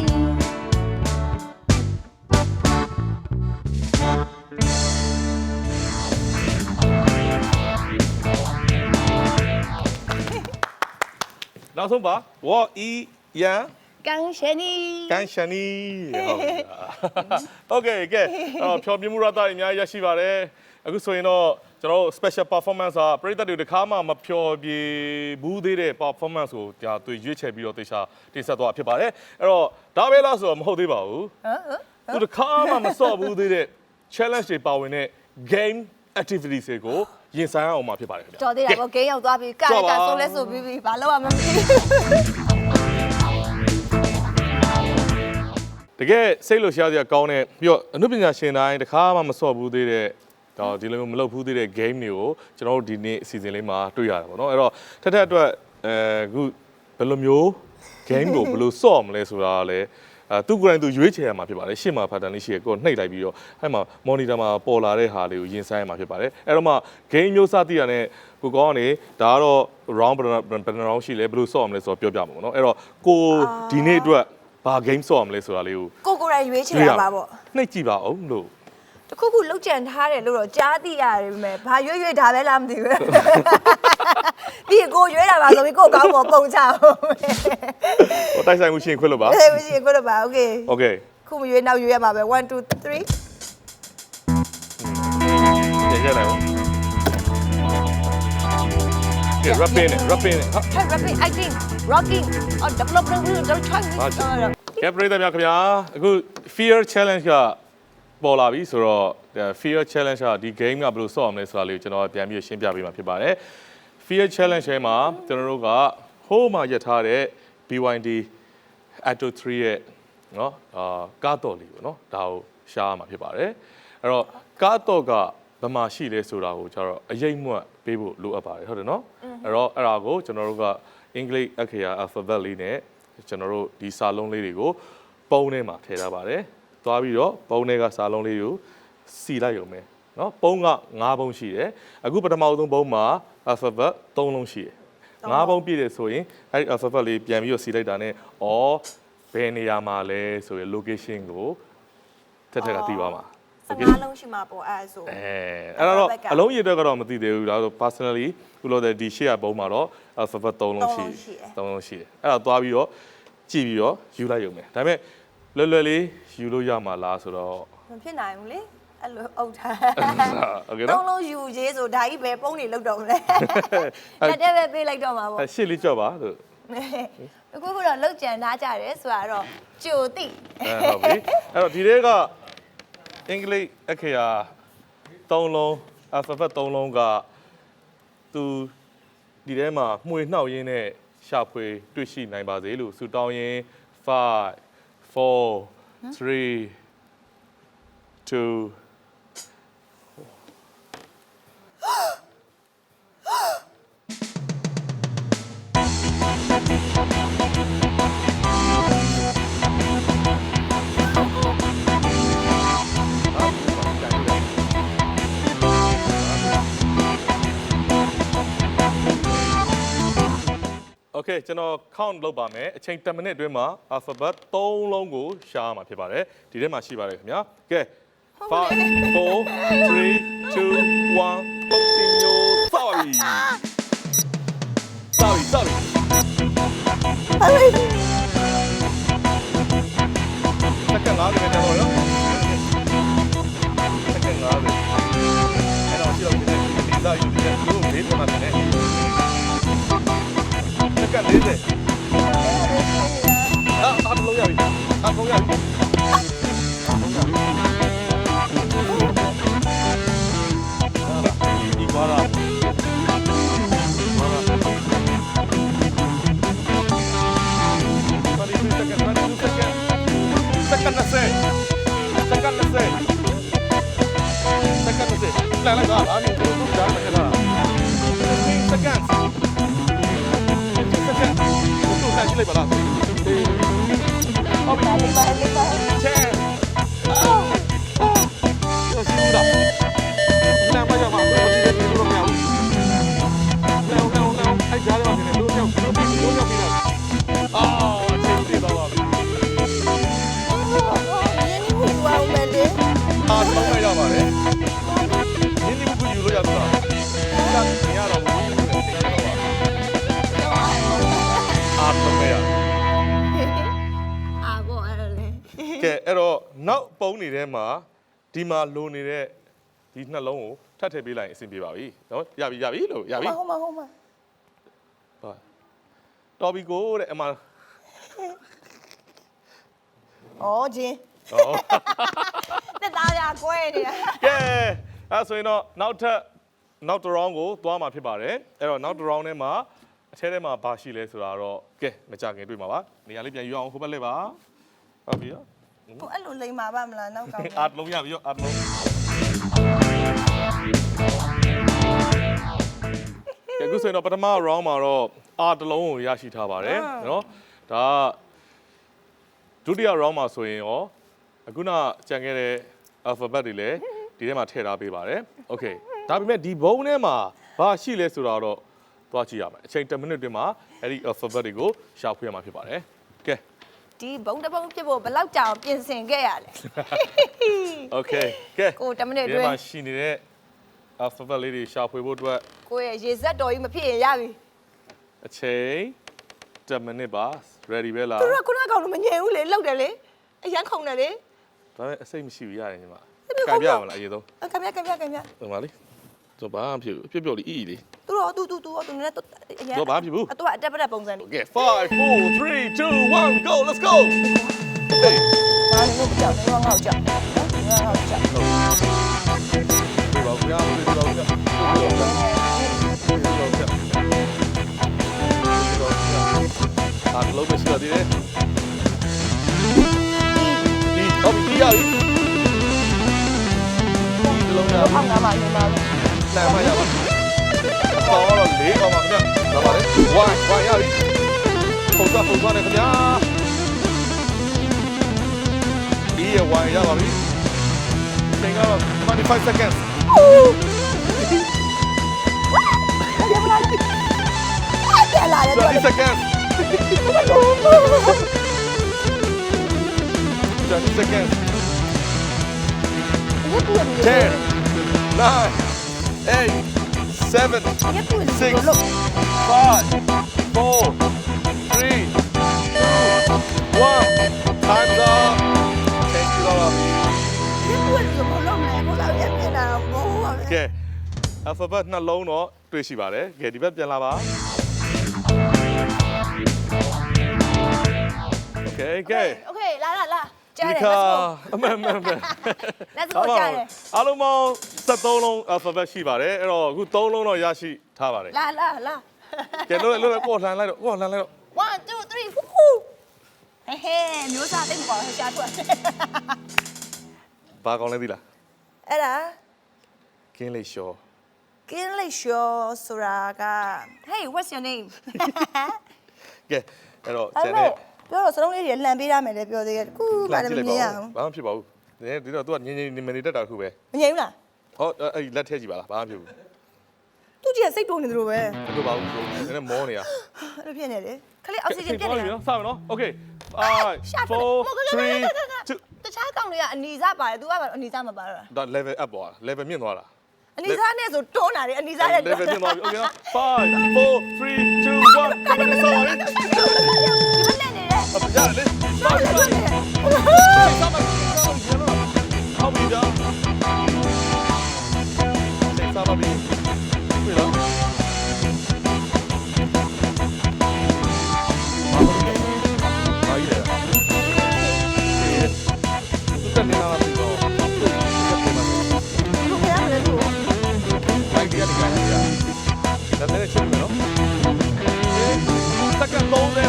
နောက်ဆုံးပါ我一样感谢你。感謝你ဟုတ်ကဲ့ကဲဖြောပြမှုရတာအများကြီးရရှိပါတယ်အခုဆိုရင်တော့ကျွန်တော်တို့ special performance ကပရိသတ်တွေတခါမှမဖြောပြဘူးသေးတဲ့ performance ကိုဒါသူရွေးချယ်ပြီးတော့တေချာတင်ဆက်သွားဖြစ်ပါတယ်အဲ့တော့ဒါပဲလားဆိုတော့မဟုတ်သေးပါဘူးသူတခါမှမစော့ဘူးသေးတဲ့ challenge တွေပါဝင်တဲ့ game activities တွေကိုရင်ဆိုင်အောင်မှာဖြစ်ပါတယ်ခင်ဗျာ ကြော်သေးတာပေါ့ဂိမ်းရောက်သွားပြီကလည်းကဆိုလဲဆိုပြီးပြီဘာလို့မှမသိဘူး တကယ်စိတ်လို့ရှားစရာကောင်းတဲ့ပြီးတော့အနုပညာရှင်တိုင်းတခါမှမစော့ဘူးသေးတဲ့တော့ဒီလိုမျိုးမလုပ်ဘူးသေးတဲ့ game တွေကိုကျွန်တော်တို့ဒီနေ့အစီအစဉ်လေးမှာတွေ့ရတယ်ပေါ့နော်အဲ့တော့ထက်ထက်အတွက်အခုဘယ်လိုမျိုး game ကိုဘယ်လိုစော့မလဲဆိုတာကလည်းသူကိုယ်တိုင်သူရွေးချယ်ရမှာဖြစ်ပါတယ်ရှေ့မှာဖတ်တန်လေးရှိရကိုနှိပ်လိုက်ပြီးတော့အဲ့မှာ monitor မှာပေါ်လာတဲ့ဟာလေးကိုရင်ဆိုင်ရမှာဖြစ်ပါတယ်အဲ့တော့မှ game မျိုးစသိရတဲ့ကိုကောင်းကနေဒါကတော့ round ဘယ်နှ round ရှိလဲဘယ်လိုစော့မလဲဆိုတော့ပြောပြမှာပေါ့နော်အဲ့တော့ကိုဒီနေ့အတွက်ဘာ game စော့ရမလဲဆိုတာလေးကို ကိုယ်တိုင်ရွေးချယ်ရပါပေါ့ နှိပ်ကြည့်ပါအောင်လို့ တခုခုလောက်ကြံထားတယ်လို့တော့ကြားသိရတယ်ပဲဘာရွေးဒါပဲလားမသိဘူးပြီးကိုရွေးတာပါဆိုပြီးကိုကောင်းပေါ်ပုံချအောင် ဟိုတိုက်ဆိုင်မှုရှိရင်ခွတ်လို့ပါ အေးမရှိကိုတော့ပါโอเค โอเค ခုမရွေးနောက်ရွေးရမှာပဲ1 2 3 ရရလိုက်ပါကဲ rapping နဲ့ rapping နဲ့ဟာ Hey, rapping, acting, rocking, or developing, don't try me. ကဲပရိသတ်များခင်ဗျာအခု fear challenge ကပေါ်လာပြီဆိုတော့ fear challenge ကဒီ game ကဘယ်လိုဆော့ရမလဲဆိုတာလေးကိုကျွန်တော်ပြန်ပြီးရှင်းပြပေးမှာဖြစ်ပါတယ် fear challenge ထဲမှာကျွန်တော်တို့ကဟိုးမှာရထားတဲ့ BYD Atto 3ရဲ့နော်ကားတော်လေးပေါ့နော်ဒါကိုရှားရမှာဖြစ်ပါတယ်အဲ့တော့ကားတော်ကဘယ်မှာရှိလဲဆိုတာကိုကျတော့အရေးမွတ်ပေးဖို့လိုအပ်ပါတယ်ဟုတ်တယ်နော်အဲ့တော့အဲ့ဒါကိုကျွန်တော်တို့ကအင်္ဂလိပ်အခရာ alphabet လေးနဲ့ကျွန်တော်တို့ဒီစာလုံးလေးတွေကိုပုံထဲမှာထည့်ထားပါတယ်သွားပြီးတော့ပုံထဲကစာလုံးလေးကိုစီလိုက်ရုံပဲเนาะပုံက9ပုံရှိတယ်အခုပထမဆုံးပုံမှာ alphabet 3လုံးရှိတယ်9ပုံပြည့်တယ်ဆိုရင်အဲ့ဒီ alphabet လေးပြန်ပြီးတော့စီလိုက်တာနဲ့ဩဘယ်နေရာမှာလဲဆိုရယ် location ကိုထက်ထက်ကသိပါမှာ15လုံးရှိမှာပေါ့အဲ့ဆိုအဲ့တော့အလုံးရည်အတွက်ကတော့မသိသေးဘူးဒါဆို personally ခုလို့တဲ့ဒီရှေ့ကပုံမှာတော့ alphabet 3လုံးရှိ3လုံးရှိတယ်အဲ့တော့သွားပြီးတော့ကြည့်ပြီးတော့ယူလိုက်ရုံပဲဒါပေမဲ့လွယ်လွယ်လေးယူလို့ရမှာလားဆိုတော့မဖြစ်နိုင်ဘူးလေအဲ့လိုအုတ်ထား โอเคနော်3လုံးယူရေးဆိုဒါကြီးပဲပုံနေလောက်တော့မလဲတက်ပဲပေးလိုက်တော့မှာပေါ့ရှေ့လေးကြော့ပါလို့အခုကတော့လောက်ကြံထားကြတယ်ဆိုတာတော့ကြိုသိဟုတ်ပြီအဲ့တော့ဒီထဲကအင်္ဂလိပ်အခရာ3လုံး alphabet 3လုံးကသူဒီထဲမှာမှွေနှောက်ရင်းနဲ့ရှာဖွေတွေ့ရှိနိုင်ပါစေလို့ဆုတောင်းရင်း5 4 3 2โอเคကျွန်တော် count လုပ်ပါမယ်အချိန်10မိနစ်အတွင်းမှာ alphabet 3လုံးကိုရှားမှာဖြစ်ပါတယ်ဒီထဲမှာရှိပါတယ်ခင်ဗျာကဲ5 4 3 2 1 continue sorry စက္ကန့်50နဲ့ကျွန်တော်နော်စက္ကန့်50အဲ့တော့ရှိတော့ဒီစားယူတဲ့လူကိုလေးပေါ်မှာနေစက္ကန့်40啊，他们都要。န်လိုက်တာအားလုံးတို့ကြားမှာခက်တာ15 seconds 15 seconds တို့ဆက်ကြည့်လိုက်ပါလားဟုတ်ပြီ10တော့စီးတာနားမရမှာတော့ဒီလိုလိုမရဘူးလောအဲ့ကြားထဲမှာနေလို့ရောက်ပြီးတာအာချင်းသေးတော့ပါပြီအားလုံးမရပါနဲ့ဒီနေ့ဘူးယူလို့ရတော့မရတော့ဘူးအားလုံးမရကဲအဲ့တော့နောက်ပုံးနေတဲ့မှာဒီမှာလိုနေတဲ့ဒီနှလုံးကိုထပ်ထည့်ပေးလိုက်ရင်အဆင်ပြေပါပြီနော်ရပြီလို့ရပြီဟုတ်ပါဟာတော်ပြီကိုတဲ့အမဂျင်းတက်သားရကွဲနေတာကဲအဲ့ဆိုရင်တော့နောက်တစ် round ကိုသွားမှာဖြစ်ပါတယ်အဲ့တော့နောက်တစ် round ထဲမှာအထဲထဲမှာဘာရှိလဲဆိုတာတော့ကဲမကြခင်တွေ့မှာပါနေရာလေးပြန်ယူအောင်ဟိုဘက်လေးပါဟုတ်ပြီရောကိုအဲ့လိုလိမ်ပါပါမလားနောက်ကောင်အားလုံးရပြီရောအားလုံးကဲအခုဆိုရင်တော့ပထမ round မှာတော့အားတစ်လုံးကိုရရှိထားပါတယ်နော်ဒါဒုတိယ round မှာဆိုရင်ရောအခုနကြံခဲ့တဲ့ alphabet တွေလည်းဒီထဲမှာထည့်ထားပေးပါတယ်โอเคဒါပေမဲ့ဒီဘုံထဲမှာဘာရှိလဲဆိုတာတော့သွားကြည့်ရမယ်အချိန်10မိနစ်တွင်မှာအဲ့ဒီ alphabet တွေကိုရှာဖွေရမှာဖြစ်ပါတယ်ကဲဒီဘုံတစ်ဘုံဖြစ်ဖို့ဘယ်လောက်ကြာအောင်ပြင်ဆင်ခဲ့ရလဲโอเคကဲကို10မိနစ်အတွင်းဒီမှာရှိနေတဲ့ alphabet လေးတွေရှာဖွေဖို့အတွက်ကိုရဲ့ရေစက်တော်ကြီးမဖြစ်ရင်ရပြီအချိန်10မိနစ်ပါ ready ပဲလားသူကခုနကောင်တော့မငြိမ်ဘူးလေလောက်တယ်လေအရန်ခုန်တယ်လေဒါပေမဲ့အစိတ်မရှိဘူးရတယ်ညီမကြံပြရမလားအရင်ဆုံးကြံပြဟိုပါလေတော့ဘာမှဖြစ်ဘူးပြပြော်လေးအီလေးသူနည်းနည်းတော့ဘာဖြစ်ဘူးသူကအတက်ပတက်ပုံစံလေး Okay 5 4 3 2 1 go let's go ဟေးဘာလို့မကြောက်လဲငေါ့ကြောက်ငေါ့ကြောက်ဒီပါဗျာဒီပါဗျာအားလုံးပဲရှိတယ်ဒီဟုတ်ပြီရပြီဒီလုံးရအောင်နားမှာနေပါဘူးနားမှာရပါတော့4ကောင်ပါခင်ဗျာလာပါလေ1ရပြီပုံသွားနေခင်ဗျာဒီရ1ရပါပြီသင်ကတော့25 seconds 20 seconds 20 seconds 10 9 8 7 6 5 4 3 2 1 time's up thank you allကဲ alphabet နှလုံးတော့တွေ့ရှိပါတယ်ကဲဒီဘက်ပြန်လာပါ Okay လာကြားတယ် let's go အမှန် let's go ကြားတယ်အားလုံးပေါင်း73လုံး alphabet ရှိပါတယ်အဲ့တော့အခု3လုံးတော့ရရှိထားပါတယ်လာကဲလို့ကိုလှန်လိုက်တော့1 2 3 ဟူးဟဲမျိုးစားတိတ်မပေါ်ရှာထွက်ဘာကောင်းလဲသိလားအဲ့ဒါကင်းလေးရှောဆိုတာက Hey what's your name ကဲအဲ့တော့ကျန်တဲ့ပြောတော့စလုံးလေးတွေလှန်ပေးရမယ်လေပြောသေးတယ်ခုဘာလဲမမြင်ရအောင်ဘာမှဖြစ်ပါဘူးဒီတော့ तू ကငင်းမနေတတ်တာခုပဲမငြိမ်ဘူးလားဟောအဲ့လက်ထဲကြည့်ပါလားဘာမှဖြစ်ဘူးသူကြီးကစိတ်တုံးနေတယ်လို့ပဲတို့ပါဘူးနည်းနည်းမောနေတာအဲ့လိုဖြစ်နေတယ်ခလေးအောက်ဆီဂျင်ပြတ်နေတယ်စမယ်နော် Okay 5 4 3 2တခြားကောင်တွေကအနီစားပါတယ် तू ကအနီစားမပါတော့ဒါ level up သွား level မြင့်သွားတာအနီစားနဲ့ဆိုတွန်းတာလေအနီစားနဲ့ level မြင့်သွားပြီ Okay နော်5 4 3 2 1ဘာလို့ဆော်လဲဒီမနဲ့နေတယ်ရတယ်လေဆော်လေဆော်ပြီတော့ဆော်ပါပြီပြီလားဒါလည်းချင်းမယ်နော်စက္ကန့်30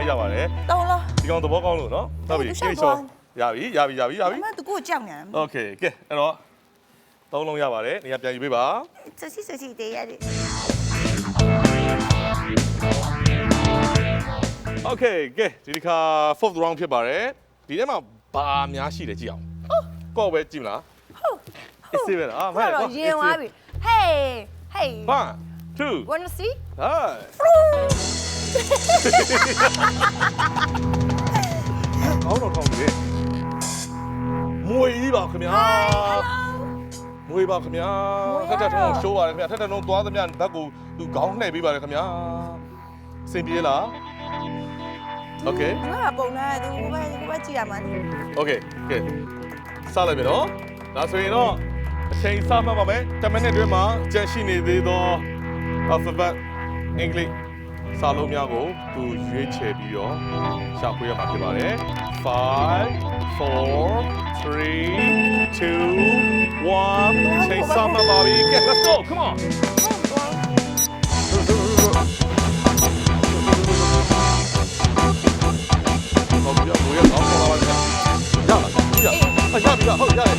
ကြီးရပါတယ် တော့လား ဒီကောင်သဘောကောင်းလို့နော်ဟုတ်ပြီကိချောရပြီ အမသူကိုကြောက်နေတယ် โอเคကဲအဲ့တော့3လုံးရပါတယ်နေရာပြန်ယူပေးပါ ဆက်စီတေးရတယ် โอเคကဲဒီတစ်ခါ fourth round ဖြစ်ပါတယ်ဒီထဲမှာဘာများရှိတယ်ကြည့်အောင်ကော့ပဲကြည့်မလားဟုတ်အစ်စေးပဲလားမှန် တော့ရင်သွားပြီ Hey Hey 1 2 Wanna see ဟာကောင်းတော့ကောင်းပြီမွေကြီးပါခင်ဗျာမွေပါခင်ဗျာထက်ထက်ထုံးရှိုးပါတယ်ခင်ဗျာထက်ထက်ထုံးသွားသမျှဘက်ကိုသူခေါင်းနှိပ်ပေးပါတယ်ခင်ဗျာစင်ပြေးလားโอเค ငါပုံလာသူဘယ်ကြည့်ရမှာ โอเคကဲစလိုက်ပြီနော်ဒါဆိုရင်တော့အချိန်စမှတ်ပါမယ်10မိနစ်အတွင်းမှာကြန့်ရှိနေသေးသော alphabet English စာလုံးများကိုသူရွေးချယ်ပြီးတော့ရှာဖွေရမှာဖြစ်ပါတယ်5 4 3 2 1ချိန်စမှတ်ပါပြီကဲ let's go come on 好，不要，不要，好，好，好，ရလားရပြီဟုတ်ရတယ်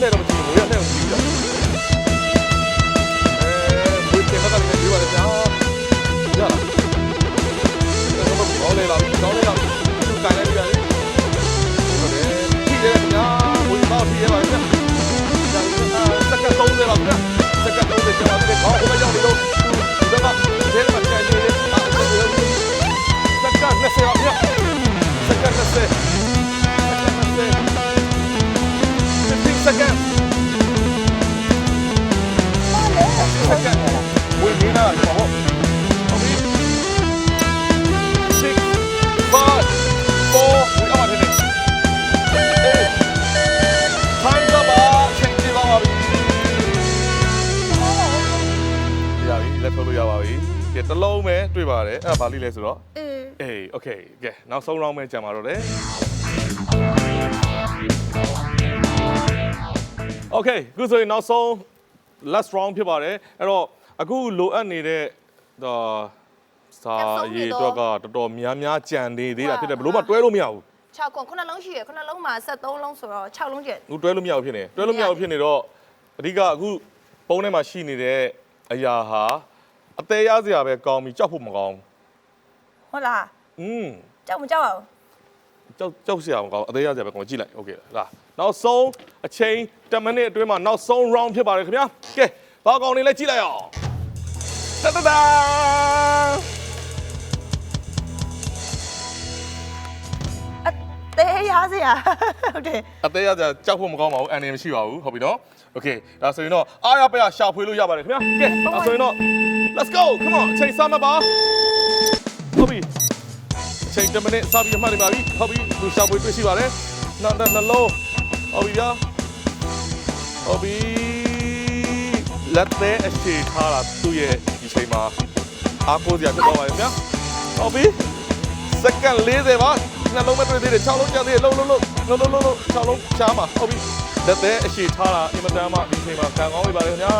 လက်တော့မကြည့်ဘူးရလက်တော့ကြည့်ရဘယ်ချိန်မှလည်းပြောရတယ်ဗျာရလားကောင်းလေလားကောင်းလေလားသူကိုင်လိုက်ပြရတယ်ဟုတ်တယ်ကြည့်ရတယ်ဗျာဘယ်မှာကြည့်ရပါလဲစက္ကန့်30လောက်ဗျာစက္ကန့်30ကျော်တယ်ကောင်းဟိုရောက်လို့ဒီကထဲမှာကြိုင်နေတယ်စက္ကန့်20လောက်ဗျာစက္ကန့်20 15 seconds. Second. Wait, wait, now. Okay. 6, 5, 4. Wait, I'm not hitting. 8. Time's up. Change it up. Yeah, let's go to Yawawi. Get the low man. တွေ့ပါတယ်အဲ့ဒါဘာလေးလဲဆိုတော့အေး okay ကဲနောက်ဆုံး round ပဲကြာမှာတော့တယ်โอเคခုဆိုရင်နောက်ဆုံး last round ဖြစ်ပါတယ်အဲ့တော့အခုလိုအပ်နေတဲ့စာရေးတော့ကတော်တော်များများကြံနေသေးတာဖြစ်တယ်ဘလို့မှတွဲလို့မရဘူး6ခု9လုံးရှိရ9လုံးမှာ73လုံးဆိုတော့6လုံးကျက် ဟိုတွဲလို့မရဘူးဖြစ်နေတွဲလို့မရဘူးဖြစ်နေတော့အဓိကအခုပုံထဲမှာရှိနေတဲ့အရာဟာအသေးရစရာပဲကောင်းပြီးကြောက်ဖို့မကောင်း ဟုတ်လားကြောက်မကြောက်အောင် ကြောက်စရာမကောင်းအသေးရစရာပဲကောင်းကြည့်လိုက်โอเคလားနောက်ဆုံးအချိန်10မိနစ်အတွင်းမှာနောက်ဆုံး round ဖြစ်ပါတယ်ခင်ဗျာကဲဘာကောင်နေလဲကြည့်လိုက်အောင်တတတာအသေးရစရာဟုတ်တယ်အသေးရစရာကြောက်ဖို့မကောင်းပါဘူးအန်နေမရှိပါဘူးဟုတ်ပြီနော်โอเคဒါဆိုရင်တော့အားရပါရရှာဖွေလို့ရပါတယ်ခင်ဗျာကဲဒါဆိုရင်တော့ let's go come on အချိန်စမ်းပါဟုတ်ပြီအချိန်10မိနစ်စပြီးမှတ်နေပါပြီဟုတ်ပြီသူရှာဖွေတွေ့ရှိပါတယ်နောက်နှလုံးဟုတ်ပြီဗျာဟုတ်ပြီလက်သေးအရှိထားတာသူ့ရဲ့ဒီချိန်မှာအားကိုးစရာဖြစ်သွားပါပြီဗျာဟုတ်ပြီစက္ကန့်40ပါနှလုံးမတွေ့သေးတယ်6လုံးကျန်သေးတယ်လုံး6လုံးရှားမှာဟုတ်ပြီလက်သေးအရှိထားတာအင်မတန်မှဒီချိန်မှာခံကောင်းပြီပါလေခင်ဗျာ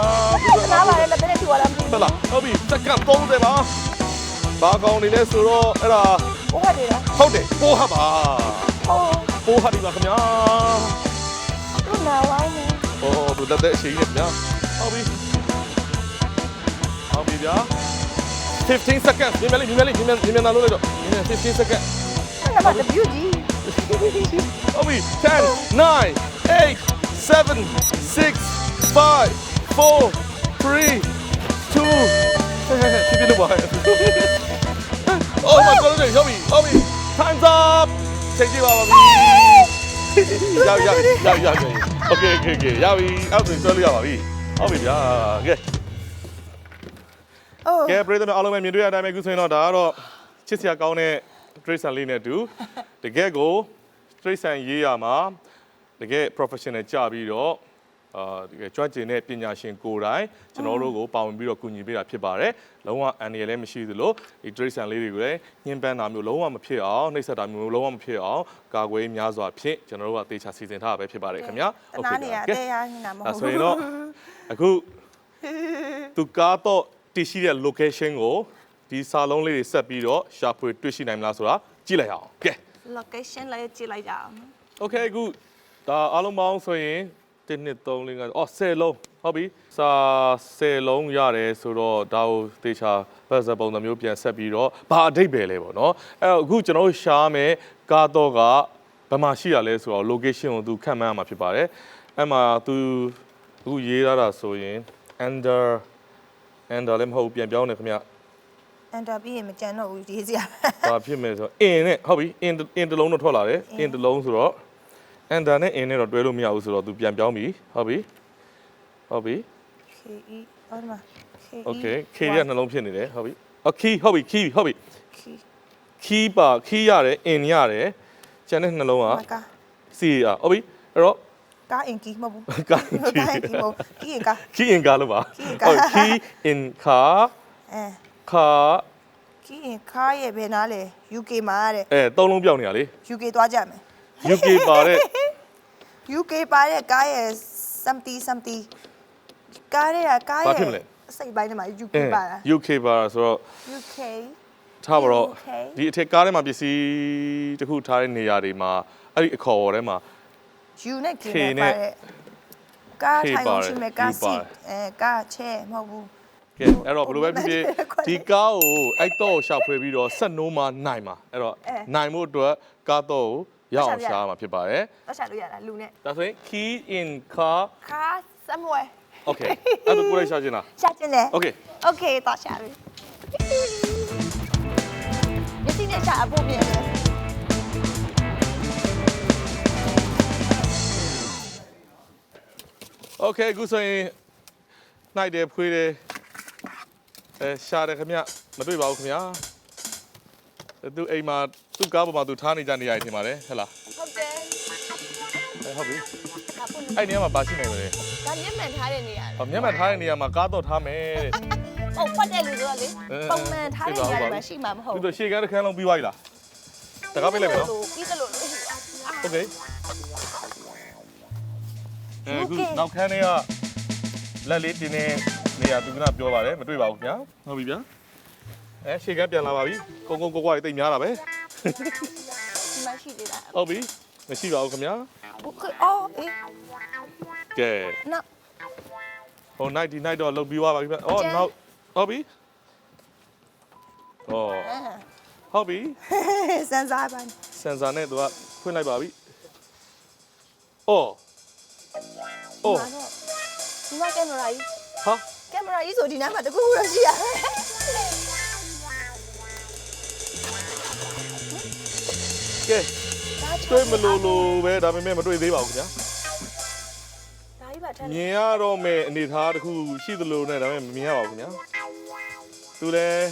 နားပါလေလက်သေးထူလာမသိဘူးဟုတ်လားဟုတ်ပြီစက္ကန့်30ပါဘာကောင်းနေလဲဆိုတော့အဲ့ဒါပိုးဟတ်တယ်လားဟုတ်တယ်ပိုးဟတ်ပါပိုးဟတ်ဒီပါခင်ဗျာတို့နာဝိုင်းနေသူလက်သက်အရှိကြီးနဲ့ဗျာဟုတ်ပြီဗျာ15 seconds မြင်လာလို့လိုက်တော့15 seconds အဲ့ဒါမှတပြူကြီးဟုတ်ပြီ10 9 8 7 6 5 4 3 2ဖြစ်လို့ပါOh my god ရောက်ပြီ time's up ချိန်ကြည့်ပါပြီရောက်โอเคရပြီအဲ့ဒါဆိုလို့ရပါပြီဟုတ်ပြီဗျာကဲပြည်သူများအားလုံးပဲမြင်တွေ့ရတဲ့အတိုင်းပဲခုဆိုရင်တော့ဒါကတော့ချစ်စရာကောင်းတဲ့ trace လေးနဲ့အတူတကယ်ကို trace ရေးရမှာတကယ် professional ကြပြီးတော့ဒီကကျွမ်းကျင်တဲ့ပညာရှင်ကိုယ်တိုင်ကျွန်တော်တို့ကိုပါဝင်ပြီးတော့ကူညီပေးတာဖြစ်ပါတယ်လုံးဝအန်ရယ်လည်းမရှိသလိုဒီ trace လေးတွေကိုလည်းညှဉ်းပန်းတာမျိုးလုံးဝမဖြစ်အောင်နှိပ်စက်တာမျိုးလုံးဝမဖြစ်အောင်ကာကွယ်များစွာဖြင့်ကျွန်တော်တို့ကတေချာစီစဉ်ထားတာပဲဖြစ်ပါတယ်ခင်ဗျာโอเคကဲတရားညနာမဟုတ်ဆိုရင်တော့အခုသူကားတော့တည်ရှိတဲ့ location ကိုဒီ ဒီစာလုံးလေးတွေဆက်ပြီးတော့ရှာဖွေတွေ့ရှိနိုင်မလားဆိုတာကြည့်လိုက်အောင်ကဲ location လေးကြည့်လိုက်ကြအောင် Okay အခုဒါအားလုံးပေါင်းဆိုရင်1 2 3 4 5အော်10လုံးဟုတ်ပြီစာ10လုံးရတယ်ဆိုတော့ဒါကိုသေချာပတ်စပ်ပုံစံမျိုးပြန်ဆက်ပြီးတော့ဘာအဓိပ္ပာယ်လဲပေါ့နော်အဲ့တော့အခုကျွန်တော်တို့ရှာမယ်ကားတော့ကဘယ်မှာရှိရလဲဆိုတော့ location ကိုသူခန့်မှန်းရမှာဖြစ်ပါတယ်အဲ့မှာသူအခုရေးထားတာဆိုရင် under လည်းမဟုတ်ပြန်ပြောင်းနေခင်ဗျ enter ပြီးရင်မကြမ်းတော့ဘူးရေးစရာ ဘာဖြစ်မလဲဆိုတော့ in နဲ့ဟုတ်ပြီ in တစ်လုံးတော့ထွက်လာတယ် in တစ်လုံးဆိုတော့ under နဲ့ in နဲ့တော့တွဲလို့မရဘူးဆိုတော့သူပြန်ပြောင်းပြီဟုတ်ပြီ KE အော်ဒီမှာ okay key ရနှလုံးဖြစ်နေတယ်ဟုတ်ပြီ key ဟုတ်ပြီ key key ပါ key ရတယ် in ရတယ်ကျန်တဲ့နှလုံးက ကာ C ရဟုတ်ပြီအဲ့တော့ ကာအင်ကီမဟုတ်ဘူး ကာ ကာအင်ကီမဟုတ်ကီအင်ကာ key in ကားလို့ပါဟုတ် key in car အဲ car ကီအင်ကာရဲ့ဘယ်နားလဲ UK မှာတဲ့ သုံးလုံးပြောင်းနေရလေ UK သွားကြမယ် UK ပါတဲ့ UK ပါတဲ့ကားရဲ့ something ကားရဲ့အစိတ်ပိုင်းထဲမှာ UK ပါတာ UK ပါဆိုတော့ UK ထားပါတော့ UK ဒီအထက်ကားထဲမှာပစ္စည်းတစ်ခုထားတဲ့နေရာတွေမှာအဲ့ဒီအခေါ်ထဲမှာ U နဲ့ K နဲ့ပါတဲ့ကားထိုင်လို့ရှိမယ်ကားစီကားချဲမဟုတ်ဘူး ကဲအဲ့တော့ဘယ်လိုပဲဖြစ်ဖြစ်ဒီကားကိုအဲ့တော့ရှာဖွေပြီးတော့ဆက်နိုးမှနိုင်မှာအဲ့တော့နိုင်မှုအတွက်ကားတော့ကိုရအောင်ရှာမှာဖြစ်ပါတယ် တော့ရှာလို့ရတာလူနဲ့ ဒါဆိုရင် key in car car somewhere okay အဲ့ဒါကိုလည်းရှာချင်လား ရှာချင်တယ် okay okay တော့ရှာပြီမျက်စိနဲ့ရှာအဖို့ပြင်တယ် okay အခုဆိုရင်နိုင်တယ်ဖွေးတယ်ရှာတယ်ခင်ဗျမတွေ့ပါဘူးခင်ဗျာသူအိမ်မှာသူ့ကားပေါ်မှာသူထားနေကြနေရတယ်ထင်ပါတယ်ဟဲ့လား ဟုတ်တယ် ဟုတ်ပြီ ဒါပုံ အဲ့နေရာမှာပါရှိနေတယ် ဒါမျက်မှန်ထားတဲ့နေရာ မျက်မှန်ထားတဲ့နေရာမှာကားတော့ထားမယ်တဲ့ ဟုတ်ဖတ်တဲ့လူတို့ကလေပုံမှန်ထားတဲ့နေရာတွေမှာရှိမှာမဟုတ် သူတို့ရှေ့ကန်းတစ်ခန်းလုံးပြီးသွားပြီလားတကားပေးလိုက်မယ်နော် ပြီးသလိုလို့ရှိတာ โอเคအခုနောက်ခန်းထဲကလက်လေးတင်းနေနေရာသူကပြောပါတယ်မတွေ့ပါဘူးခင်ဗျာဟုတ်ပြီဗျာရှေ့ကန်းပြန်လာပါပြီကုန်းကုန်းကွာကွာတိတ်များတာပဲ ဒီမှာရှိသေးတာ ဟုတ်ပြီမရှိပါဘူးခင်ဗျာ ဟုတ်ကဲ့အော်အေး ကဲ နော် ဟို night ဒီ night တော့လုတ်ပြီးသွားပါပြီဗျအော်နောက်ဟုတ်ပြီအော်ဟုတ်ပြီ စမ်းစားပါ စင်ဆာနဲ့သူကဖွင့်လိုက်ပါပြီအော်အော် ဒီမှာကင်မရာကြီး ဟာ ကင်မရာကြီးဆိုဒီနားမှာတခုခုတော့ရှိရမယ် ကဲတွေ့မလို့လို့ပဲဒါပေမဲ့မတွေ့သေးပါဘူးခင်ဗျာ ဒါကြီးပါထမ်း မြင်ရတော့မယ်အနေထားတစ်ခုရှိသလိုနဲ့ဒါပေမဲ့မမြင်ရပါဘူးခင်ဗျာသူလည်း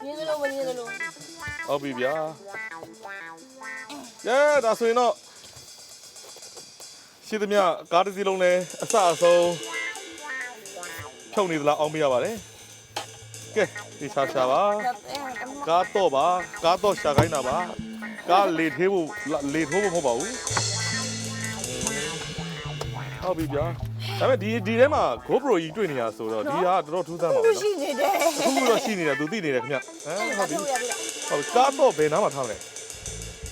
မြင်လို့မမြင်လို့ ဟုတ်ပြီဗျာကဲဒါဆိုရင်တော့ရှိသမျှကားတစ်စီးလုံးလည်းအစအဆုံးထုတ်နေသလားအောင်မရပါတယ်ကဲဒီရှာပါကားတော့ပါကားတော့ရှာခိုင်းတာပါကားလေထိုးဖို့မဟုတ်ပါဘူးဟုတ်ပြီဗျာဒါပေမဲ့ဒီထဲမှာ GoPro ကြီးတွေ့နေရဆိုတော့ဒီဟာတော်တော်ထူးဆန်းပါ လူ ဘူး ရှိနေတယ် အခုတော့ရှိနေတယ်သူသိနေတယ်ခင်ဗျဟုတ်ပြီ ဟုတ်ပြီ ဟုတ်ကားတော့ဘယ်နားမှာထားလဲ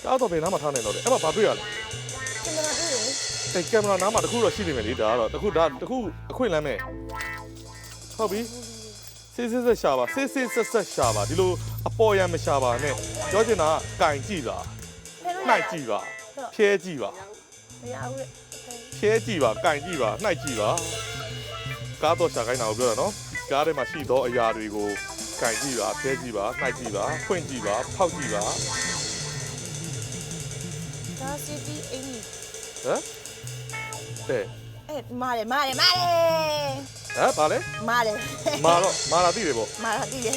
ကားတော့ဘယ်နားမှာထားနေတော့လဲအဲ့မှာဘာတွေ့ရလဲ ကင်မရာတွေ့တယ်ကင်မရာနားမှာတခုတော့ရှိနေမယ်လေဒါကတော့တခုအခွင့်လမ်းမဲ့ဟုတ်ပြီစစ်ရှာပါစစ်ရှာပါဒီလိုအပေါ်ရမရှာပါနဲ့ပြောချင်တာကကင်ကြည့်ပါနှိုက်ကြည့်ပါဖြဲကြည့်ပါ မရဘူးလေ ဖြဲကြည့်ပါကင်ကြည့်ပါနှိုက်ကြည့်ပါကားတော့ရှာခိုင်းတာကိုပြောတာနော်ကားထဲမှာရှိသောအရာတွေကိုကင်ကြည့်ပါဖြဲကြည့်ပါနှိုက်ကြည့်ပါဖွင့်ကြည့်ပါဖောက်ကြည့်ပါ ဒါစီတီအင်း ဟမ်တဲ့ အဲ့မာတယ် ဟမ်ဘာလဲ မာတယ် မာလာသိတယ်ပေါ့ မာတာတည်တယ်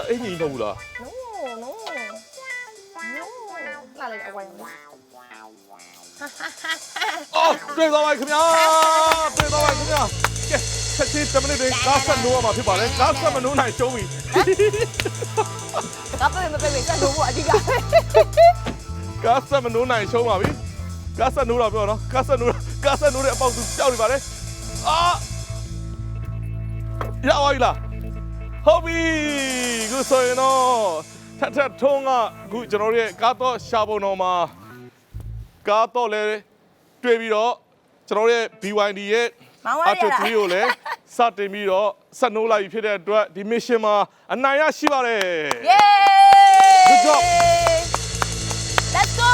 အင်ကြီးမဟုတ်ဘူးလား no လာလိုက်အဝိုင်း အော်တွေ့သွားပါခင်ဗျာတွေ့သွားပါခင်ဗျာကဲချက်ချင်း10မိနစ်တွင်ကားဆက်နိုးရမှာဖြစ်ပါလေကားဆက်မနိုးနိုင်ရှုံးပြီ ကပ်ပဲမပဲစက်လို့အဓိက ကားဆက်မနိုးနိုင်ရှုံးပါပြီကားဆက်နိုးတော့ပြောနော်ကားဆက်နိုးတဲ့အပေါက်သူကြောက်နေပါလေအာ ရပါပြီလားဟုတ်ပြီခုဆိုရင်တော့ထက်ထုံးကအခုကျွန်တော်တို့ရဲ့ကားတော့ရှာပုံတော်မှာကားတော့လဲတွေ့ပြီးတော့ကျွန်တော်တို့ရဲ့ BYD ရဲ့ Auto 3ကိုလည်းစတင်ပြီးတော့ဆက်နှိုးလိုက်ဖြစ်တဲ့အတွက်ဒီ mission မှာအနိုင်ရရှိပါတယ် Yay! Good job. Let's go!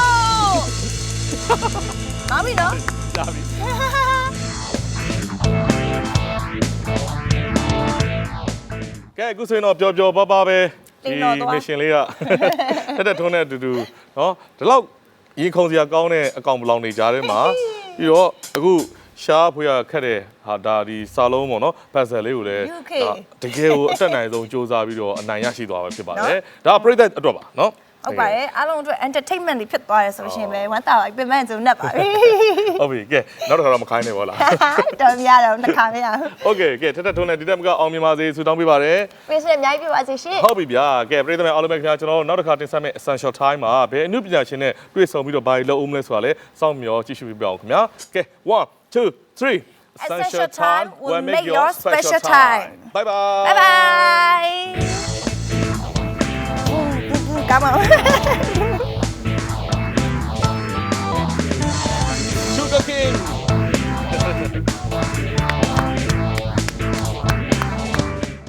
မမီနော် ရပြီကဲအခုဆိုရင်တော့ပျော်ပျော်ပါပါပဲဒီ mission လေးကတက်ထုံးတဲ့အတူတူเนาะဒီလောက်ရင်ခုန်စရာကောင်းတဲ့အကောင်ဘလောင်နေကြတဲ့မှာပြီးတော့အခုရှားဖွေရခက်တဲ့ဟာဒါဒီစာလုံးပေါ့နော်ပတ်စယ်လေးကိုလည်းတကယ်ကိုအတက်နိုင်ဆုံးစူးစမ်းပြီးတော့အနိုင်ရရှိသွားမှာဖြစ်ပါတယ်ဒါပရိသတ်အတွက်ပါနော် ဟုတ်ပါတယ်အားလုံးအတွက် entertainment လေးဖြစ်သွားရဆိုရှင်ပဲဝမ်းသာပါပြင်မဲ့စုံနဲ့ပါပြီ ဟုတ်ပြီကဲနောက်တစ်ခါတော့မခိုင်းနဲ့ဗောလား တော်မရတော့တစ်ခါမရဘူး โอเคကဲထက်ထုံးတဲ့ဒီတက်မကအောင်မြင်ပါစေဆုတောင်းပေးပါတယ် ပြည့်စုံအများကြီးပြပါစေရှင် ဟုတ်ပြီဗျာကဲပရိသတ်များအားလုံးပဲခင်ဗျာကျွန်တော်တို့နောက်တစ်ခါတင်ဆက်မယ့် essential time မှာဘယ်အမှုပညာရှင်နဲ့တွေ့ဆုံပြီးတော့ဘာလို့အောင်မလဲဆိုတာလဲစောင့်မျှော်ကြည့်ရှုပြအောင်ခင်ဗျာကဲ1 2 3 Essential time will make your special time. Bye bye. Bye bye. Come on.